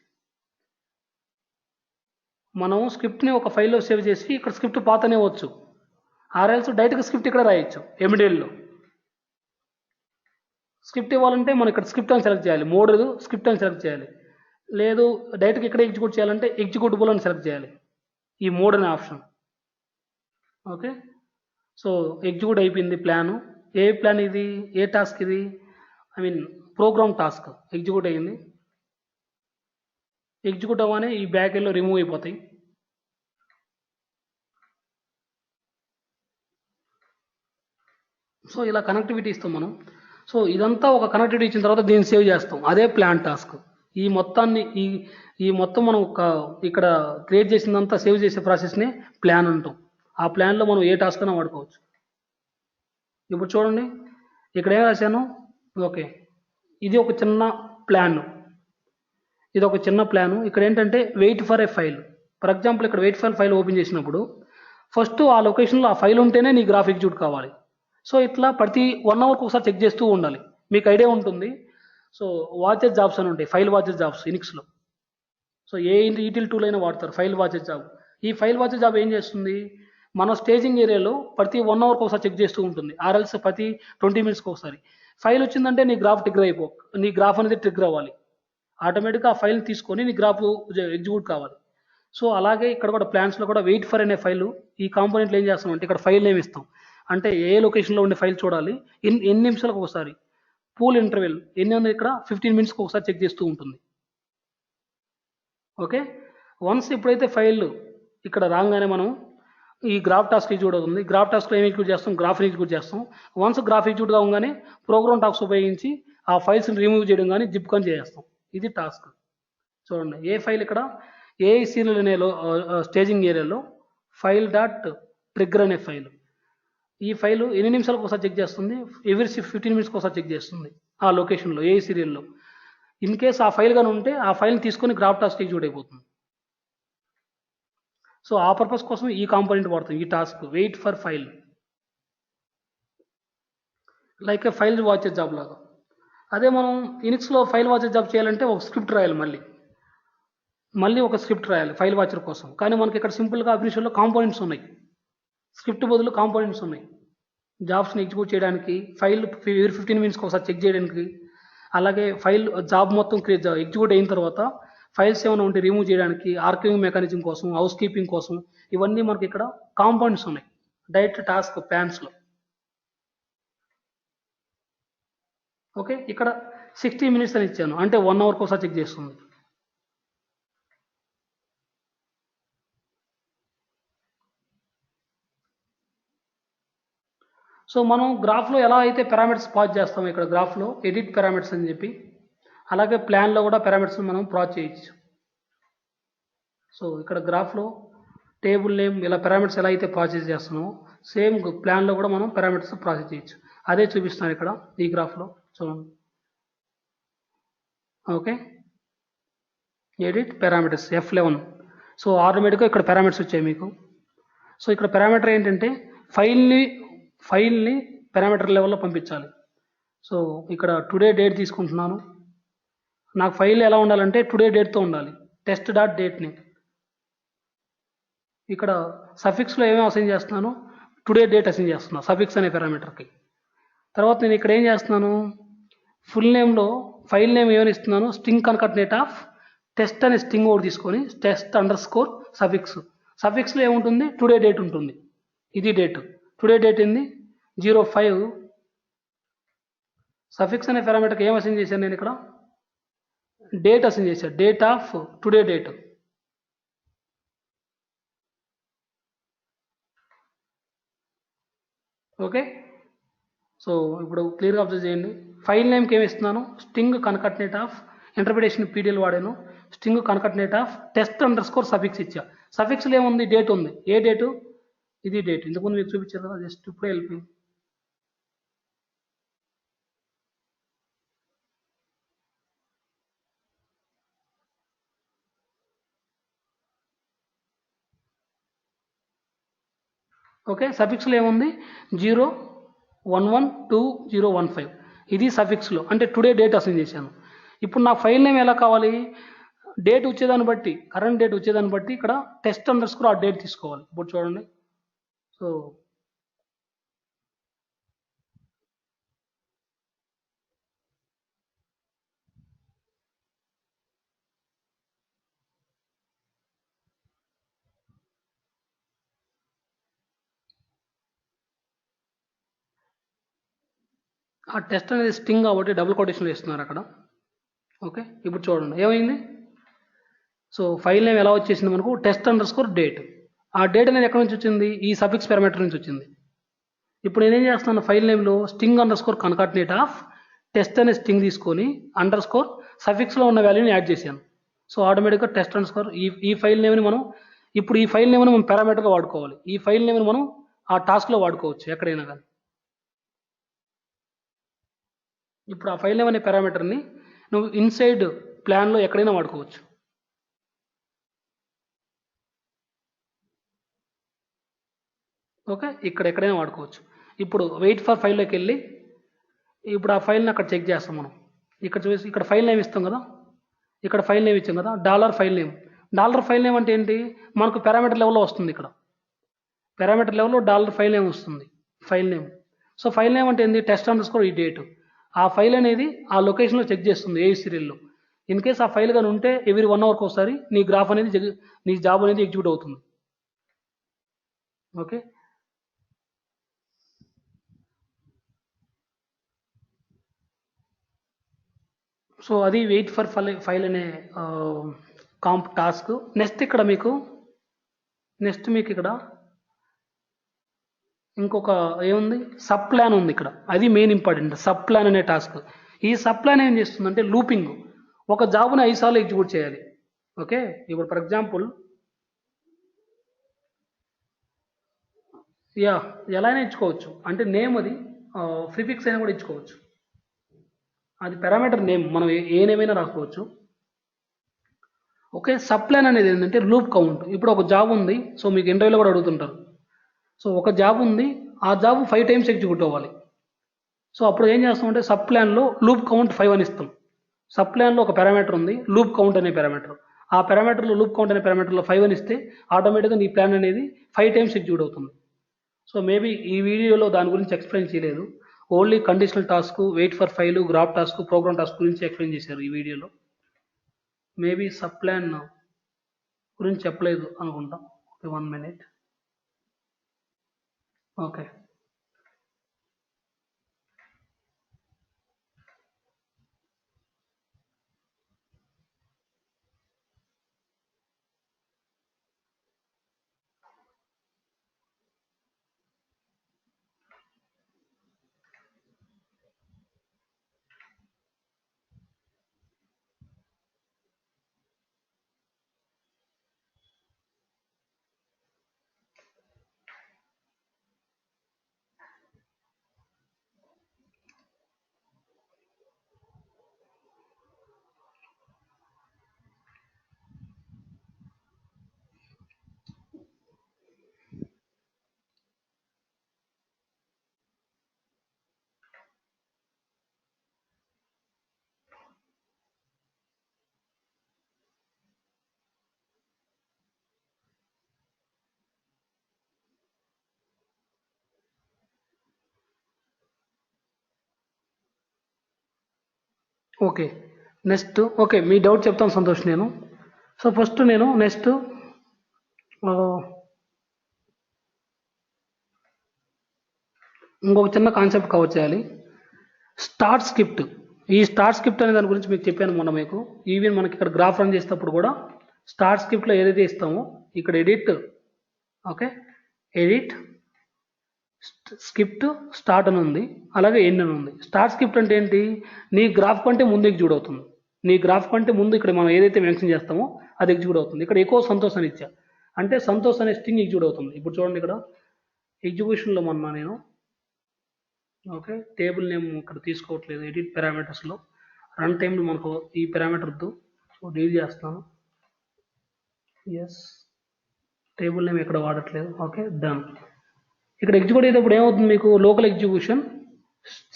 A: మనం స్క్రిప్ట్ని ఒక ఫైల్లో సేవ్ చేసి ఇక్కడ స్క్రిప్ట్ పాత్ అనేవచ్చు, ఆర్ఎల్స్ డైరెక్ట్గా స్క్రిప్ట్ ఇక్కడ రాయొచ్చు. ఎండిఎల్లో స్క్రిప్ట్ ఇవ్వాలంటే మనం ఇక్కడ స్క్రిప్ట్ అని సెలెక్ట్ చేయాలి, మోడ్ స్క్రిప్ట్ అని సెలెక్ట్ చేయాలి. లేదు డైరెక్ట్గా ఇక్కడ ఎగ్జిక్యూట్ చేయాలంటే ఎగ్జిక్యూటబుల్ అని సెలెక్ట్ చేయాలి, ఈ మోడ్ అనే ఆప్షన్. ఓకే, సో ఎగ్జిక్యూట్ అయిపోయింది ప్లాను. ఏ ప్లాన్ ఇది, ఏ టాస్క్ ఇది, ప్రోగ్రామ్ టాస్క్ ఎగ్జిక్యూట్ అయ్యింది. ఎగ్జిక్యూట్ అవ్వగానే ఈ బ్యాక్ ఎండ్లో రిమూవ్ అయిపోతాయి. సో ఇలా కనెక్టివిటీ ఇస్తాం మనం. సో ఇదంతా ఒక కనెక్టివిటీ ఇచ్చిన తర్వాత దీన్ని సేవ్ చేస్తాం, అదే ప్లాన్ టాస్క్. ఈ మొత్తాన్ని ఈ మొత్తం మనం ఇక్కడ క్రియేట్ చేసిందంతా సేవ్ చేసే ప్రాసెస్ని ప్లాన్ అంటాం. ఆ ప్లాన్లో మనం ఏ టాస్క్ అయినా వాడుకోవచ్చు. ఇప్పుడు చూడండి ఇక్కడ ఏం రాశాను. ఓకే, ఇది ఒక చిన్న ప్లాన్, ఇక్కడ ఏంటంటే wait for a file. For example ఇక్కడ వెయిట్ ఫర్ ఫైల్ ఓపెన్ చేసినప్పుడు ఫస్ట్ ఆ లొకేషన్లో ఆ ఫైల్ ఉంటేనే నీ గ్రాఫ్ ఎగ్జిక్యూట్ కావాలి. సో ఇట్లా ప్రతి 1 అవర్కి ఒకసారి చెక్ చేస్తూ ఉండాలి. మీకు ఐడియా ఉంటుంది. సో వాచెస్ జాబ్స్ అని ఉంటాయి, ఫైల్ వాచెస్ జాబ్స్ యూనిక్స్లో. సో ఏ ఈటిల్ టూల్ అయినా వాడతారు ఫైల్ వాచెస్ జాబ్. ఈ ఫైల్ వాచెస్ జాబ్ ఏం చేస్తుంది, మన స్టేజింగ్ ఏరియాలో ప్రతి 1 అవర్కి ఒకసారి చెక్ చేస్తూ ఉంటుంది, ఆర్ఎల్స్ ప్రతి 20 మినిట్స్కి ఒకసారి. ఫైల్ వచ్చిందంటే నీ గ్రాఫ్ నీ గ్రాఫ్ అనేది ట్రిగ్గర్ అవ్వాలి. ఆటోమేటిక్గా ఆ ఫైల్ తీసుకొని నీ గ్రాఫ్ ఎగ్జిక్యూట్ కావాలి. సో అలాగే ఇక్కడ కూడా ప్లాన్స్లో కూడా వెయిట్ ఫర్ అనే ఫైల్, ఈ కాంపోనెంట్లో ఏం చేస్తాం అంటే ఇక్కడ ఫైల్ నేమ్ ఇస్తాం. అంటే ఏ లొకేషన్లో ఉండే ఫైల్ చూడాలి, ఎన్ని నిమిషాలకు ఒకసారి, పూల్ ఇంటర్వెల్ ఎన్ని ఉంది ఇక్కడ 15 మినిట్స్కి ఒకసారి చెక్ చేస్తూ ఉంటుంది. ఓకే, వన్స్ ఎప్పుడైతే ఫైల్ ఇక్కడ రాగానే మనం ఈ గ్రాఫ్ టాస్క్ ఎగ్జిక్యూట్ అవుతుంది. గ్రాఫ్ టాస్క్లో ఏం ఎగ్జిక్యూట్ చేస్తాం, గ్రాఫ్ని ఎగ్జిక్యూట్ చేస్తాం. వన్స్ గ్రాఫ్ ఎగ్జిక్యూట్ కాగానే ప్రోగ్రామ్ టాస్క్ ఉపయోగించి ఆ ఫైల్స్ని రిమూవ్ చేయడం కానీ జిప్ కానీ చేస్తాం. ఇది టాస్క్. చూడండి ఏ ఫైల్ ఇక్కడ ఏ సీరియల్ అనేలో స్టేజింగ్ ఏరియాలో ఫైల్ డాట్ ట్రిగ్గర్ అనే ఫైల్. ఈ ఫైల్ ఎన్ని నిమిషాలకు ఒకసారి చెక్ చేస్తుంది, ఎవ్రీ 15 మినిట్స్కి ఒకసారి చెక్ చేస్తుంది ఆ లొకేషన్లో ఏ సీరియల్లో. ఇన్ కేస్ ఆ ఫైల్ కానీ ఉంటే ఆ ఫైల్ని తీసుకొని గ్రాఫ్ టాస్క్ ఎగ్జిక్యూట్ అయిపోతుంది. సో ఆ పర్పస్ కోసం ఈ కాంపోనెంట్ వాడుతాం, ఈ task wait for file, like a file watches job లాగా. అదే మనం యూనిక్స్లో ఫైల్ వాచెస్ జాబ్ చేయాలంటే ఒక స్క్రిప్ట్ రాయాలి, మళ్ళీ ఒక స్క్రిప్ట్ రాయాలి ఫైల్ వాచర్ కోసం. కానీ మనకి ఇక్కడ సింపుల్గా అప్లికేషన్లో కాంపోనెంట్స్ ఉన్నాయి, స్క్రిప్ట్ బదులు కాంపోనెంట్స్ ఉన్నాయి. జాబ్స్ని ఎగ్జిక్యూట్ చేయడానికి, ఫైల్ 15 మినిట్స్కి ఒకసారి చెక్ చేయడానికి, అలాగే ఫైల్ జాబ్ మొత్తం ఎగ్జిక్యూట్ అయిన తర్వాత ఫైల్స్ ఏమైనా ఉంటే రిమూవ్ చేయడానికి, ఆర్కైవింగ్ మెకానిజం కోసం, హౌస్ కీపింగ్ కోసం, ఇవన్నీ మనకి ఇక్కడ కాంపోనెంట్స్ ఉన్నాయి డైరెక్ట్ టాస్క్ ప్లాన్స్లో. ఓకే, ఇక్కడ 60 మినిట్స్ అని ఇచ్చాను, అంటే 1 అవర్కి ఒకసారి చెక్ చేస్తుంది. సో మనం గ్రాఫ్లో ఎలా అయితే పారామీటర్స్ పాస్ చేస్తాం, ఇక్కడ గ్రాఫ్లో ఎడిట్ పారామీటర్స్ అని చెప్పి, అలాగే ప్లాన్లో కూడా పారామీటర్స్ మనం పాస్ చేయొచ్చు. సో ఇక్కడ గ్రాఫ్లో టేబుల్ నేమ్ ఇలా పారామీటర్స్ ఎలా అయితే ప్రాసెస్ చేస్తున్నామో సేమ్ ప్లాన్లో కూడా మనం పారామీటర్స్ ప్రాసెస్ చేయొచ్చు. అదే చూపిస్తున్నాను ఇక్కడ ఈ గ్రాఫ్లో చూడండి. Okay, edit parameters F11. So ఆటోమేటిక్గా ఇక్కడ పారామీటర్స్ వచ్చాయి మీకు. సో ఇక్కడ పారామీటర్ ఏంటంటే ఫైల్ని పారామీటర్ లెవెల్లో పంపించాలి. సో ఇక్కడ టుడే డేట్ తీసుకుంటున్నాను. నాకు ఫైల్ ఎలా ఉండాలంటే టుడే డేట్తో ఉండాలి, టెస్ట్ డాట్ డేట్ని. ఇక్కడ సఫిక్స్లో ఏమేమి అసైన్ చేస్తున్నాను, టుడే డేట్ అసైన్ చేస్తున్నాను సఫిక్స్ అనే పారామీటర్కి. తర్వాత నేను ఇక్కడ ఏం చేస్తున్నాను, ఫుల్ నేమ్లో ఫైల్ నేమ్ ఏమని ఇస్తున్నాను, స్ట్రింగ్ కన్కాటినేట్ ఆఫ్ టెస్ట్ అనే స్ట్రింగ్ ఒకటి తీసుకొని టెస్ట్ అండర్స్కోర్ సఫిక్స్. సఫిక్స్లో ఏముంటుంది, టుడే డేట్ ఉంటుంది. ఇది డేట్, టుడే డేట్ ఏంది 05. సఫిక్స్ అనే పారామీటర్కి ఏం అసైన్ చేశాను నేను ఇక్కడ, డేట్ అసైన్ చేశాను, date of today date. Okay, so ఇప్పుడు క్లియర్గా అబ్జర్వ్ చేయండి. ఫైల్ నేమ్కి ఏమి ఇస్తున్నాను, string concatenate of interpretation PDL వాడాను, string concatenate of test underscore suffix ఇచ్చా. సఫిక్స్లో ఏముంది, డేట్ ఉంది. ఏ డేటు, ఇది డేట్. ఇంతకుముందు మీకు చూపించారు కదా, జస్ట్ ఇప్పుడే వెళ్ళిపోయింది. ఓకే, సఫిక్స్లో ఏముంది 0112015. ఇది సఫిక్స్లో అంటే టుడే డేట్ అసైన్ చేశాను. ఇప్పుడు నా ఫైల్ నేమ్ ఎలా కావాలి, డేట్ వచ్చేదాన్ని బట్టి, కరెంట్ డేట్ వచ్చేదాన్ని బట్టి ఇక్కడ టెస్ట్ అండర్స్కోర్ ఆ డేట్ తీసుకోవాలి. ఇప్పుడు చూడండి, సో ఆ టెస్ట్ అనేది స్ట్రింగ్ కాబట్టి డబుల్ కొటేషన్లో ఇస్తున్నారు అక్కడ. ఓకే, ఇప్పుడు చూడండి ఏమైంది. సో ఫైల్ నేమ్ ఎలా వచ్చేసింది మనకు, టెస్ట్ అండర్స్కోర్ డేట్. ఆ డేట్ అనేది ఎక్కడి నుంచి వచ్చింది, ఈ సఫిక్స్ పారామీటర్ నుంచి వచ్చింది. ఇప్పుడు నేనేం చేస్తున్నాను, ఫైల్ నేమ్లో string underscore concatenate of test అనే స్ట్రింగ్ తీసుకొని అండర్స్కోర్ సఫిక్స్లో ఉన్న వాల్యూని యాడ్ చేశాను. సో ఆటోమేటిక్గా టెస్ట్ అండర్స్కోర్ ఈ ఫైల్ నేమ్ని మనం ఇప్పుడు ఈ ఫైల్ నేమ్ని మనం పారామీటర్గా వాడుకోవాలి. ఈ ఫైల్ నేమ్ని మనం ఆ టాస్క్లో వాడుకోవచ్చు ఎక్కడైనా కానీ. ఇప్పుడు ఆ ఫైల్ నేమ్ అనే పారామీటర్ని నువ్వు ఇన్సైడ్ ప్లాన్లో ఎక్కడైనా వాడుకోవచ్చు. ఓకే, ఇక్కడ ఎక్కడైనా వాడుకోవచ్చు. ఇప్పుడు వెయిట్ ఫర్ ఫైల్లోకి వెళ్ళి ఇప్పుడు ఆ ఫైల్ని అక్కడ చెక్ చేస్తాం మనం. ఇక్కడ చూసి ఇక్కడ ఫైల్ నేమ్ ఇస్తాం కదా, ఇక్కడ ఫైల్ నేమ్ ఇచ్చాం కదా, dollar file name. Dollar file name అంటే ఏంటి, మనకు పారామీటర్ లెవెల్లో వస్తుంది. ఇక్కడ పారామీటర్ లెవెల్లో డాలర్ ఫైల్ నేమ్ వస్తుంది, file name. So file name అంటే ఏంది, టెస్ట్ అండర్స్కోర్ ఈ డేట్. ఆ ఫైల్ అనేది ఆ లొకేషన్లో చెక్ చేస్తుంది ఏ సీరియల్లో. ఇన్ కేస్ ఆ ఫైల్ కానీ ఉంటే ఎవ్రీ 1 అవర్కి ఒకసారి నీ గ్రాఫ్ అనేది నీ జాబ్ అనేది ఎగ్జిక్యూట్ అవుతుంది. ఓకే, సో అది వెయిట్ ఫర్ ఫైల్ అనే కాంప్ టాస్క్. నెక్స్ట్ మీకు ఇక్కడ ఇంకొక ఏముంది, సబ్ ప్లాన్ ఉంది ఇక్కడ. అది మెయిన్ ఇంపార్టెంట్, సబ్ ప్లాన్ అనే టాస్క్. ఈ సబ్ ప్లాన్ ఏం చేస్తుందంటే లూపింగ్, ఒక జాబ్ని 5 సార్లు ఎగ్జిక్యూట్ చేయాలి. ఓకే, ఇప్పుడు ఫర్ ఎగ్జాంపుల్ ఎలా అయినా ఇచ్చుకోవచ్చు, అంటే నేమ్ అది ప్రిఫిక్స్ అయినా కూడా ఇచ్చుకోవచ్చు. అది పారామీటర్ నేమ్, మనం ఏ నేమ్ అయినా రాసుకోవచ్చు. ఓకే, సబ్ ప్లాన్ అనేది ఏంటంటే లూప్ కౌంట్. ఇప్పుడు ఒక జాబ్ ఉంది, సో మీకు ఇంటర్వ్యూలో కూడా అడుగుతుంటారు. సో ఒక జాబ్ ఉంది, ఆ జాబ్ 5 టైమ్స్ ఎగ్జిక్యూట్ అవ్వాలి. సో అప్పుడు ఏం చేస్తామంటే సబ్ ప్లాన్లో లూప్ కౌంట్ 5 అని ఇస్తాం. సబ్ ప్లాన్లో ఒక పారామీటర్ ఉంది, లూప్ కౌంట్ అనే పారామీటర్. ఆ పారామీటర్లో లూప్ కౌంట్ అనే పారామీటర్లో 5 అని ఇస్తే ఆటోమేటిక్గా నీ ప్లాన్ అనేది 5 టైమ్స్ ఎగ్జిక్యూట్ అవుతుంది. సో మేబీ ఈ వీడియోలో దాని గురించి ఎక్స్ప్లెయిన్ చేయలేదు, only conditional task, wait for file, graph task, program task గురించి ఎక్స్ప్లెయిన్ చేశారు ఈ వీడియోలో. మేబీ సబ్ ప్లాన్ గురించి చెప్పలేదు అనుకుంటా. Okay, 1 minute. Okay, okay. Next okay, మీ డౌట్ చెప్తాను సంతోష్ నేను. సో ఫస్ట్ నేను నెక్స్ట్ ఇంకొక చిన్న కాన్సెప్ట్ కవర్ చేయాలి. Start script. ఈ స్టార్ట్ స్క్రిప్ట్ అనే దాని గురించి మీకు చెప్పాను మొన్న మీకు. ఈవెన్ మనకి ఇక్కడ గ్రాఫ్ రన్ చేసేటప్పుడు కూడా స్టార్ట్ స్క్రిప్ట్లో ఏదైతే ఇస్తామో ఇక్కడ edit, okay, edit script start అని ఉంది, అలాగే ఎండ్ అని ఉంది. స్టార్ట్ స్క్రిప్ట్ అంటే ఏంటి? నీ గ్రాఫ్ కంటే ముందు ఎగ్జిక్యూట్ అవుతుంది. నీ గ్రాఫ్ కంటే ముందు ఇక్కడ మనం ఏదైతే మెన్షన్ చేస్తామో అది ఎగ్జిక్యూట్ అవుతుంది. ఇక్కడ ఎక్కువ సంతోష్ అని ఇచ్చా అంటే సంతోష్ అనే స్ట్రింగ్ ఎగ్జిక్యూట్ అవుతుంది. ఇప్పుడు చూడండి ఇక్కడ ఎగ్జిక్యూషన్లో మొన్న నేను ఓకే టేబుల్ నేమ్ ఇక్కడ తీసుకోవట్లేదు, ఎడిట్ పారామీటర్స్లో రన్ టైంలో మనకు ఈ పారామీటర్ వద్దు, సో డీల్ చేస్తాను. ఎస్, టేబుల్ నేమ్ ఇక్కడ వాడట్లేదు. Okay done. ఇక్కడ ఎగ్జిక్యూట్ అయ్యేటప్పుడు ఏమవుతుంది మీకు? Local execution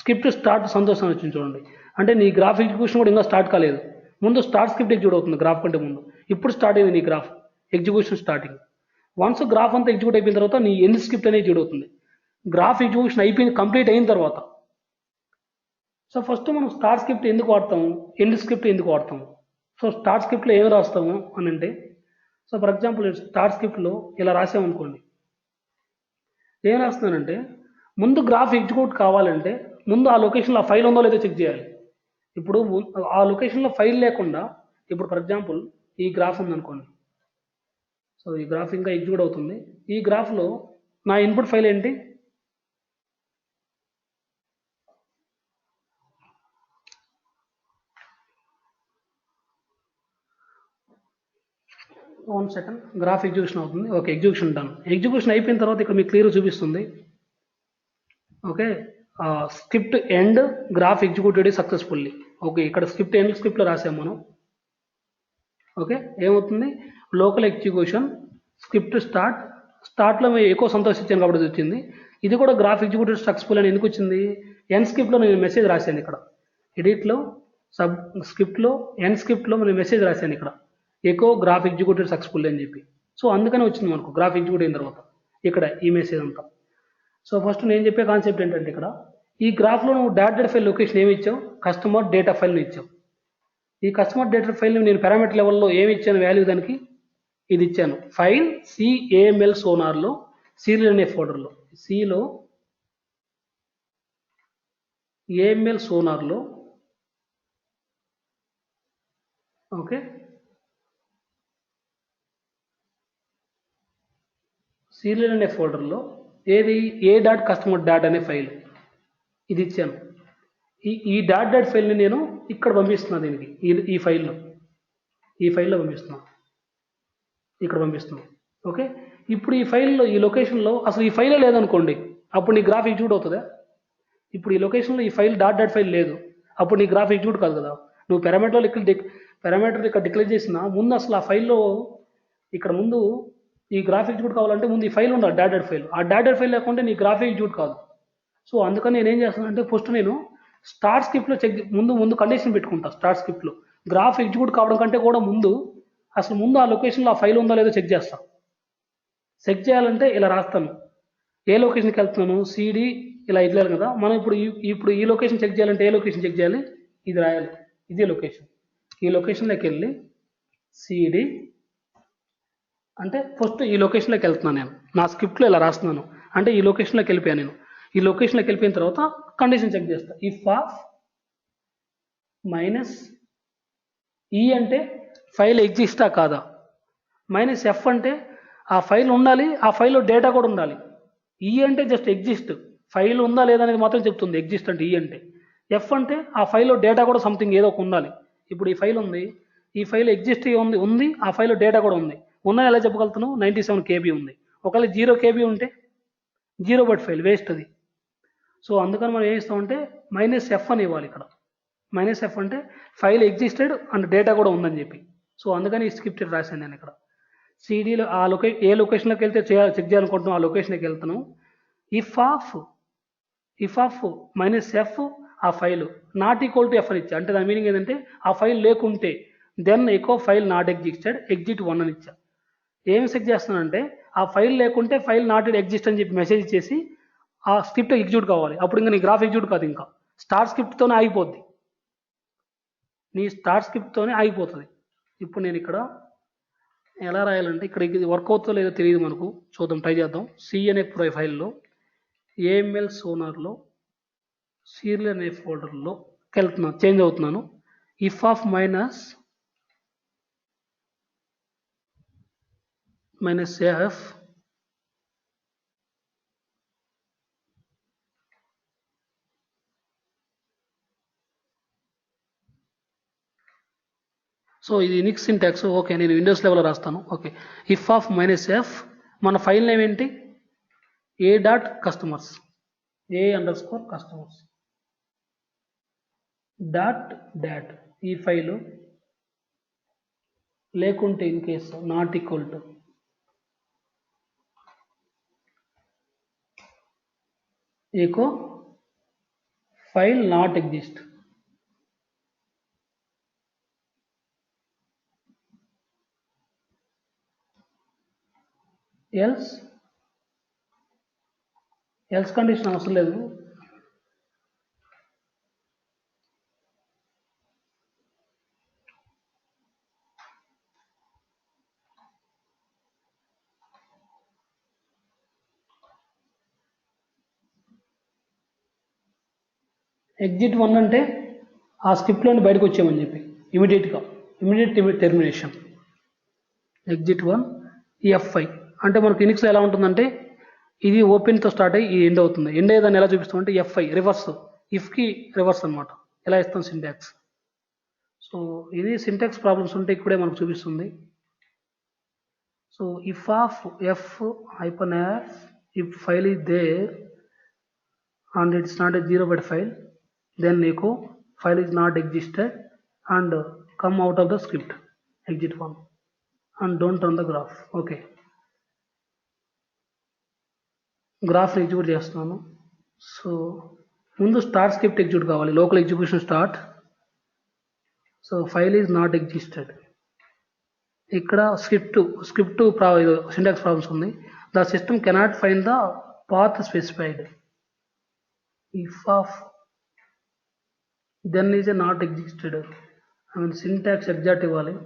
A: script start Santosh అని వచ్చింది చూడండి. అంటే నీ గ్రాఫ్ ఎగ్జిక్యూషన్ కూడా ఇంకా స్టార్ట్ కాలేదు. ముందు స్టార్ట్ స్క్రిప్ట్ ఎగ్జిక్యూట్ అవుతుంది గ్రాఫ్ కంటే ముందు. ఇప్పుడు స్టార్ట్ అయింది నీ graph execution starting. Once graph అంతా ఎగ్జిక్యూట్ అయిపోయిన తర్వాత నీ ఎండ్ స్క్రిప్ట్ అనేది ఎగ్జిక్యూట్ అవుతుంది. గ్రాఫ్ ఎగ్జిక్యూషన్ అయిపోయింది, కంప్లీట్ అయిన తర్వాత. సో ఫస్ట్ మనం స్టార్ట్ స్క్రిప్ట్ ఎందుకు వాడతాము, ఎండ్ స్క్రిప్ట్ ఎందుకు వాడతాము? సో స్టార్ట్ స్క్రిప్ట్లో ఏమి రాస్తాము అని అంటే, సో ఫర్ ఎగ్జాంపుల్ స్టార్ట్ స్క్రిప్ట్లో ఇలా రాసామనుకోండి. ఏం రాస్తున్నానంటే ముందు గ్రాఫ్ ఎగ్జిక్యూట్ కావాలంటే ముందు ఆ లొకేషన్లో ఆ ఫైల్ ఉందో లేదో చెక్ చేయాలి. ఇప్పుడు ఆ లొకేషన్లో ఫైల్ లేకుండా, ఇప్పుడు ఫర్ ఎగ్జాంపుల్ ఈ గ్రాఫ్ ఉందనుకోండి. సో ఈ గ్రాఫ్ ఇంకా ఎగ్జిక్యూట్ అవుతుంది. ఈ గ్రాఫ్లో నా ఇన్పుట్ ఫైల్ ఏంటి? వన్ సెకండ్, గ్రాఫ్ ఎగ్జిక్యూషన్ అవుతుంది. Okay execution done. ఎగ్జిక్యూషన్ అయిపోయిన తర్వాత ఇక్కడ మీకు క్లియర్ చూపిస్తుంది. Okay script end graph executed successfully. Okay ఇక్కడ స్క్రిప్ట్ ఎండ్ స్క్రిప్ట్లో రాసాము మనం. ఓకే ఏమవుతుంది? లోకల్ ఎగ్జిక్యూషన్ స్క్రిప్ట్ స్టార్ట్లో మేము ఎక్కువ సంతోషించాను కాబట్టి అది వచ్చింది. ఇది కూడా గ్రాఫ్ ఎగ్జిక్యూటెడ్ సక్సెస్ఫుల్ అని ఎందుకు వచ్చింది? ఎండ్ స్క్రిప్ట్లో నేను మెసేజ్ రాశాను ఇక్కడ, ఎడిట్లో సబ్ స్క్రిప్ట్లో ఎండ్ స్క్రిప్ట్లో నేను మెసేజ్ రాశాను ఇక్కడ ఎకో గ్రాఫ్ ఎగ్జిక్యూటెడ్ సక్సెస్ఫుల్ అని చెప్పి. సో అందుకనే వచ్చింది మనకు గ్రాఫ్ ఎగ్జిక్యూట్ అయిన తర్వాత ఇక్కడ ఈ మెసేజ్ అంతా. సో ఫస్ట్ నేను చెప్పే కాన్సెప్ట్ ఏంటంటే ఇక్కడ ఈ గ్రాఫ్లో నువ్వు డాట్ ఫైల్ లొకేషన్ ఏమి ఇచ్చావు? కస్టమర్ డేటా ఫైల్ని ఇచ్చావు. ఈ కస్టమర్ డేటా ఫైల్ని నేను పారామీటర్ లెవెల్లో ఏమి ఇచ్చాను వాల్యూ దానికి? ఇది ఇచ్చాను. ఫైల్ CAML సోనార్లో సీరియల్ అనే ఫోల్డర్లో, సిలో AML సోనార్లో ఓకే సీరియల్ అనే ఫోల్డర్లో ఏది ఏ డాట్ కస్టమర్ డాట్ అనే ఫైల్ ఇది ఇచ్చాను. ఈ డాట్ ఫైల్ని నేను ఇక్కడ పంపిస్తున్నాను దీనికి, ఈ ఫైల్లో పంపిస్తున్నాను, ఇక్కడ పంపిస్తున్నాను. ఓకే ఇప్పుడు ఈ ఫైల్లో ఈ లొకేషన్లో అసలు ఈ ఫైలే లేదనుకోండి, అప్పుడు నీ గ్రాఫ్ ఎగ్జిక్యూట్ అవుతుందా? ఇప్పుడు ఈ లొకేషన్లో ఈ ఫైల్ డాట్ ఫైల్ లేదు, అప్పుడు నీ గ్రాఫ్ ఎగ్జిక్యూట్ కాదు కదా. నువ్వు పారామీటర్ ఇక్కడ డిక్లేర్ చేసిన ముందు అసలు ఆ ఫైల్లో ఇక్కడ ముందు ఈ గ్రాఫ్ ఎగ్జిక్యూట్ కావాలంటే ముందు ఈ ఫైల్ ఉండాలి డాట్ ఫైల్. ఆ డాట్ ఫైల్ లేకుంటే నీ గ్రాఫ్ ఎగ్జిక్యూట్ కాదు. సో అందుకని నేను ఏం చేస్తానంటే ఫస్ట్ నేను స్టార్ట్ స్క్రిప్ట్లో ముందు కండిషన్ పెట్టుకుంటా. స్టార్ట్ స్క్రిప్ట్లో గ్రాఫ్ ఎగ్జిక్యూట్ కావడం కంటే కూడా ముందు ఆ లొకేషన్లో ఆ ఫైల్ ఉందో లేదో చెక్ చేస్తాను. చెక్ చేయాలంటే ఇలా రాస్తాను. ఏ లొకేషన్కి వెళ్తున్నాను? CD ఇలా ఇదిలేదు కదా. మనం ఇప్పుడు ఈ లొకేషన్ చెక్ చేయాలంటే ఏ లొకేషన్ చెక్ చేయాలి? ఇది రాయాలి, ఇదే లొకేషన్. ఈ లొకేషన్లోకి వెళ్ళి CD అంటే ఫస్ట్ ఈ లొకేషన్లోకి వెళ్తున్నాను నేను. నా స్క్రిప్ట్లో ఇలా రాస్తున్నాను అంటే ఈ లొకేషన్లోకి వెళ్ళిపోయాను నేను. ఈ లొకేషన్లోకి వెళ్ళిపోయిన తర్వాత కండిషన్ చెక్ చేస్తా. ఇఫ్ ఆఫ్ -E అంటే ఫైల్ ఎగ్జిస్టా కాదా, -F అంటే ఆ ఫైల్ ఉండాలి, ఆ ఫైల్లో డేటా కూడా ఉండాలి. E అంటే జస్ట్ ఎగ్జిస్ట్, ఫైల్ ఉందా లేదా అనేది మాత్రం చెప్తుంది ఎగ్జిస్ట్ అంటే. E అంటే F అంటే ఆ ఫైల్లో డేటా కూడా సంథింగ్ ఏదో ఒక ఉండాలి. ఇప్పుడు ఈ ఫైల్ ఉంది, ఈ ఫైల్ ఎగ్జిస్ట్ ఉంది, ఆ ఫైల్లో డేటా కూడా ఉంది. ఉందని ఎలా చెప్పగలుగుతున్నావు? 97 KB ఉంది. ఒకవేళ 0 KB ఉంటే 0 బట్ ఫైల్ వేస్ట్ అది. సో అందుకని మనం ఏం ఇస్తామంటే -F అని ఇవ్వాలి ఇక్కడ. -F అంటే ఫైల్ ఎగ్జిస్టెడ్ అండ్ డేటా కూడా ఉందని చెప్పి. సో అందుకని ఈ స్క్రిప్ట్ రాశాను నేను ఇక్కడ. CDలో ఏ లొకేషన్లోకి వెళ్తే చెక్ చేయాలనుకుంటున్నాం ఆ లొకేషన్కి వెళ్తాను. ఇఫ్ ఆఫ్ -F ఆ file not equal to F అని ఇచ్చా. అంటే దాని మీనింగ్ ఏంటంటే ఆ ఫైల్ లేకుంటే then echo file not existed exit 1 అని ఇచ్చా. ఏం చెక్ చేస్తున్నానంటే ఆ ఫైల్ లేకుంటే ఫైల్ నాట్ ఎగ్జిస్ట్ అని చెప్పి మెసేజ్ ఇచ్చేసి ఆ స్క్రిప్ట్ ఎగ్జిక్యూట్ కావాలి. అప్పుడు ఇంకా నీ గ్రాఫ్ ఎగ్జిక్యూట్ కాదు, ఇంకా స్టార్ట్ స్క్రిప్ట్తోనే ఆగిపోద్ది. నీ స్టార్ట్ స్క్రిప్ట్తోనే ఆగిపోతుంది. ఇప్పుడు నేను ఇక్కడ ఎలా రాయాలంటే ఇక్కడ ఇది వర్క్ అవుతుందో లేదో తెలియదు మనకు, చూద్దాం, ట్రై చేద్దాం. సి అనే ఫైల్లో ఏఎంఎల్ సోనార్లో సీరియల్ అనే ఫోల్డర్లో వెళ్తున్నాను, చేంజ్ అవుతున్నాను. If of minus F so ఇది యునిక్స్ సింటాక్స్. ఓకే, నేను విండోస్ లెవెల్లో రాస్తాను. Okay, if of minus F, మన ఫైల్ నేమ్ ఏంటి, a.customers, a_customers డాట్ ఈ ఫైలు లేకుంటే in case not equal to echo file not exist. else condition అవసరం లేదు. ఎగ్జిట్ 1 అంటే ఆ స్క్రిప్ట్లోని బయటకు వచ్చామని చెప్పి ఇమీడియట్ టెర్మినేషన్. ఎగ్జిట్ 1 F5 అంటే మనకు యూనిక్స్లో ఎలా ఉంటుందంటే ఇది ఓపెన్తో స్టార్ట్ అయ్యి ఇది ఎండ్ అవుతుంది. ఎండ్ అయ్యేదాన్ని ఎలా చూపిస్తాం అంటే F5 రివర్స్, ఇఫ్కి రివర్స్ అనమాట. ఎలా ఇస్తాం సింటాక్స్. సో ఇది సింటాక్స్ ప్రాబ్లమ్స్ ఉంటే ఇక్కడే మనకు చూపిస్తుంది. So if of F -f if file is there and it's not a 0-byte file, then echo file is not existed and come out of the script, exit 1 and don't run the graph. Okay, graph execute చేస్తున్నాను. So ముందు start script execute కావాలి, local execution start. So file is not existed. ఇక్కడ script syntax problems ఉంది. The system cannot find the path specified. If of then is a not existed. I mean syntax exact ఇవ్వాలి.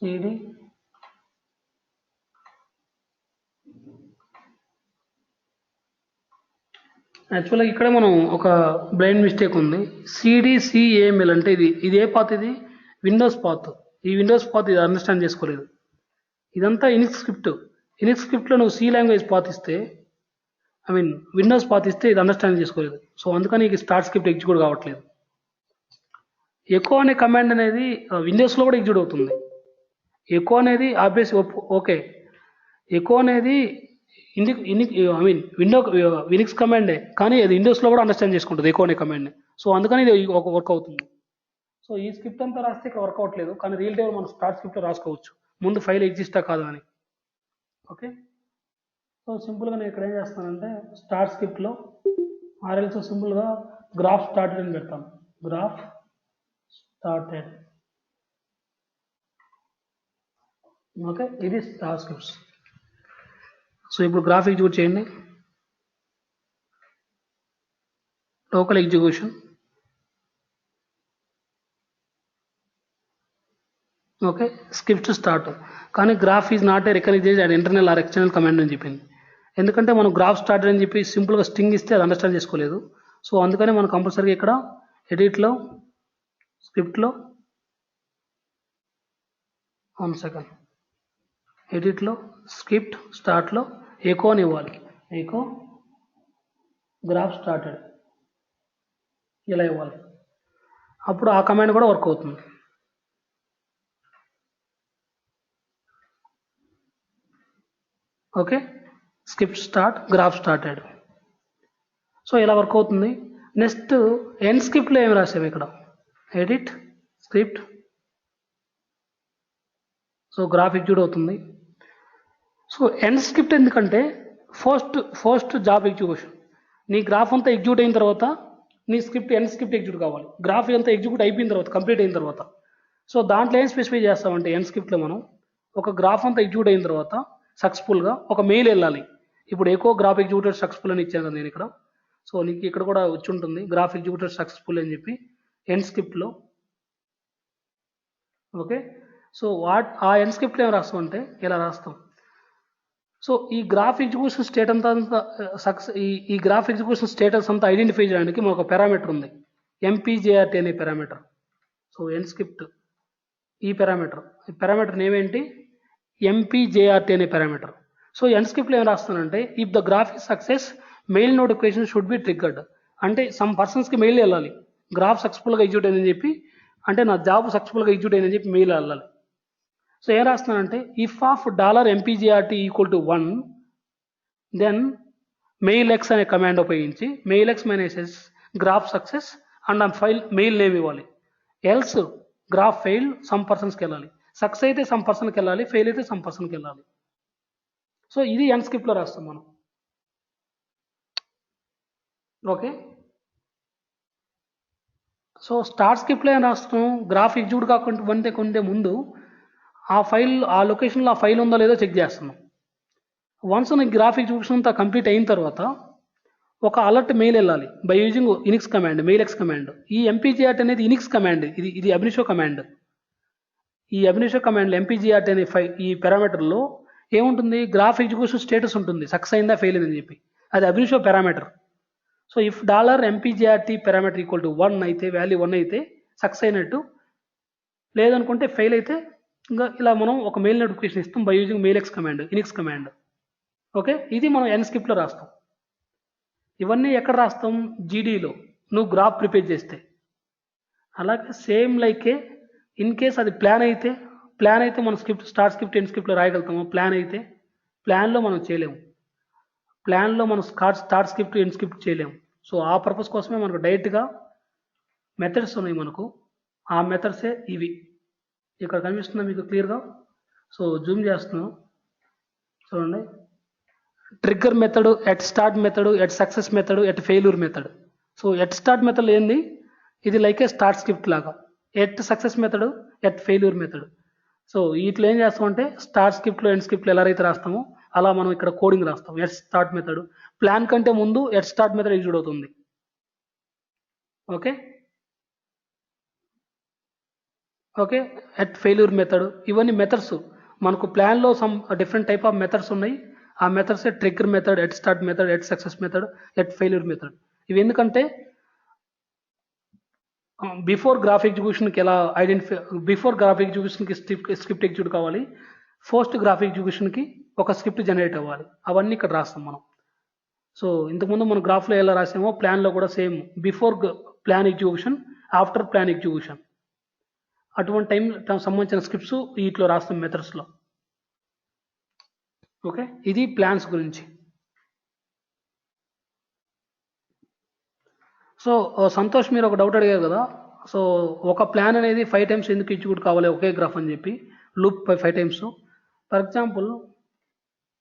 A: CD యాక్చువల్గా ఇక్కడ మనం ఒక blind mistake ఉంది. సిడిసిఏఎంఎల్ అంటే ఇది ఏ పాత్, ఇది విండోస్ పాత్. ఈ విండోస్ పాత్ ఇది అండర్స్టాండ్ చేసుకోలేదు. ఇదంతా యునిక్స్ స్క్రిప్ట్. యునిక్స్ స్క్రిప్ట్లో నువ్వు సి లాంగ్వేజ్ పాత్ ఇస్తే, ఐ మీన్ విండోస్ పాత్ ఇస్తే ఇది అండర్స్టాండ్ చేసుకోలేదు. సో అందుకని ఇది స్టార్ట్ స్క్రిప్ట్ ఎగ్జిక్యూట్ కావట్లేదు. ఎకో అనే కమాండ్ అనేది విండోస్లో కూడా ఎగ్జిక్యూట్ అవుతుంది. ఎకో అనేది ఆబ్వియస్ ఓకే, ఎకో అనేది యునిక్స్ కమాండే, కానీ అది విండోస్లో కూడా అండర్స్టాండ్ చేసుకుంటుంది ఎకో అనే కమాండ్ని. సో అందుకని ఇది ఒక వర్క్ అవుతుంది. సో ఈ స్క్రిప్ట్ అంతా రాస్తే ఇక్కడ వర్క్ అవ్వట్లేదు, కానీ రియల్ టైం మనం స్టార్ట్ స్క్రిప్ట్లో రాసుకోవచ్చు ముందు ఫైల్ ఎగ్జిస్టా కాదా అని. ఓకే, సో సింపుల్గా నేను ఇక్కడ ఏం చేస్తానంటే స్టార్ట్ స్క్రిప్ట్లో ఆర్ఎల్స్ సింపుల్గా గ్రాఫ్ స్టార్టెడ్ అని పెడతాను. Graph started. ఓకే, ఇది స్టార్ స్క్రిప్ట్స్. సో ఇప్పుడు గ్రాఫ్ ఎగ్జిక్యూట్ చేయండి. Local execution. Okay, script start, కానీ graph is not a recognized and internal or external command అని చెప్పింది. ఎందుకంటే మనం గ్రాఫ్ స్టార్టెడ్ అని చెప్పి సింపుల్గా స్ట్రింగ్ ఇస్తే అది అండర్స్టాండ్ చేసుకోలేదు. సో అందుకని మనం కంపల్సరీగా ఇక్కడ ఎడిట్లో స్క్రిప్ట్లో 1 సెకండ్ ఎడిట్లో స్క్రిప్ట్ స్టార్ట్లో ఎకో అని ఇవ్వాలి. ఎకో గ్రాఫ్ స్టార్టెడ్ ఇలా ఇవ్వాలి. అప్పుడు ఆ కమాండ్ కూడా వర్క్ అవుతుంది. Okay, script start, graph started. So ఇలా వర్క్ అవుతుంది. నెక్స్ట్ ఎండ్ స్క్రిప్ట్లో ఏమి రాసాము ఇక్కడ, edit script. So graph execute అవుతుంది. సో ఎండ్ స్క్రిప్ట్ ఎందుకంటే ఫస్ట్ జాబ్ ఎగ్జిక్యూషన్. నీ గ్రాఫ్ అంతా ఎగ్జిక్యూట్ అయిన తర్వాత నీ స్క్రిప్ట్ ఎండ్ స్క్రిప్ట్ ఎగ్జిక్యూట్ కావాలి. గ్రాఫ్ అంతా ఎగ్జిక్యూట్ అయిపోయిన తర్వాత, కంప్లీట్ అయిన తర్వాత. సో దాంట్లో ఏం స్పెసిఫై చేస్తామంటే ఎండ్ స్క్రిప్ట్లో మనం ఒక గ్రాఫ్ అంతా ఎగ్జిక్యూట్ అయిన తర్వాత సక్సెస్ఫుల్గా ఒక మెయిల్ వెళ్ళాలి. ఇప్పుడు ఎకో గ్రాఫ్ ఎగ్జిక్యూటెడ్ సక్సెస్ఫుల్ అని ఇచ్చాను కదా నేను ఇక్కడ. సో నీకు ఇక్కడ కూడా వచ్చి ఉంటుంది గ్రాఫ్ ఎగ్జిక్యూటెడ్ సక్సెస్ఫుల్ అని చెప్పి ఎండ్ స్క్రిప్ట్లో. ఓకే, సో ఆ ఎండ్ స్క్రిప్ట్లో ఏం రాస్తాం అంటే ఇలా రాస్తాం. సో ఈ గ్రాఫ్ ఎగ్జిక్యూషన్ స్టేట్ అంతా ఈ గ్రాఫ్ ఎగ్జిక్యూషన్ స్టేటస్ అంతా ఐడెంటిఫై చేయడానికి మనకు ఒక పారామీటర్ ఉంది, ఎంపీజేఆర్టీ అనే పారామీటర్. సో ఎండ్ స్క్రిప్ట్ ఈ పారామీటర్ నేమ్ ఏంటి, ఎంపీజేఆర్టీ అనే పారామీటర్. సో ఎండ్ స్క్రిప్ట్లో ఏం రాస్తానంటే if the graph is success mail notification should be triggered. అంటే సమ్ పర్సన్స్కి మెయిల్ వెళ్ళాలి, గ్రాఫ్ సక్సెస్ఫుల్గా ఎగ్జిక్యూట్ అయిందని చెప్పి, అంటే నా జాబ్ సక్సెస్ఫుల్గా ఎగ్జిక్యూట్ అయిందని చెప్పి మెయిల్ వెళ్ళాలి. సో ఏం రాస్తున్నానంటే if of $MPGRT equal to 1 then mailx అనే కమాండ్ ఉపయోగించి mailx minus graph success and ఆ ఫైల్ మెయిల్ నేమ్ ఇవ్వాలి. ఎల్స్ గ్రాఫ్ ఫెయిల్ సమ్ పర్సన్స్కి వెళ్ళాలి, సక్సెస్ అయితే సమ్ పర్సన్కి వెళ్ళాలి, ఫెయిల్ అయితే సమ్ పర్సన్కి వెళ్ళాలి. సో ఇది ఎండ్ స్క్రిప్ట్లో రాస్తాం మనం. ఓకే, సో స్టార్ట్ స్క్రిప్ట్లో ఏం రాస్తాం, గ్రాఫ్ ఎగ్జిక్యూట్ కాకుండా కొంటే ముందు ఆ లొకేషన్లో ఆ ఫైల్ ఉందో లేదో చెక్ చేస్తున్నాం. వన్స్ నీకు గ్రాఫ్ ఎగ్జిక్యూషన్ అంతా కంప్లీట్ అయిన తర్వాత ఒక అలర్ట్ మెయిల్ వెళ్ళాలి by using Unix command, mailx command. ఈ ఎంపీజీఆర్టీ అనేది ఇనిక్స్ కమాండ్, ఇది అభినిషో కమాండ్. ఈ అభినిషో కమాండ్లో ఎంపీజీఆర్టీ అనే ఈ పారామీటర్లో ఏముంటుంది, గ్రాఫ్ ఎగ్జిక్యూషన్ స్టేటస్ ఉంటుంది, సక్సెస్ అయిందా ఫెయిల్ అయిందని చెప్పి. అది అభినిషో parameter. So if $MPGRT parameter equal to 1 అయితే, వాల్యూ 1 అయితే సక్సెస్ అయినట్టు, లేదనుకుంటే ఫెయిల్ అయితే ఇంకా ఇలా మనం ఒక మెయిల్ నోటిఫికేషన్ ఇస్తాం by using mailx command, Unix command. Okay, ఇది మనం ఎండ్ స్క్రిప్ట్లో రాస్తాం. ఇవన్నీ ఎక్కడ రాస్తాం, జీడీలో నువ్వు గ్రాఫ్ ప్రిపేర్ చేస్తే. అలాగే సేమ్ లైకే ఇన్ కేస్ అది ప్లాన్ అయితే మనం స్టార్ట్ స్క్రిప్ట్ ఎండ్ స్క్రిప్ట్లో రాయగలుగుతాము. ప్లాన్లో మనం చేయలేము, ప్లాన్లో మనం స్టార్ట్ స్క్రిప్ట్ ఎండ్ స్క్రిప్ట్ చేయలేము. సో ఆ పర్పస్ కోసమే మనకు డైరెక్ట్గా మెథడ్స్ ఉన్నాయి మనకు. ఆ మెథడ్సే ఇవి. ఇక్కడ కనిపిస్తుందా మీకు క్లియర్గా? సో జూమ్ చేస్తున్నాం చూడండి. Trigger method, at start method, at success method, at failure method. So at start method ఏంది, ఇది లైక్ ఏ స్టార్ట్ స్క్రిప్ట్ లాగా. At success method, at failure method. So వీటిలో ఏం చేస్తామంటే స్టార్ట్ స్క్రిప్ట్లో ఎండ్ స్క్రిప్ట్లో ఎలా అయితే రాస్తామో అలా మనం ఇక్కడ కోడింగ్ రాస్తాం. ఎట్ స్టార్ట్ మెథడ్ ప్లాన్ కంటే ముందు ఎట్ స్టార్ట్ మెథడ్ ఎగ్జిక్యూట్ అవుతుంది. Okay, at failure method. ఇవన్నీ మెథడ్స్ మనకు ప్లాన్లో some different type of methods ఉన్నాయి. ఆ methods trigger method, at start method, at success method, at failure method. ఇవి ఎందుకంటే బిఫోర్ గ్రాఫ్ ఎగ్జిక్యూషన్కి ఎలా బిఫోర్ గ్రాఫ్ ఎగ్జిక్యూషన్కి స్క్రిప్ట్ ఎగ్జిక్యూట్ కావాలి, పోస్ట్ గ్రాఫ్ ఎగ్జిక్యూషన్కి ఒక స్క్రిప్ట్ జనరేట్ అవ్వాలి. అవన్నీ ఇక్కడ రాస్తాం మనం. సో ఇంతకుముందు మనం గ్రాఫ్లో ఎలా రాసామో ప్లాన్లో కూడా same before plan execution, after plan execution, అటువంటి టైం సంబంధించిన స్క్రిప్ట్స్ వీటిలో రాస్తాం మెథడ్స్లో. ఓకే, ఇది ప్లాన్స్ గురించి. సో సంతోష్ మీరు ఒక డౌట్ అడిగారు కదా. సో ఒక ప్లాన్ అనేది 5 టైమ్స్ ఎందుకు ఎగ్జిక్యూట్ కావాలి ఒకే గ్రాఫ్ అని చెప్పి, లూప్ 5 టైమ్స్. ఫర్ ఎగ్జాంపుల్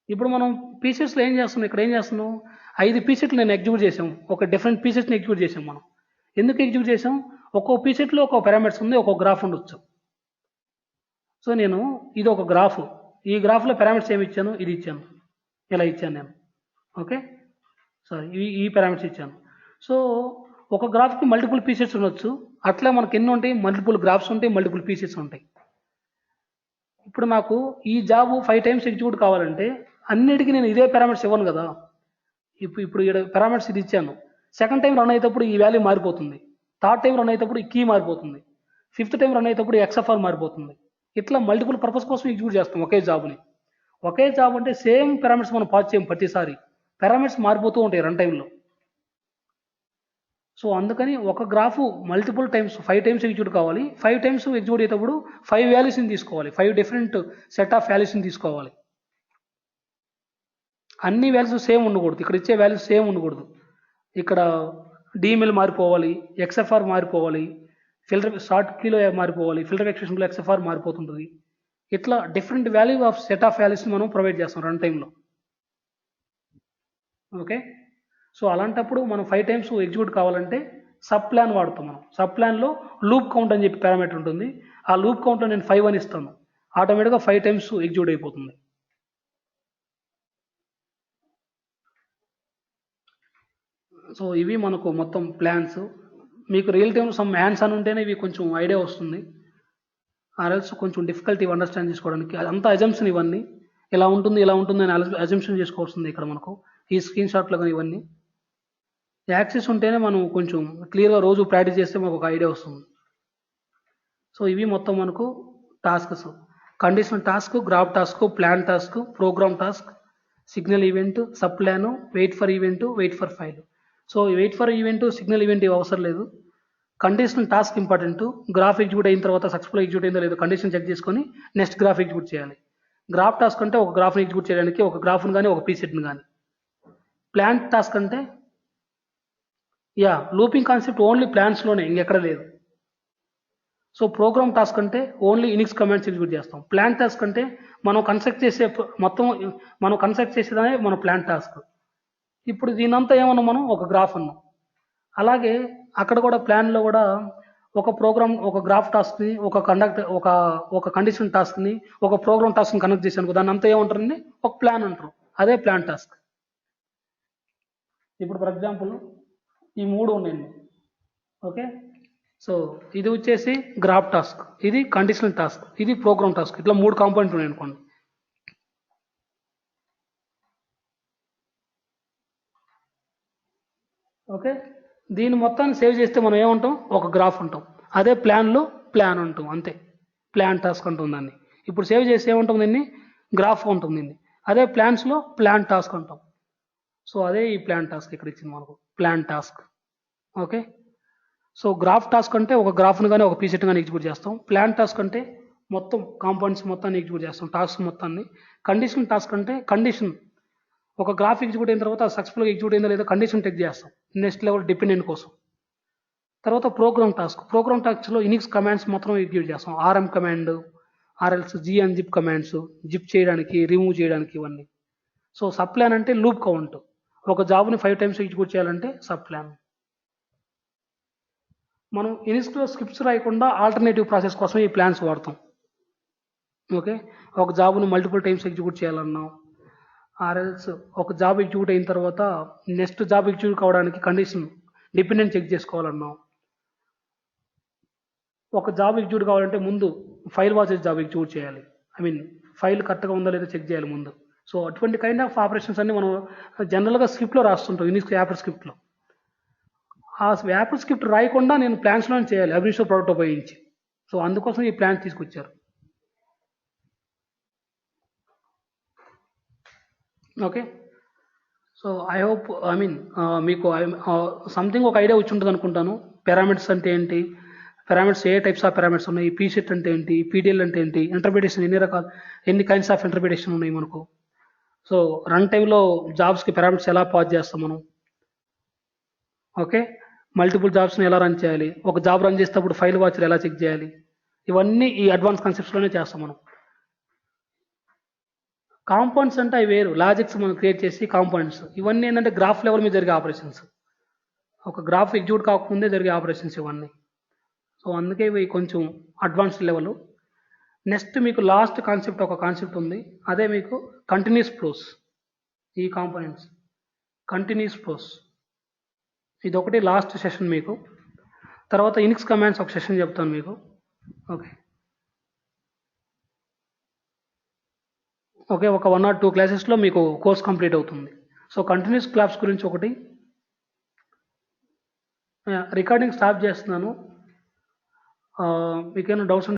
A: ఇప్పుడు మనం పీసెట్స్లో ఏం చేస్తున్నాం, ఇక్కడ ఏం చేస్తున్నాం, 5 పీసెట్లు నేను ఎగ్జిక్యూట్ చేసాం, ఒక డిఫరెంట్ పీసెట్ని ఎగ్జిక్యూట్ చేసాం మనం. ఎందుకు ఎగ్జిక్యూట్ చేసాం, ఒక్కో పీసెట్లో ఒక పారామీటర్స్ ఉంది, ఒక్కొక్క గ్రాఫ్ ఉండొచ్చు. సో నేను ఇది ఒక గ్రాఫ్, ఈ గ్రాఫ్లో పారామీటర్స్ ఏమి ఇచ్చాను, ఇది ఇచ్చాను, ఇలా ఇచ్చాను నేను. ఓకే, సారీ ఈ పారామీటర్స్ ఇచ్చాను. సో ఒక గ్రాఫ్కి మల్టిపుల్ పీసెస్ ఉండొచ్చు. అట్లా మనకి ఎన్ని ఉంటాయి, మల్టిపుల్ గ్రాఫ్స్ ఉంటాయి, మల్టిపుల్ పీసెస్ ఉంటాయి. ఇప్పుడు నాకు ఈ జాబ్ 5 టైమ్స్ ఎగ్జిక్యూట్ కావాలంటే అన్నిటికీ నేను ఇదే పారామీటర్స్ ఇవ్వను కదా. ఇప్పుడు ఇక్కడ పారామీటర్స్ ఇది ఇచ్చాను. సెకండ్ టైం రన్ అయ్యేటప్పుడు ఈ వాల్యూ మారిపోతుంది, థర్డ్ టైం రన్ అయ్యేటప్పుడు ఈ కీ మారిపోతుంది, ఫిఫ్త్ టైం రన్ అయ్యేటప్పుడు ఎక్స్ఎఫ్ఆర్ మారిపోతుంది. ఇట్లా మల్టిపుల్ పర్పస్ కోసం ఎగ్జిక్యూట్ చేస్తాం ఒకే జాబ్ని. ఒకే జాబ్ అంటే సేమ్ పారామీటర్స్ మనం పాస్ చేయం ప్రతిసారి, పారామీటర్స్ మారిపోతూ ఉంటాయి రన్ టైంలో. సో అందుకని ఒక graph multiple times 5 times execute కావాలి. 5 టైమ్స్ ఎగ్జిక్యూట్ అయ్యేటప్పుడు 5 వాల్యూస్ని తీసుకోవాలి, 5 డిఫరెంట్ సెట్ ఆఫ్ వాల్యూస్ని తీసుకోవాలి. అన్ని వాల్యూస్ సేమ్ ఉండకూడదు, ఇక్కడ ఇచ్చే వాల్యూస్ సేమ్ ఉండకూడదు. ఇక్కడ డిఎంఎల్ మారిపోవాలి, ఎక్స్ఎఫ్ఆర్ మారిపోవాలి, ఫిల్టర్ షార్ట్ కీలో మారిపోవాలి, ఫిల్టర్ ఎక్స్ప్రెషన్లో ఎక్స్ఎఫ్ఆర్ మారిపోతుంటుంది. ఇట్లా different value of set of వాల్యూస్ని మనం ప్రొవైడ్ చేస్తాం రన్ టైంలో. ఓకే, సో అలాంటప్పుడు మనం 5 టైమ్స్ ఎగ్జిక్యూట్ కావాలంటే సబ్ ప్లాన్ వాడతాం. మనం సబ్ ప్లాన్లో లూప్ కౌంట్ అని చెప్పి పారామీటర్ ఉంటుంది. ఆ లూప్ కౌంట్లో నేను 5 అని ఇస్తాను, ఆటోమేటిక్గా 5 టైమ్స్ ఎగ్జిక్యూట్ అయిపోతుంది. సో ఇవి మనకు మొత్తం ప్లాన్స్. మీకు రియల్ టైం సమ్ హ్యాండ్స్ అని ఉంటేనే ఇవి కొంచెం ఐడియా వస్తుంది, ఆర్ఎల్స్ కొంచెం డిఫికల్టీ అండర్స్టాండ్ చేసుకోవడానికి. అదంతా అజంప్షన్, ఇవన్నీ ఇలా ఉంటుంది అని అజంప్షన్ చేసుకోవాల్సింది ఇక్కడ మనకు ఈ స్క్రీన్ షాట్లో. కానీ ఇవన్నీ యాక్సెస్ ఉంటేనే మనం కొంచెం క్లియర్గా రోజు ప్రాక్టీస్ చేస్తే మనకు ఒక ఐడియా వస్తుంది. సో ఇవి మొత్తం మనకు tasks: conditional task, graph task, plan task, program task, signal event, sub plan, wait for event, wait for file. So wait for event, signal event ఇవి అవసరం లేదు. Conditional task important. Graph execute అయిన తర్వాత successful execute అయిందో లేదో condition check చేసుకొని next graph execute చేయాలి. Graph task అంటే ఒక గ్రాఫ్ని ఎగ్జిక్యూట్ చేయడానికి ఒక గ్రాఫ్ని కానీ ఒక ప్రీసెట్ని కానీ. ప్లాన్ టాస్క్ అంటే లూపింగ్ కాన్సెప్ట్ ఓన్లీ ప్లాన్స్లోనే, ఇంకెక్కడ లేదు. సో ప్రోగ్రామ్ టాస్క్ అంటే ఓన్లీ ఇనిక్స్ కమాండ్స్ ఎగ్జిక్యూట్ చేస్తాం. ప్లాన్ టాస్క్ అంటే మనం కన్స్ట్రక్ట్ చేసేదానే మన ప్లాన్ టాస్క్. ఇప్పుడు దీనంతా ఏమన్నా మనం ఒక గ్రాఫ్ అన్నాం. అలాగే అక్కడ కూడా ప్లాన్లో కూడా ఒక ప్రోగ్రామ్, ఒక గ్రాఫ్ టాస్క్ని, ఒక కండిషన్ టాస్క్ని, ఒక ప్రోగ్రామ్ టాస్క్ని కనెక్ట్ చేశాను, దాన్ని అంతా ఏమంటారండి, ఒక ప్లాన్ అంటారు. అదే ప్లాన్ టాస్క్. ఇప్పుడు ఫర్ ఎగ్జాంపుల్ ఈ 3 ఉన్నాయండి. ఓకే, సో ఇది వచ్చేసి గ్రాఫ్ టాస్క్, ఇది కండిషనల్ టాస్క్, ఇది ప్రోగ్రామ్ టాస్క్. ఇట్లా 3 కాంపోనెంట్ ఉన్నాయి అనుకోండి. ఓకే, దీన్ని మొత్తాన్ని సేవ్ చేస్తే మనం ఏమంటాం, ఒక గ్రాఫ్ అంటాం. అదే ప్లాన్లో ప్లాన్ అంటాం, అంతే. ప్లాన్ టాస్క్ అంటాం దాన్ని. ఇప్పుడు సేవ్ చేసి ఏమంటాం, దీన్ని గ్రాఫ్ ఉంటుంది దీన్ని. అదే ప్లాన్స్లో ప్లాన్ టాస్క్ అంటాం. సో అదే ఈ ప్లాన్ టాస్క్ ఇక్కడ ఇచ్చింది మనకు, plan task. Okay, so graph task అంటే ఒక గ్రాఫ్ను కానీ ఒక పీసెట్ కానీ ఎగ్జిక్యూట్ చేస్తాం. ప్లాన్ టాస్క్ అంటే మొత్తం కాంపోనెంట్స్ మొత్తాన్ని ఎగ్జిక్యూట్ చేస్తాం, టాస్క్ మొత్తాన్ని. కండిషన్ టాస్క్ అంటే కండిషన్, ఒక గ్రాఫ్ ఎగ్జిక్యూట్ అయిన తర్వాత సక్సెస్ఫుల్గా ఎగ్జిక్యూట్ అయిందో లేదో కండిషన్ చెక్ చేస్తాం నెక్స్ట్ లెవెల్ డిపెండెంట్ కోసం. తర్వాత ప్రోగ్రామ్ టాస్క్లో ఇనిక్స్ కమాండ్స్ మొత్తం ఎగ్జిక్యూట్ చేస్తాం. ఆర్ఎం కమాండ్, ఆర్ఎల్స్, జిఎన్జిప్ కమాండ్స్, జిప్ చేయడానికి, రిమూవ్ చేయడానికి, ఇవన్నీ. సో సబ్ ప్లాన్ అంటే లూప్ కౌంట్, ఒక జాబ్ని 5 టైమ్స్ ఎగ్జిక్యూట్ చేయాలంటే సబ్ ప్లాన్. మనం ఇనిక్స్లో స్క్రిప్ట్స్ రాయకుండా ఆల్టర్నేటివ్ ప్రాసెస్ కోసం ఈ ప్లాన్స్ వాడతాం. ఓకే, ఒక జాబ్ని మల్టిపుల్ టైమ్స్ ఎగ్జిక్యూట్ చేయాలన్నాం, ఆర్ఎల్స్ ఒక జాబ్ ఎగ్జిక్యూట్ అయిన తర్వాత నెక్స్ట్ జాబ్ ఎగ్జిక్యూట్ కావడానికి కండిషన్ డిపెండెంట్ చెక్ చేసుకోవాలన్నాం. ఒక జాబ్ ఎగ్జిక్యూట్ కావాలంటే ముందు ఫైల్ వాచెస్ జాబ్ ఎగ్జిక్యూట్ చేయాలి, ఫైల్ కరెక్ట్గా ఉందో లేదో చెక్ చేయాలి ముందు. సో అటువంటి కైండ్ ఆఫ్ ఆపరేషన్స్ అన్ని మనం జనరల్గా స్క్రిప్ట్లో రాస్తుంటాం, యూనిక్స్ యాపిల్ స్క్రిప్ట్లో. ఆ యాపిల్ స్క్రిప్ట్ రాయకుండా నేను ప్లాన్స్లో చేయాలి, అబ్రిషో ప్రోడక్ట్ ఉపయోగించి. సో అందుకోసం ఈ ప్లాన్స్ తీసుకొచ్చారు. ఓకే, సో ఐ హోప్ మీకు సంథింగ్ ఒక ఐడియా వచ్చి ఉంటుంది అనుకుంటాను. పారామీటర్స్ అంటే ఏంటి, parameters A types of parameters ఉన్నాయి, పీసెట్ అంటే ఏంటి, పీడిఎల్ అంటే ఏంటి, ఇంటర్ప్రిటేషన్ ఎన్ని కైండ్స్ ఆఫ్ ఇంటర్ప్రిటేషన్ ఉన్నాయి మనకు. సో రన్ టైంలో జాబ్స్కి పారామీటర్స్ ఎలా పాస్ చేస్తాం మనం. ఓకే, మల్టిపుల్ జాబ్స్ని ఎలా రన్ చేయాలి, ఒక జాబ్ రన్ చేసేటప్పుడు ఫైల్ వాచర్ ఎలా చెక్ చేయాలి, ఇవన్నీ ఈ అడ్వాన్స్ కాన్సెప్ట్స్లోనే చేస్తాం మనం. కాంపౌండ్స్ అంటే అవి వేరు, లాజిక్స్ మనం క్రియేట్ చేసి కాంపౌండ్స్. ఇవన్నీ ఏంటంటే గ్రాఫ్ లెవెల్ మీద జరిగే ఆపరేషన్స్, ఒక గ్రాఫ్ ఎగ్జిక్యూట్ కాకముందే జరిగే ఆపరేషన్స్ ఇవన్నీ. సో అందుకే ఇవి కొంచెం అడ్వాన్స్డ్ లెవెల్. నెక్స్ట్ మీకు లాస్ట్ కాన్సెప్ట్ ఒక కాన్సెప్ట్ ఉంది, అదే మీకు కంటిన్యూస్ ఫ్లోస్. ఈ కాంపోనెంట్స్ కంటిన్యూస్ ఫ్లోస్, ఇది ఒకటి లాస్ట్ సెషన్ మీకు. తర్వాత ఇనిక్స్ కమాండ్స్ ఒక సెషన్ చెప్తాను మీకు. ఓకే, ఒక 1 or 2 క్లాసెస్లో మీకు కోర్స్ కంప్లీట్ అవుతుంది. సో కంటిన్యూస్ క్లాప్స్ గురించి ఒకటి. రికార్డింగ్ స్టాప్ చేస్తున్నాను, మీకేమైనా డౌట్స్